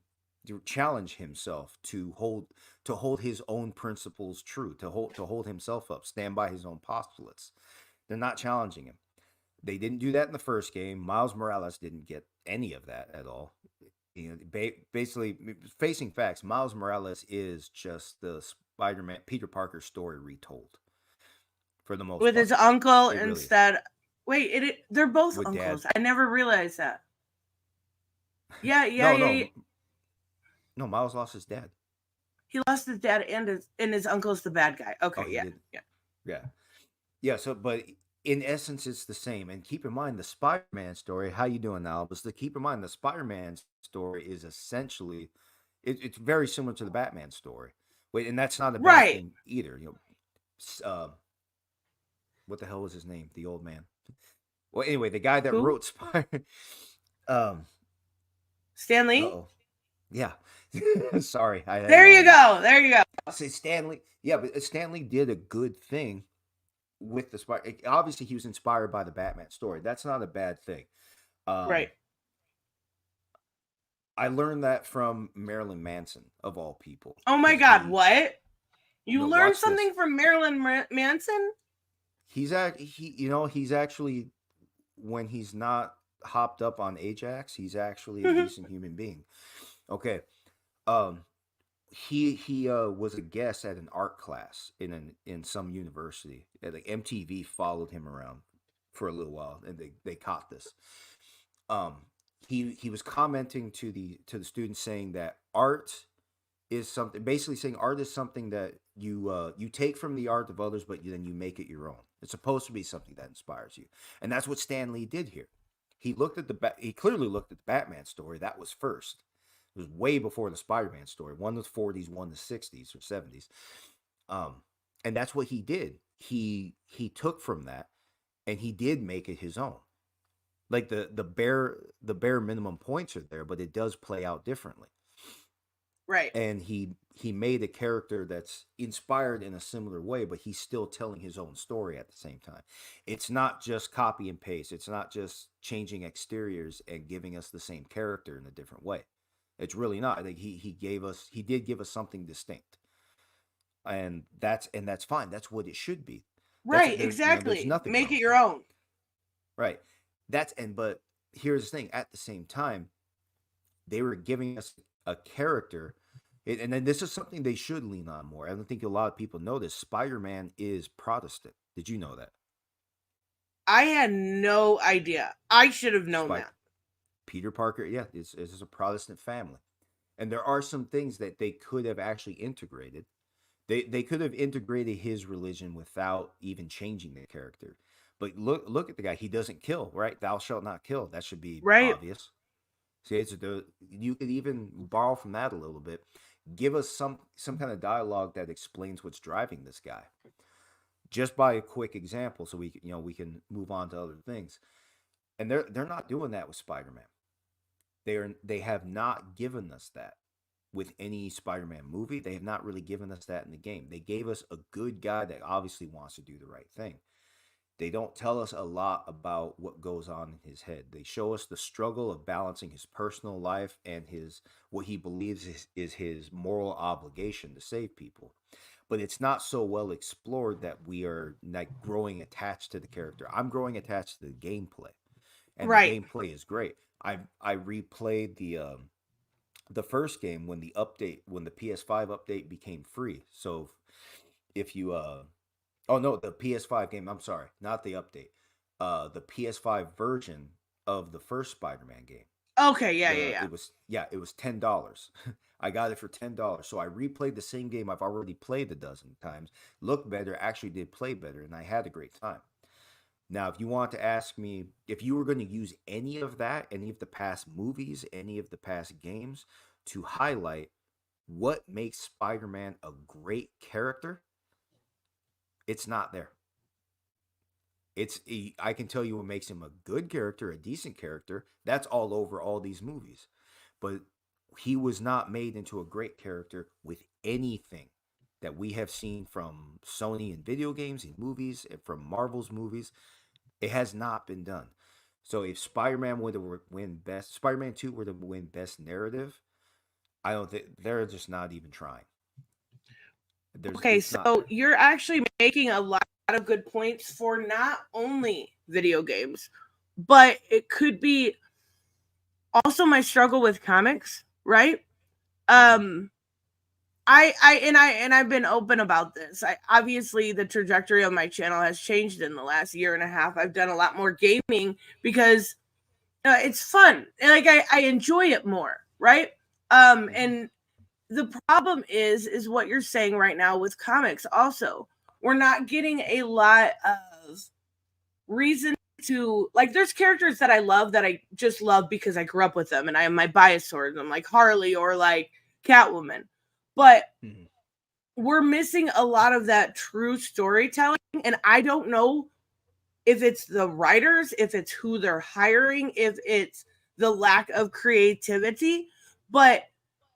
to challenge himself to hold his own principles true, to hold himself up, stand by his own postulates. They're not challenging him. They didn't do that in the first game. Miles Morales didn't get any of that at all. Basically, facing facts, Miles Morales is just the Spider-Man Peter Parker story retold for the most part. With his uncle instead. They're both with uncles. Dad. I never realized that. Yeah. No, Miles lost his dad. He lost his dad and his uncle's the bad guy. Okay, yeah. Yeah. So, but in essence, it's the same. And keep in mind the Spider-Man story. How you doing, Albus? Keep in mind the Spider-Man story is essentially it's very similar to the Batman story. Wait, and that's not a bad Right. thing either. What the hell was his name? The old man. Well, anyway, the guy that Who? wrote Spider. Stan Lee? Uh-oh. Yeah. Sorry. There you go. There you go. Say Stanley. Yeah, but Stanley did a good thing with the Spider. Obviously, he was inspired by the Batman story. That's not a bad thing. Right. I learned that from Marilyn Manson, of all people. Oh my God, what? You No, learned watch something this. from Marilyn Manson? He's actually, when he's not hopped up on Ajax, he's actually a decent human being. Okay. He was a guest at an art class in some university. Like MTV followed him around for a little while, and they caught this. He was commenting to the students saying that art is something, basically saying art is something that you take from the art of others, but then you make it your own. It's supposed to be something that inspires you, and that's what Stan Lee did here. He clearly looked at the Batman story. That was first. It was way before the Spider-Man story. One was 40s, one the 60s or 70s. And that's what he did. He took from that and he did make it his own. Like the bare minimum points are there, but it does play out differently. Right. And he made a character that's inspired in a similar way, but he's still telling his own story at the same time. It's not just copy and paste. It's not just changing exteriors and giving us the same character in a different way. It's really not. Like he did give us something distinct. And that's fine. That's what it should be. Right, exactly. There's nothing Make wrong it your own. Right. But here's the thing. At the same time, they were giving us a character, and then this is something they should lean on more. I don't think a lot of people know this. Spider-Man is Protestant. Did you know that? I had no idea. I should have known that. Peter Parker, yeah, is a Protestant family. And there are some things that they could have actually integrated. They could have integrated his religion without even changing the character. But look at the guy. He doesn't kill, right? Thou shalt not kill. That should be obvious. See, you could even borrow from that a little bit. Give us some kind of dialogue that explains what's driving this guy. Just by a quick example, so we can move on to other things. And they're not doing that with Spider-Man. They have not given us that with any Spider-Man movie. They have not really given us that in the game. They gave us a good guy that obviously wants to do the right thing. They don't tell us a lot about what goes on in his head. They show us the struggle of balancing his personal life and what he believes is his moral obligation to save people. But it's not so well explored that we are like growing attached to the character. I'm growing attached to the gameplay. And the gameplay is great. I replayed the first game when the PS5 update became free. So if you oh no, the PS5 game, I'm sorry, not the update. The PS5 version of the first Spider-Man game. Okay, yeah. It was $10. I got it for $10. So I replayed the same game I've already played a dozen times. Looked better, actually did play better, and I had a great time. Now, if you want to ask me if you were going to use any of that, any of the past movies, any of the past games to highlight what makes Spider-Man a great character, it's not there. I can tell you what makes him a good character, a decent character. That's all over all these movies. But he was not made into a great character with anything that we have seen from Sony in video games, in movies, and from Marvel's movies. It has not been done. So if Spider-Man were to win Spider-Man 2 were to win Best Narrative, I don't think they're just not even trying. You're actually making a lot of good points for not only video games, but it could be also my struggle with comics, right? I've been open about this. Obviously the trajectory of my channel has changed in the last year and a half. I've done a lot more gaming because it's fun. Like I enjoy it more, right? And the problem is what you're saying right now with comics also. We're not getting a lot of reason to like. There's characters that I love that I just love because I grew up with them and I have my bias towards them, like Harley or like Catwoman. But we're missing a lot of that true storytelling, and I don't know if it's the writers, if it's who they're hiring, if it's the lack of creativity, but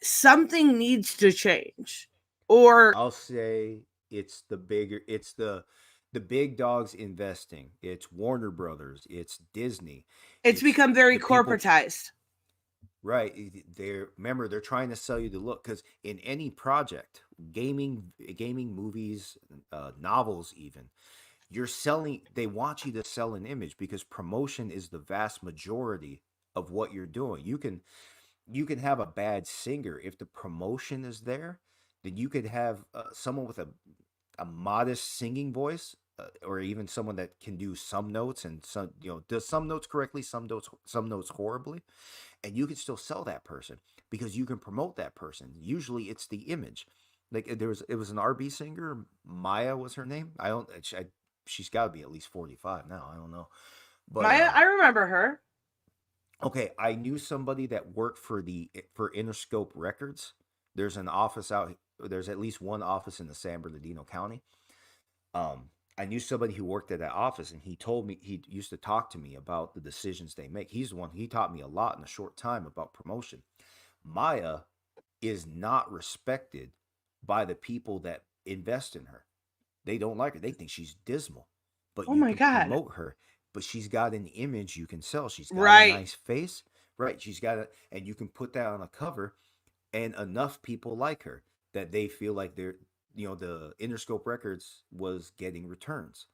something needs to change. Or I'll say it's the big dogs investing. It's Warner Brothers, it's Disney. It's become very corporatized. Right. They're trying to sell you the look, because in any project, gaming, movies, novels, even, they want you to sell an image, because promotion is the vast majority of what you're doing. You can have a bad singer. If the promotion is there, then you could have someone with a modest singing voice, or even someone that can do some notes and some, does some notes correctly, some notes horribly, and you can still sell that person because you can promote that person. Usually it's the image. Like it was an RB singer, Maya was her name. She's got to be at least 45 now. I don't know. But Maya, I remember her. Okay, I knew somebody that worked for Interscope Records. There's an office there's at least one office in the San Bernardino County. I knew somebody who worked at that office, and he told me, he used to talk to me about the decisions they make. He's the one, he taught me a lot in a short time about promotion. Maya is not respected by the people that invest in her. They don't like her. They think she's dismal. But Oh you my can God. promote her. But she's got an image you can sell. She's got Right. a nice face. Right. And you can put that on a cover, and enough people like her that they feel like the Interscope Records was getting returns.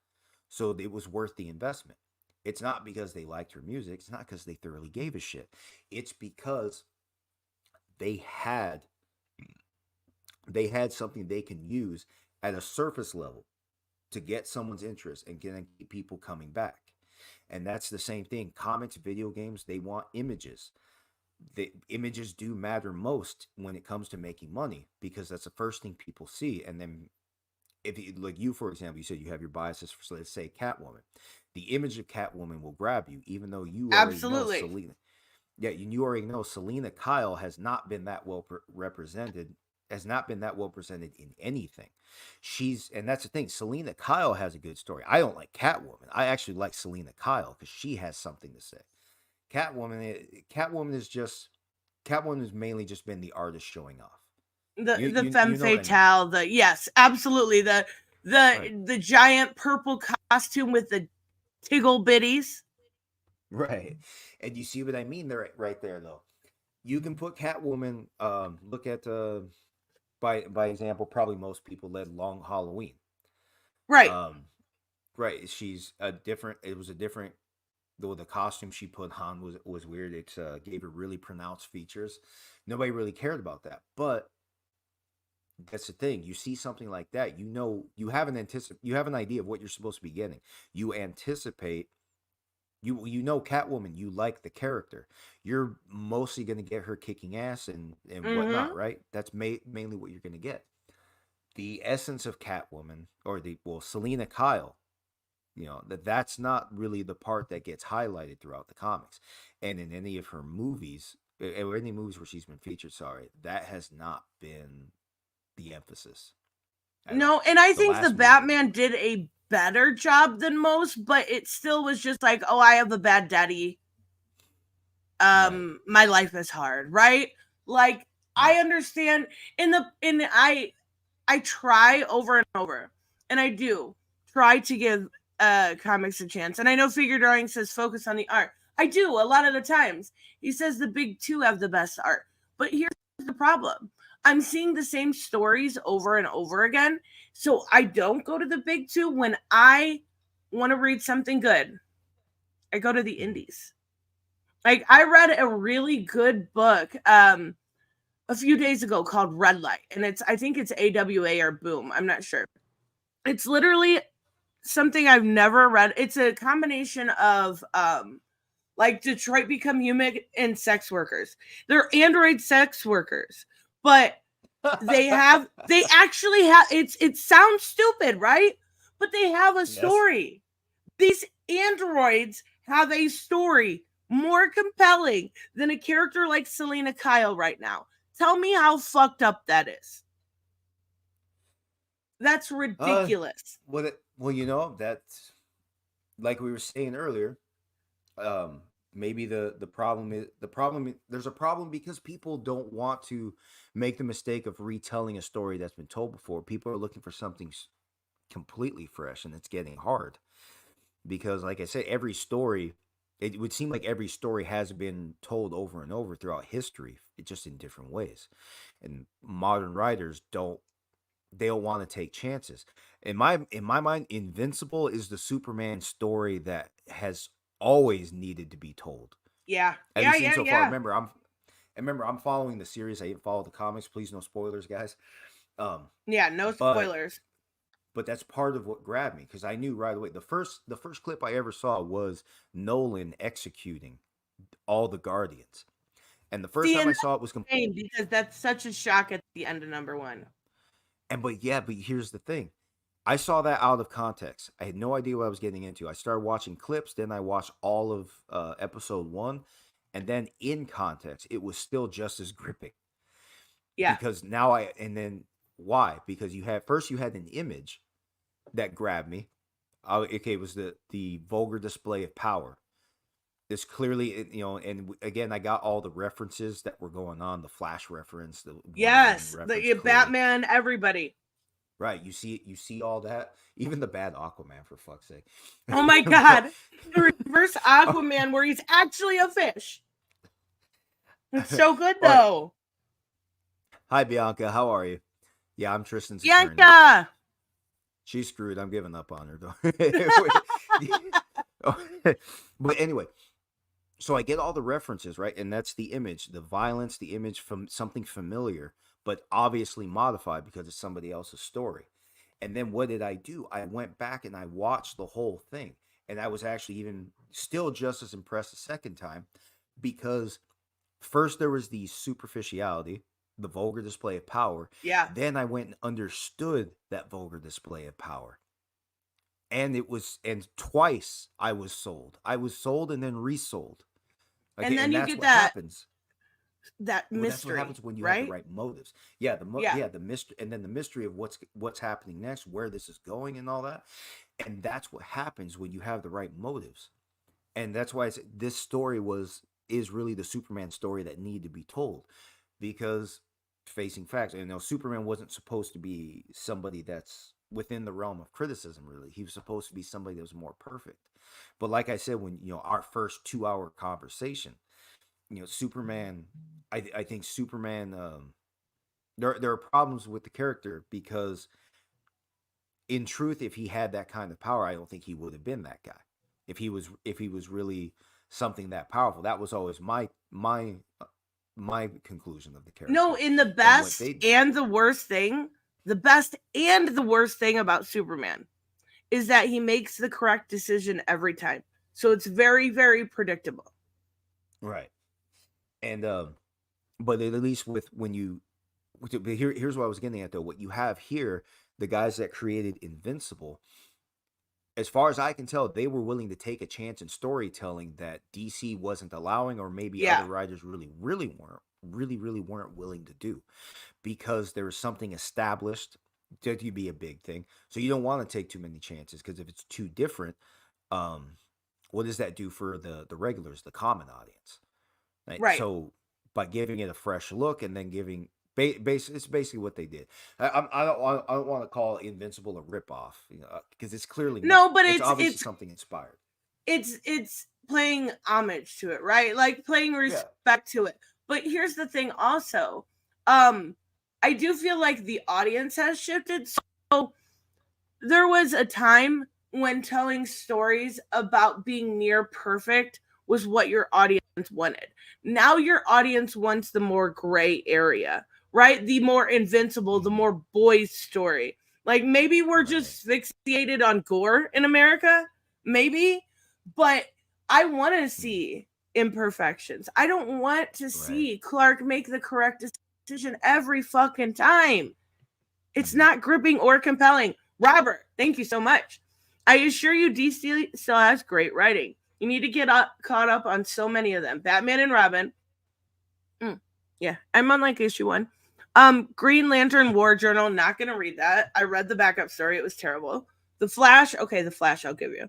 So it was worth the investment. It's not because they liked her music. It's not because they thoroughly gave a shit. It's because they had something they can use at a surface level to get someone's interest and keep people coming back. And that's the same thing. Comics, video games, they want images. The images do matter most when it comes to making money, because that's the first thing people see. And then if you, like you, for example, you said you have your biases for, let's say, Catwoman. The image of Catwoman will grab you, even though you already know Selena. Yeah, you already know Selena Kyle has not been that well represented. Has not been that well presented in anything. And that's the thing. Selena Kyle has a good story. I don't like Catwoman. I actually like Selena Kyle because she has something to say. Catwoman has mainly just been the artist showing off. The femme fatale. Yes, absolutely. The giant purple costume with the tiggle bitties. Right. And you see what I mean there, right there, though. You can put Catwoman, look at, by example, probably most people led Long Halloween. Right. Right. The costume she put on was weird. It gave her really pronounced features. Nobody really cared about that. But that's the thing. You see something like that, you have an idea of what you're supposed to be getting. You anticipate. You know Catwoman, you like the character. You're mostly going to get her kicking ass and whatnot, right? That's mainly what you're going to get. The essence of Catwoman, or Selena Kyle, that's not really the part that gets highlighted throughout the comics. And in any of her movies, or any movies where she's been featured, that has not been the emphasis. No, and I think the Batman did a better job than most, but it still was just like, oh, I have a bad daddy. My life is hard, right? Like, I understand I try over and over, and I do try to give comics a chance. And I know Figure Drawing says focus on the art. I do a lot of the times. He says the big two have the best art. But here's the problem. I'm seeing the same stories over and over again. So I don't go to the big two when I want to read something good. I go to the indies. Like, I read a really good book a few days ago called Red Light. And I think it's AWA or Boom. I'm not sure. It's literally something I've never read. It's a combination of like Detroit Become Human and sex workers. They're android sex workers. But they actually have, it sounds stupid, right? But they have a story. These androids have a story more compelling than a character like Selena Kyle right now. Tell me how fucked up that is. That's ridiculous. Well, that's like we were saying earlier. Maybe the problem is there's a problem because people don't want to make the mistake of retelling a story that's been told before. People are looking for something completely fresh, and it's getting hard because, like I said, it would seem like every story has been told over and over throughout history, just in different ways. And modern writers don't want to take chances. In my mind, Invincible is the Superman story that has always needed to be told. Yeah. At least insofar. Remember, I'm following the series. I didn't follow the comics. Please, no spoilers, guys. Yeah, no spoilers. But that's part of what grabbed me because I knew right away. The first clip I ever saw was Nolan executing all the Guardians, and the first time I saw it was because that's such a shock at the end of #1. But here's the thing. I saw that out of context. I had no idea what I was getting into. I started watching clips, then I watched all of episode 1, and then in context, it was still just as gripping. Yeah. Because why? Because you had an image that grabbed me. It was the vulgar display of power. This clearly, and again, I got all the references that were going on, the Flash reference, the Batman, everybody. Right, you see all that, even the bad Aquaman, for fuck's sake. Oh my god, the reverse Aquaman where he's actually a fish. It's so good though. Hi Bianca, how are you? Yeah, I'm Tristan's Bianca. Attorney. She's screwed. I'm giving up on her though. But anyway, so I get all the references, right? And that's the image, the violence, the image from something familiar, but obviously modified because it's somebody else's story. And then what did I do? I went back and I watched the whole thing. And I was actually even still just as impressed the second time because first there was the superficiality, the vulgar display of power. Yeah. Then I went and understood that vulgar display of power. And twice I was sold. I was sold and then resold. Okay, and then you get that mystery. That's what happens when you right? have the right motives. Yeah, the mystery, and then the mystery of what's happening next, where this is going, and all that. And that's what happens when you have the right motives. And that's why this story is really the Superman story that needed to be told, because facing facts, Superman wasn't supposed to be somebody that's within the realm of criticism. Really, he was supposed to be somebody that was more perfect. But like I said, when our first 2-hour conversation, Superman, I think Superman, there are problems with the character because in truth, if he had that kind of power, I don't think he would have been that guy. If he was really something that powerful, that was always my conclusion of the character. No, in the best and the worst thing, the best and the worst thing about Superman is that he makes the correct decision every time. So it's very, very predictable. Right. And but at least here's what I was getting at though. What you have here, the guys that created Invincible, as far as I can tell, they were willing to take a chance in storytelling that DC wasn't allowing, or maybe other writers really weren't willing to do, because there was something established that could be a big thing. So you don't want to take too many chances, because if it's too different, what does that do for the regulars, the common audience? Right. So by giving it a fresh look and then giving it's basically what they did. I don't want to call Invincible a ripoff, because it's clearly but it's obviously something inspired. It's playing homage to it, right? Like playing respect to it. But here's the thing also. I do feel like the audience has shifted. So there was a time when telling stories about being near perfect was what your audience wanted. Now your audience wants the more gray area, right? The more Invincible, the more boys story. Like maybe we're just fixated on gore in America, maybe, but I want to see imperfections. I don't want to see Clark make the correct decision every fucking time. It's not gripping or compelling. Robert, thank you so much. I assure you, DC still has great writing. You need to get caught up on so many of them. Batman and Robin. Yeah, I'm on like issue 1. Green Lantern War Journal. Not gonna read that. I read the backup story. It was terrible. The Flash. Okay, the Flash. I'll give you.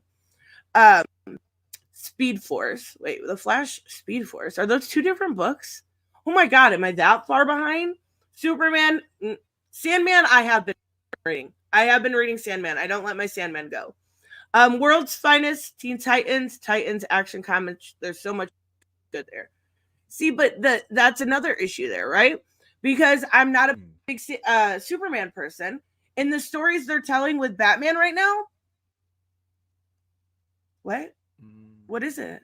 Speed Force. Wait, the Flash, Speed Force. Are those 2 different books? Oh my God, am I that far behind? Superman, Sandman. I have been reading Sandman. I don't let my Sandman go. World's Finest, Teen Titans, Action Comics. There's so much good there. See, but that's another issue there, right? Because I'm not a big Superman person. In the stories they're telling with Batman right now, what? What is it?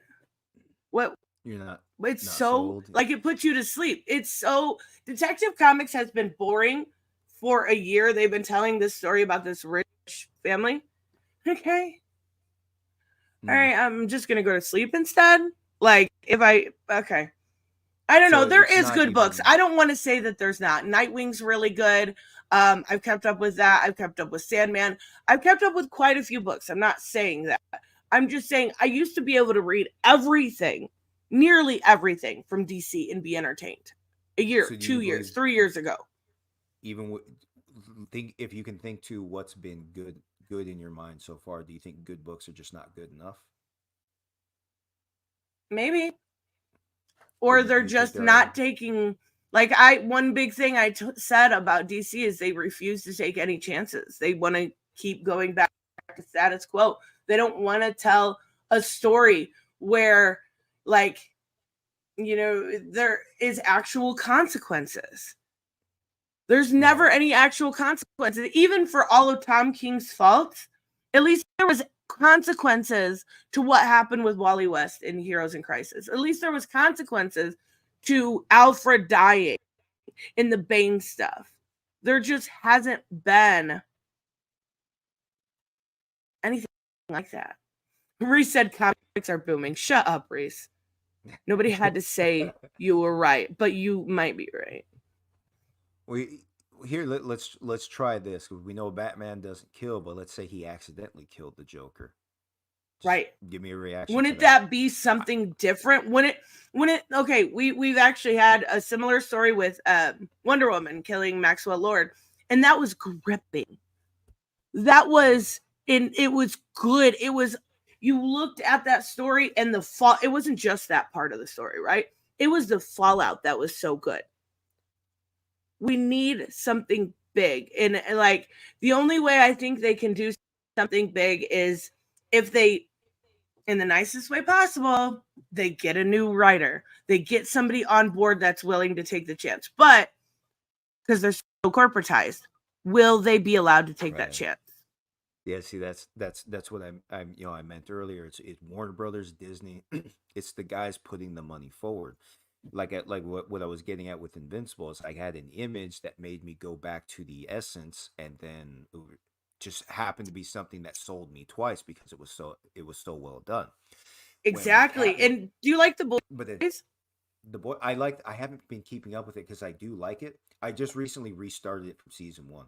What? You're not. It's not so sold. like it puts you to sleep. It's so Detective Comics has been boring for a year. They've been telling this story about this rich family. Okay. All right, I'm just gonna go to sleep instead. Like I don't know. There is good books. I don't want to say that there's not. Nightwing's really good. I've kept up with that. I've kept up with Sandman. I've kept up with quite a few books. I'm not saying that. I'm just saying I used to be able to read everything, nearly everything from DC and be entertained. A year, 2 years, 3 years ago. Even think if you can think to what's been good in your mind so far. Do you think good books are just not good enough? Maybe. Or they're just not taking, like one big thing I said about DC is they refuse to take any chances. They want to keep going back to status quo. They don't want to tell a story where, like, you know, there is actual consequences. There's never any actual consequences. Even for all of Tom King's faults, at least there was consequences to what happened with Wally West in Heroes in Crisis. At least there was consequences to Alfred dying in the Bane stuff. There just hasn't been anything like that. Reese said comics are booming. Shut up, Reese. Nobody had to say you were right, but you might be right. Let's try this. We know Batman doesn't kill, but let's say he accidentally killed the Joker. Right. Give me a reaction. Wouldn't that be something different? Okay, we've actually had a similar story with Wonder Woman killing Maxwell Lord, and that was gripping. That was it was good. It was, you looked at that story and the fall. It wasn't just that part of the story, right? It was the fallout that was so good. We need something big, and like the only way I think they can do something big is if they, in the nicest way possible, they get a new writer. They get somebody on board that's willing to take the chance. But because they're so corporatized, will they be allowed to take that chance? Yeah, see, that's what I meant earlier. It's Warner Brothers, Disney. It's the guys putting the money forward. Like what I was getting at with Invincible is I had an image that made me go back to the essence, and then it just happened to be something that sold me twice because it was so well done. Exactly. And do you like the boys? But the boy, I haven't been keeping up with it because I do like it. I just recently restarted it from season 1.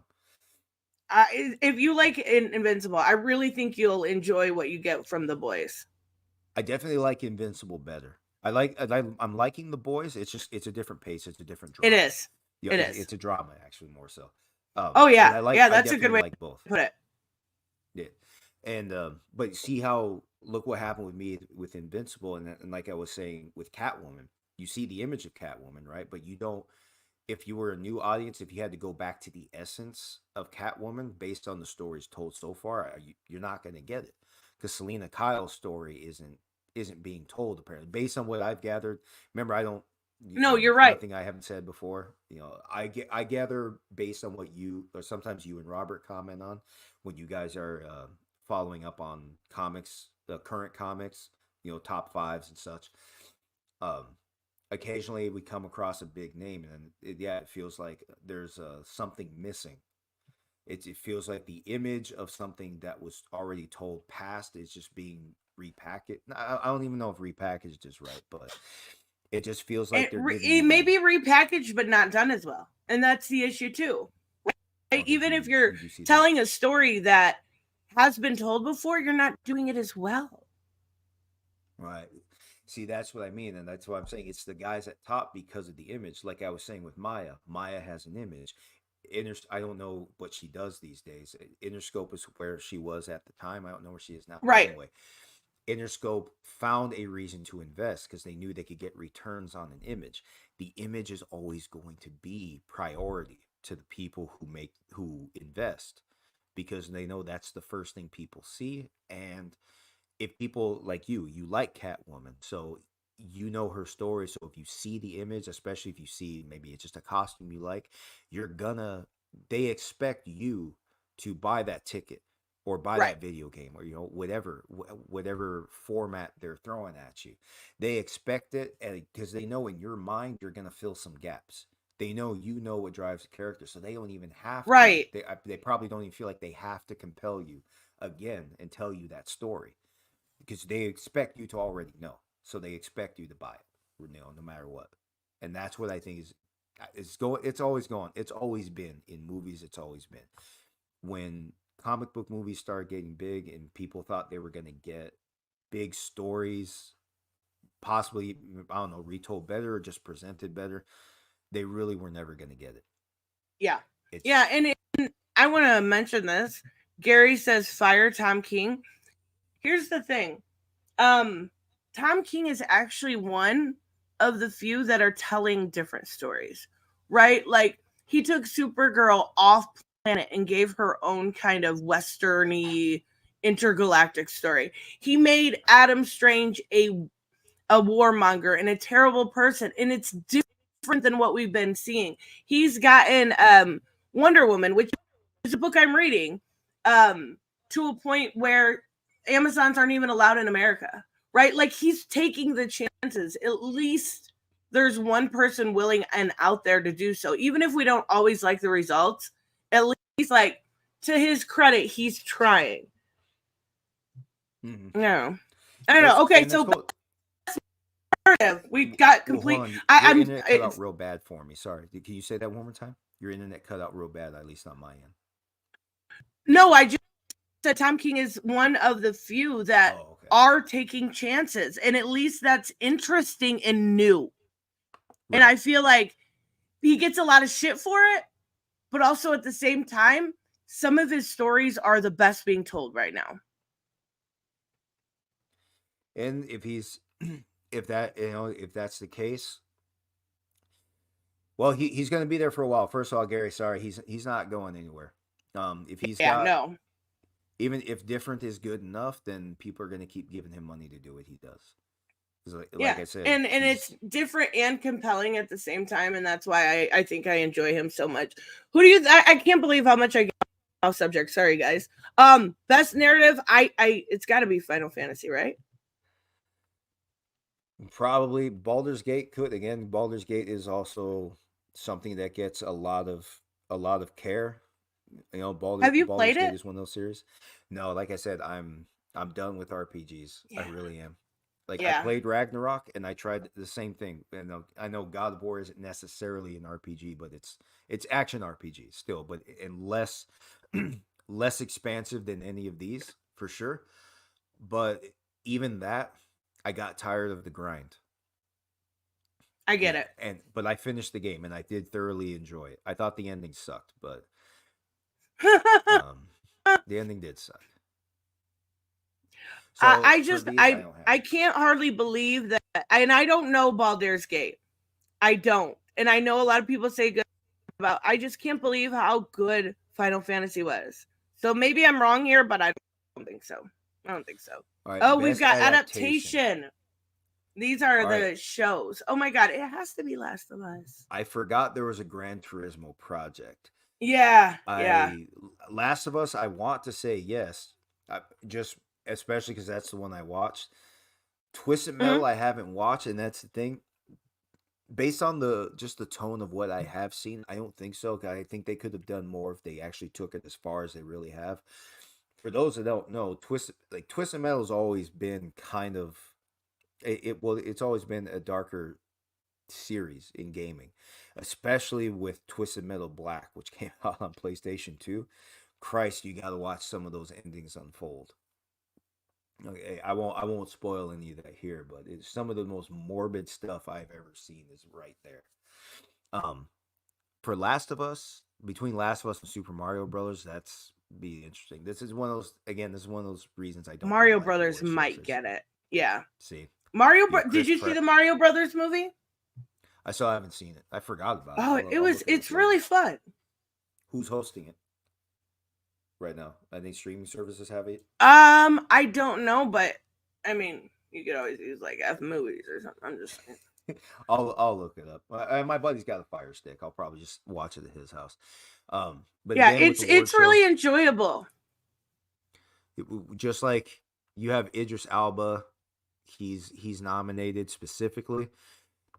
If you like Invincible, I really think you'll enjoy what you get from the boys. I definitely like Invincible better. I'm liking the boys. It's a different pace. It's a different drama. It is. It is. It's a drama actually more so. Oh yeah, that's a good way to put it. Yeah, and but see look what happened with me with Invincible, and like I was saying with Catwoman, you see the image of Catwoman, right? But you don't. If you were a new audience, if you had to go back to the essence of Catwoman based on the stories told so far, you're not going to get it, because Selena Kyle's story isn't being told apparently based on what I've gathered. Remember, I don't. You're right. Nothing I haven't said before. I gather based on what you, or sometimes you and Robert comment on when you guys are following up on comics, the current comics, top 5s and such. Occasionally we come across a big name, and it feels like there's something missing. It feels like the image of something that was already told past is just being repackaged. I don't even know if repackaged is right, but it just feels like it may be repackaged but not done as well, and that's the issue too. Right? Even if you're telling a story that has been told before, you're not doing it as well. Right. See, that's what I mean, and that's what I'm saying. It's the guys at top because of the image. Like I was saying with Maya. Maya has an image. I don't know what she does these days. Interscope is where she was at the time. I don't know where she is now. Right. Anyway, Interscope found a reason to invest because they knew they could get returns on an image. The image is always going to be priority to the people who invest, because they know that's the first thing people see. And if people like you like Catwoman, so you know her story. So if you see the image, especially if you see maybe it's just a costume you like, they expect you to buy that ticket or buy Right. that video game, or whatever format they're throwing at you. They expect it because they know in your mind you're gonna fill some gaps. They know what drives the character, so they don't even have Right. to. They probably don't even feel like they have to compel you again and tell you that story, because they expect you to already know. So they expect you to buy it, no matter what. And that's what I think it's always been in movies. It's always been when comic book movies started getting big and people thought they were going to get big stories, possibly, I don't know, retold better or just presented better. They really were never going to get it. Yeah. And I want to mention this. Gary says fire Tom King. Here's the thing. Tom King is actually one of the few that are telling different stories, right? Like, he took Supergirl off planet and gave her own kind of westerny intergalactic story. He made Adam Strange a warmonger and a terrible person, and it's different than what we've been seeing. He's gotten Wonder Woman, which is a book I'm reading, to a point where Amazons aren't even allowed in America, right? Like, he's taking the chances. At least there's one person willing and out there to do so. Even if we don't always like the results, at least, like, to his credit, he's trying. Mm-hmm. No. I don't know. Okay, so we got complete. Well, your internet cut out real bad for me. Sorry. Can you say that one more time? Your internet cut out real bad, at least on my end. No, I just said Tom King is one of the few that are taking chances, and at least that's interesting and new. Right. And I feel like he gets a lot of shit for it, but also at the same time, some of his stories are the best being told right now. And if that's the case, well, he's going to be there for a while. First of all, Gary, sorry, he's not going anywhere. If he's even if different is good enough, then people are going to keep giving him money to do what he does. Like I said, and it's different and compelling at the same time, and that's why I think I enjoy him so much. Who do you? I can't believe how much I get off subject. Sorry, guys. Best narrative. It's got to be Final Fantasy, right? Probably Baldur's Gate could. Again, Baldur's Gate is also something that gets a lot of care. Have you Baldur's played Gate it? is one of those series. No, like I said, I'm done with RPGs. Yeah. I really am. Like, I played Ragnarok and I tried the same thing. And I know God of War isn't necessarily an RPG, but it's action RPG still, but and less expansive than any of these for sure. But even that, I got tired of the grind. I get it. But I finished the game and I did thoroughly enjoy it. I thought the ending sucked, but the ending did suck. So I can't hardly believe that, and I don't know Baldur's Gate. I don't. And I know a lot of people say good about, I just can't believe how good Final Fantasy was. So maybe I'm wrong here, but I don't think so. All right, we've got adaptation. These are the shows. Oh my God, it has to be Last of Us. I forgot there was a Gran Turismo project. Yeah. Last of Us, I want to say yes. Especially because that's the one I watched. Twisted Metal, I haven't watched, and that's the thing. Based on the tone of what I have seen, I don't think so. I think they could have done more if they actually took it as far as they really have. For those that don't know, Twisted Metal has always been kind of it's always been a darker series in gaming, especially with Twisted Metal Black, which came out on PlayStation 2. Christ, you got to watch some of those endings unfold. Okay, I won't spoil any of that here, but it's some of the most morbid stuff I've ever seen is right there. For Last of Us, between Last of Us and Super Mario Brothers, that's be interesting. This is one of those, again, this is one of those reasons I don't Mario really like Brothers award might shows. get it. Yeah. See, Did you see the Mario Brothers movie? I still haven't seen it. I forgot about it. Oh, it's really fun. Who's hosting it right now? I think streaming services have it. I don't know, but I mean, you could always use like F movies or something. I'm just saying. I'll look it up. My buddy's got a Fire Stick. I'll probably just watch it at his house. But yeah, again, it's really enjoyable. Just like you have Idris Elba, he's nominated specifically.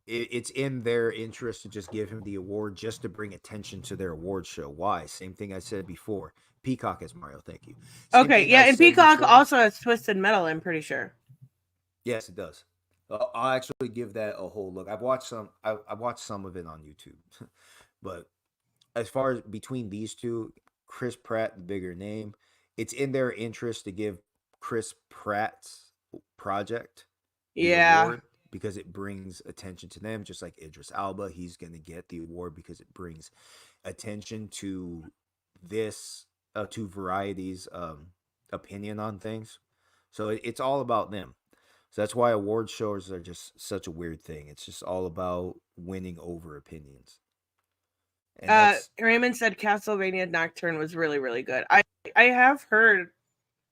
It's in their interest to just give him the award just to bring attention to their award show. Why? Same thing I said before. Peacock has Mario. Thank you. Okay, yeah, and Peacock also has Twisted Metal, I'm pretty sure. Yes, it does. I'll actually give that a whole look. I've watched some. I watched some of it on YouTube, but as far as between these two, Chris Pratt, the bigger name, it's in their interest to give Chris Pratt's project the award because it brings attention to them. Just like Idris Elba, he's going to get the award because it brings attention to this to Variety's opinion on things. So it's all about them. So that's why award shows are just such a weird thing. It's just all about winning over opinions. And Raymond said Castlevania Nocturne was really, really good. I have heard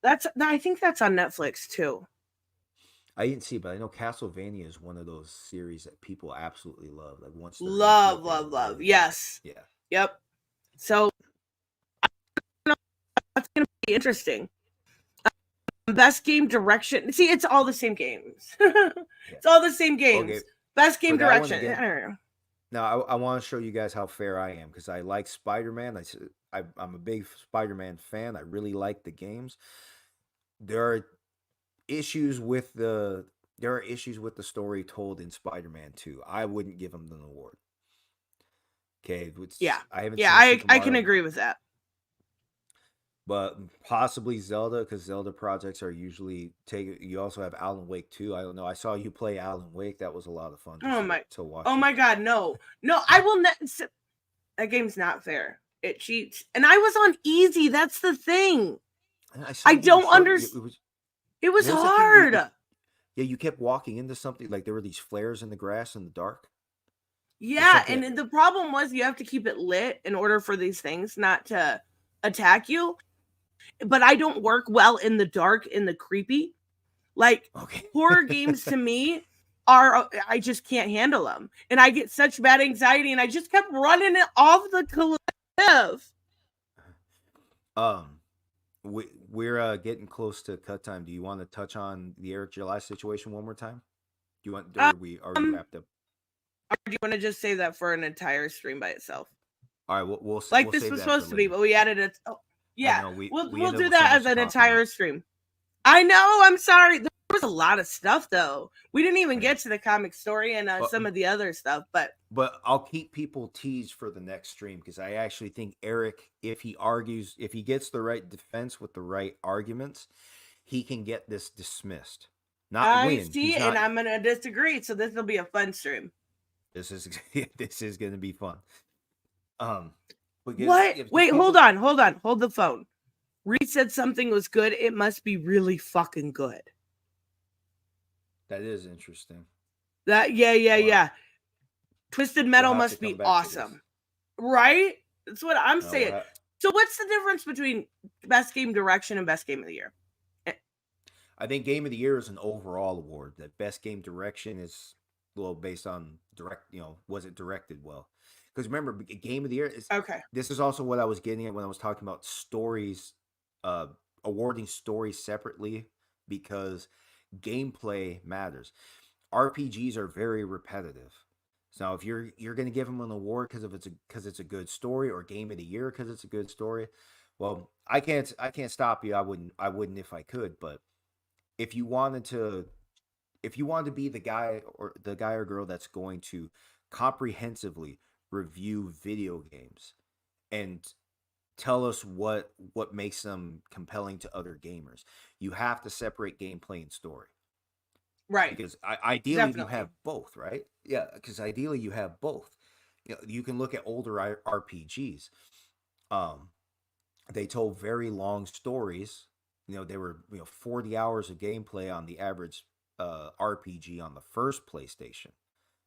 I think that's on Netflix too. I didn't see, but I know Castlevania is one of those series that people absolutely love. Like once love. Yes. Yeah. Yep. So that's gonna be interesting. Best game direction. See, it's all the same games. It's all the same games. Okay. Best game direction. I don't know. Now, I want to show you guys how fair I am because I like Spider-Man. I'm a big Spider-Man fan. I really like the games. There are issues with the story told in Spider-Man 2. I wouldn't give him an award. Okay. I can agree with that. But possibly Zelda, because Zelda projects are usually you also have Alan Wake 2. I don't know. I saw you play Alan Wake. That was a lot of fun to watch. Oh my God, no, I will not. That game's not fair. It cheats, and I was on easy. That's the thing. I don't understand. It was hard. You kept walking into something like there were these flares in the grass in the dark. Yeah, and the problem was you have to keep it lit in order for these things not to attack you. But I don't work well in the dark, in the creepy. Like horror games to me I just can't handle them. And I get such bad anxiety and I just kept running it off the cliff. We're getting close to cut time. Do you want to touch on the Eric July situation one more time? Do you want are we wrapped up? Or do you want to just save that for an entire stream by itself? All right, we'll like this was supposed to be, but we added it. Yeah, we'll do that as an entire stream. I know. I'm sorry. There was a lot of stuff though. We didn't even get to the Comicstorian and some of the other stuff, but I'll keep people teased for the next stream because I actually think Eric, if he gets the right defense with the right arguments, he can get this dismissed. Not win. And I'm gonna disagree. So this will be a fun stream. This is going to be fun. What? Wait, hold on. Hold the phone. Reed said something was good. It must be really fucking good. That is interesting. Yeah. Twisted Metal must be awesome. Right? That's what I'm saying. So what's the difference between best game direction and best game of the year? I think game of the year is an overall award. That best game direction is based on was it directed well? Because remember, game of the year is okay. This is also what I was getting at when I was talking about stories, awarding stories separately because gameplay matters. RPGs are very repetitive. So if you're going to give them an award because it's a good story, or game of the year because it's a good story, well, I can't stop you. I wouldn't if I could. But if you wanted to be the guy or girl that's going to comprehensively review video games and tell us what makes them compelling to other gamers. You have to separate gameplay and story. Right. Because ideally you Definitely. have both, right? Yeah, because ideally you have both. You can look at older RPGs. They told very long stories. They were 40 hours of gameplay on the average RPG on the first PlayStation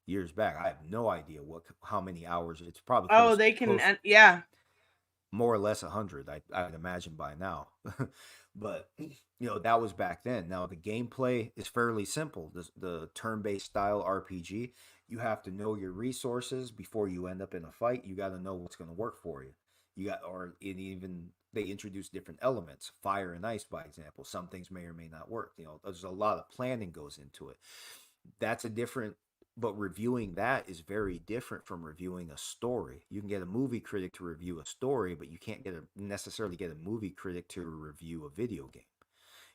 years back. I have no idea how many hours. It's probably Oh, they can, yeah. more or less 100. I would imagine by now. But that was back then. Now the gameplay is fairly simple. The turn-based style RPG, you have to know your resources before you end up in a fight. You got to know what's going to work for you. They introduce different elements, fire and ice, by example. Some things may or may not work. There's a lot of planning goes into it. But reviewing that is very different from reviewing a story. You can get a movie critic to review a story, but you can't necessarily get a movie critic to review a video game.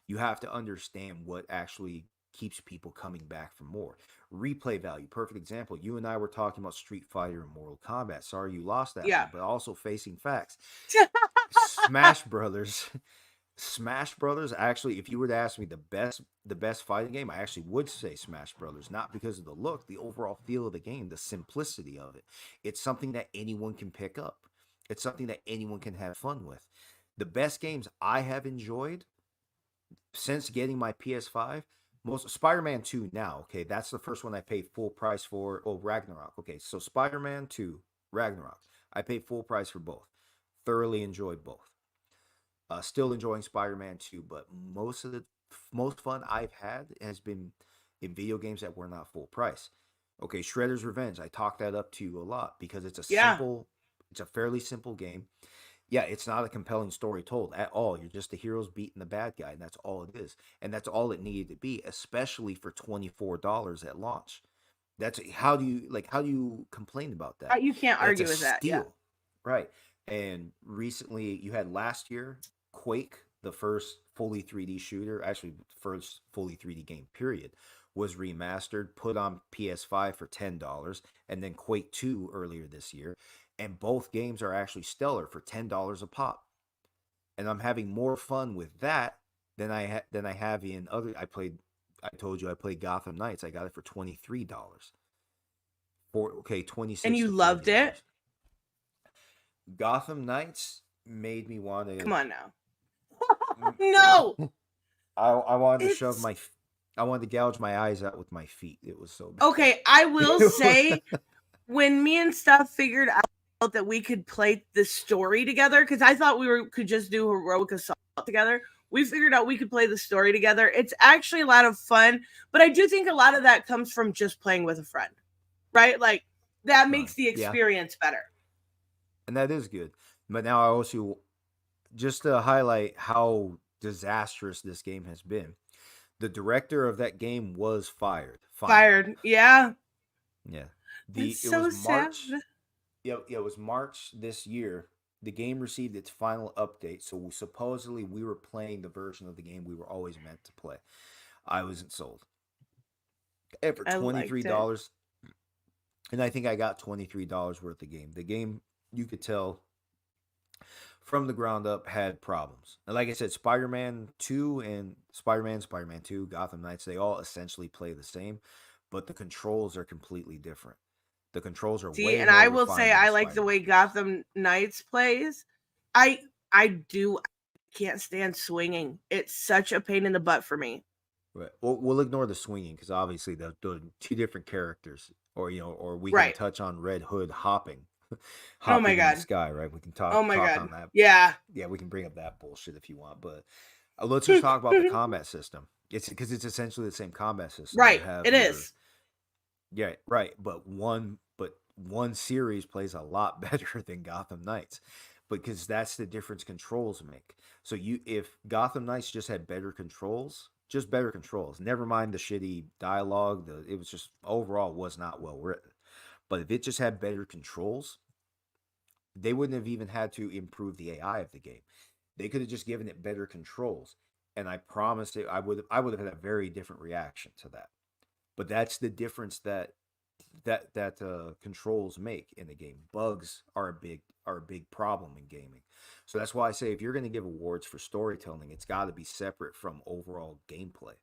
You have to understand what actually keeps people coming back for more. Replay value, perfect example. You and I were talking about Street Fighter and Mortal Kombat. Sorry you lost that one, but also facing facts. Smash Brothers, actually, if you were to ask me the best fighting game, I actually would say Smash Brothers, not because of the look, the overall feel of the game, the simplicity of it. It's something that anyone can pick up. It's something that anyone can have fun with. The best games I have enjoyed since getting my PS5, most Spider-Man 2 now, okay, that's the first one I paid full price for. Oh, Ragnarok. Okay, so Spider-Man 2, Ragnarok. I paid full price for both. Thoroughly enjoyed both. Still enjoying Spider-Man 2, but most fun I've had has been in video games that were not full price. Okay, Shredder's Revenge. I talked that up to you a lot because it's a fairly simple game. Yeah, it's not a compelling story told at all. You're just the heroes beating the bad guy, and that's all it is. And that's all it needed to be, especially for $24 at launch. How do you complain about that? You can't argue with that. Yeah. Right. And recently, you had last year, Quake, the first fully 3D shooter, actually first fully 3D game, period, was remastered, put on PS5 for $10, and then Quake 2 earlier this year. And both games are actually stellar for $10 a pop. And I'm having more fun with that than I have in other. I told you I played Gotham Knights. I got it for $23. $26. And you loved it? Gotham Knights made me want to. Come on now. No. I wanted to shove my. I wanted to gouge my eyes out with my feet. It was so bad. Okay, I will say, when me and stuff figured out that we could play the story together, because I thought we could just do Heroic Assault together. We figured out we could play the story together. It's actually a lot of fun, but I do think a lot of that comes from just playing with a friend, right? Like that makes the experience better. And that is good. But now I also, just to highlight how disastrous this game has been, the director of that game was fired. Fired. Yeah. Yeah. It was March. Yeah, it was March this year. The game received its final update, so supposedly we were playing the version of the game we were always meant to play. I wasn't sold. And for $23, and I think I got $23 worth of game. The game, you could tell from the ground up, had problems. And like I said, Spider-Man 2 and Spider-Man 2, Gotham Knights, they all essentially play the same, but the controls are completely different. The controls are way and I will say I like the way Gotham Knights plays. I can't stand swinging. It's such a pain in the butt for me. Right. We'll ignore the swinging because obviously they're two different characters, or we can touch on Red Hood hopping. Oh my God! In the sky, right? We can talk. Oh my talk God! On that. Yeah. Yeah, we can bring up that bullshit if you want, but let's just talk about the combat system. It's because it's essentially the same combat system. Right. It is. Yeah. Right. But one series plays a lot better than Gotham Knights, because that's the difference controls make. So if Gotham Knights just had better controls. Just better controls. Never mind the shitty dialogue. It was just overall was not well written. But if it just had better controls, they wouldn't have even had to improve the AI of the game. They could have just given it better controls, and I promise I would have had a very different reaction to that. But that's the difference that controls make in the game. Bugs are a big problem in gaming. So that's why I say if you're going to give awards for storytelling, it's got to be separate from overall gameplay.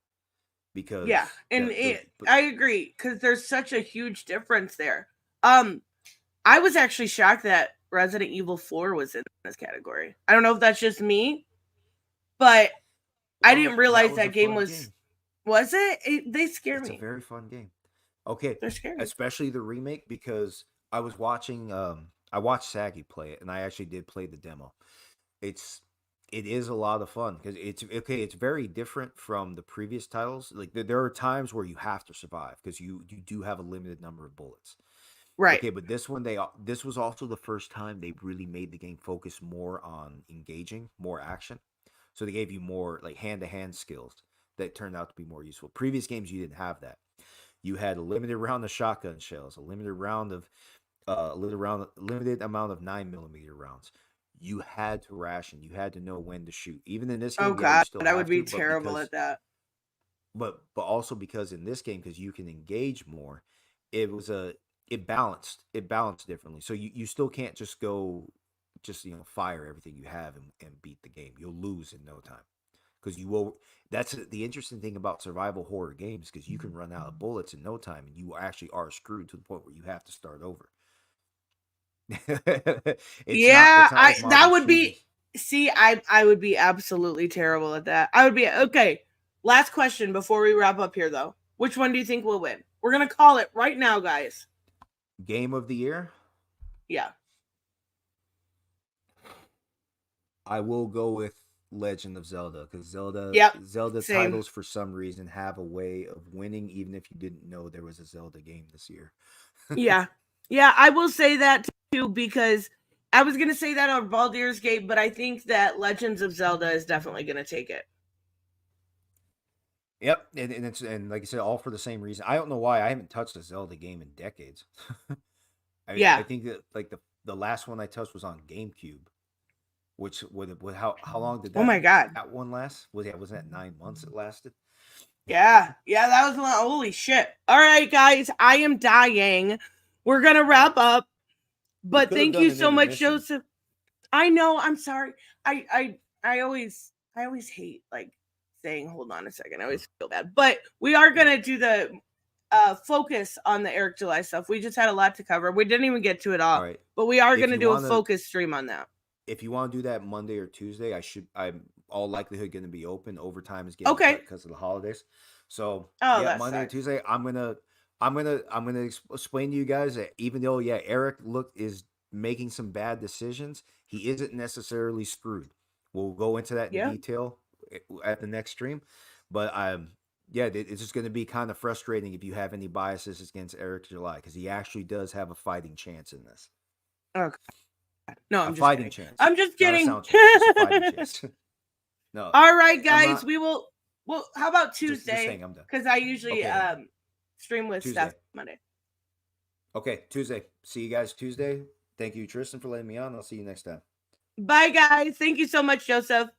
Because yeah, and I agree because there's such a huge difference there. I was actually shocked that Resident Evil 4 was in this category. I don't know if that's just me, but I didn't realize that game was. Game. Was it? They scared me. It's a very fun game. Okay, they're scary, especially the remake because I was watching. I watched Saggy play it, and I actually did play the demo. It is a lot of fun because it's very different from the previous titles. Like there are times where you have to survive because you do have a limited number of bullets. Right. Okay, but this was also the first time they really made the game focus more on engaging, more action. So they gave you more like hand-to-hand skills that turned out to be more useful. Previous games you didn't have that. You had a limited round of shotgun shells, a limited amount of 9mm rounds. You had to ration. You had to know when to shoot. Even in this game, oh god, I would be terrible at that. But also because in this game, because you can engage more, it balanced differently. So you still can't just go, fire everything you have and beat the game. You'll lose in no time because you will. That's the interesting thing about survival horror games because you can run out of bullets in no time, and you actually are screwed to the point where you have to start over. That would be. See, I would be absolutely terrible at that. I would be okay. Last question before we wrap up here, though. Which one do you think will win? We're gonna call it right now, guys. Game of the year? Yeah. I will go with Legend of Zelda because Zelda same. Titles for some reason have a way of winning even if you didn't know there was a Zelda game this year. Yeah, I will say that too because I was gonna say that on Baldur's Gate, but I think that Legends of Zelda is definitely gonna take it. Yep, and like I said, all for the same reason. I don't know why I haven't touched a Zelda game in decades. I think that like the last one I touched was on GameCube, which with how long did that? Oh my god, that one last? Was that 9 months it lasted? Yeah, that was a lot. Holy shit! All right, guys, I am dying. We're gonna wrap up, but thank you so much, Joseph. I know. I'm sorry. I always hate like saying hold on a second. I always feel bad, but we are gonna do the focus on the Eric July stuff. We just had a lot to cover. We didn't even get to it all, right. But we are gonna do a focus stream on that. If you want to do that Monday or Tuesday, I'm all likelihood going to be open. Overtime is getting cut because of the holidays. So Monday or Tuesday, I'm gonna explain to you guys that even though Eric is making some bad decisions, he isn't necessarily screwed. We'll go into that in detail at the next stream, but it's just going to be kind of frustrating if you have any biases against Eric July because he actually does have a fighting chance in this. Okay. No, I'm just fighting chance. I'm just kidding. No. All right, guys. We will. Well, how about Tuesday? Because I usually stream with Steph Monday. Okay, Tuesday. See you guys Tuesday. Thank you, Tristan, for letting me on. I'll see you next time. Bye, guys. Thank you so much, Joseph.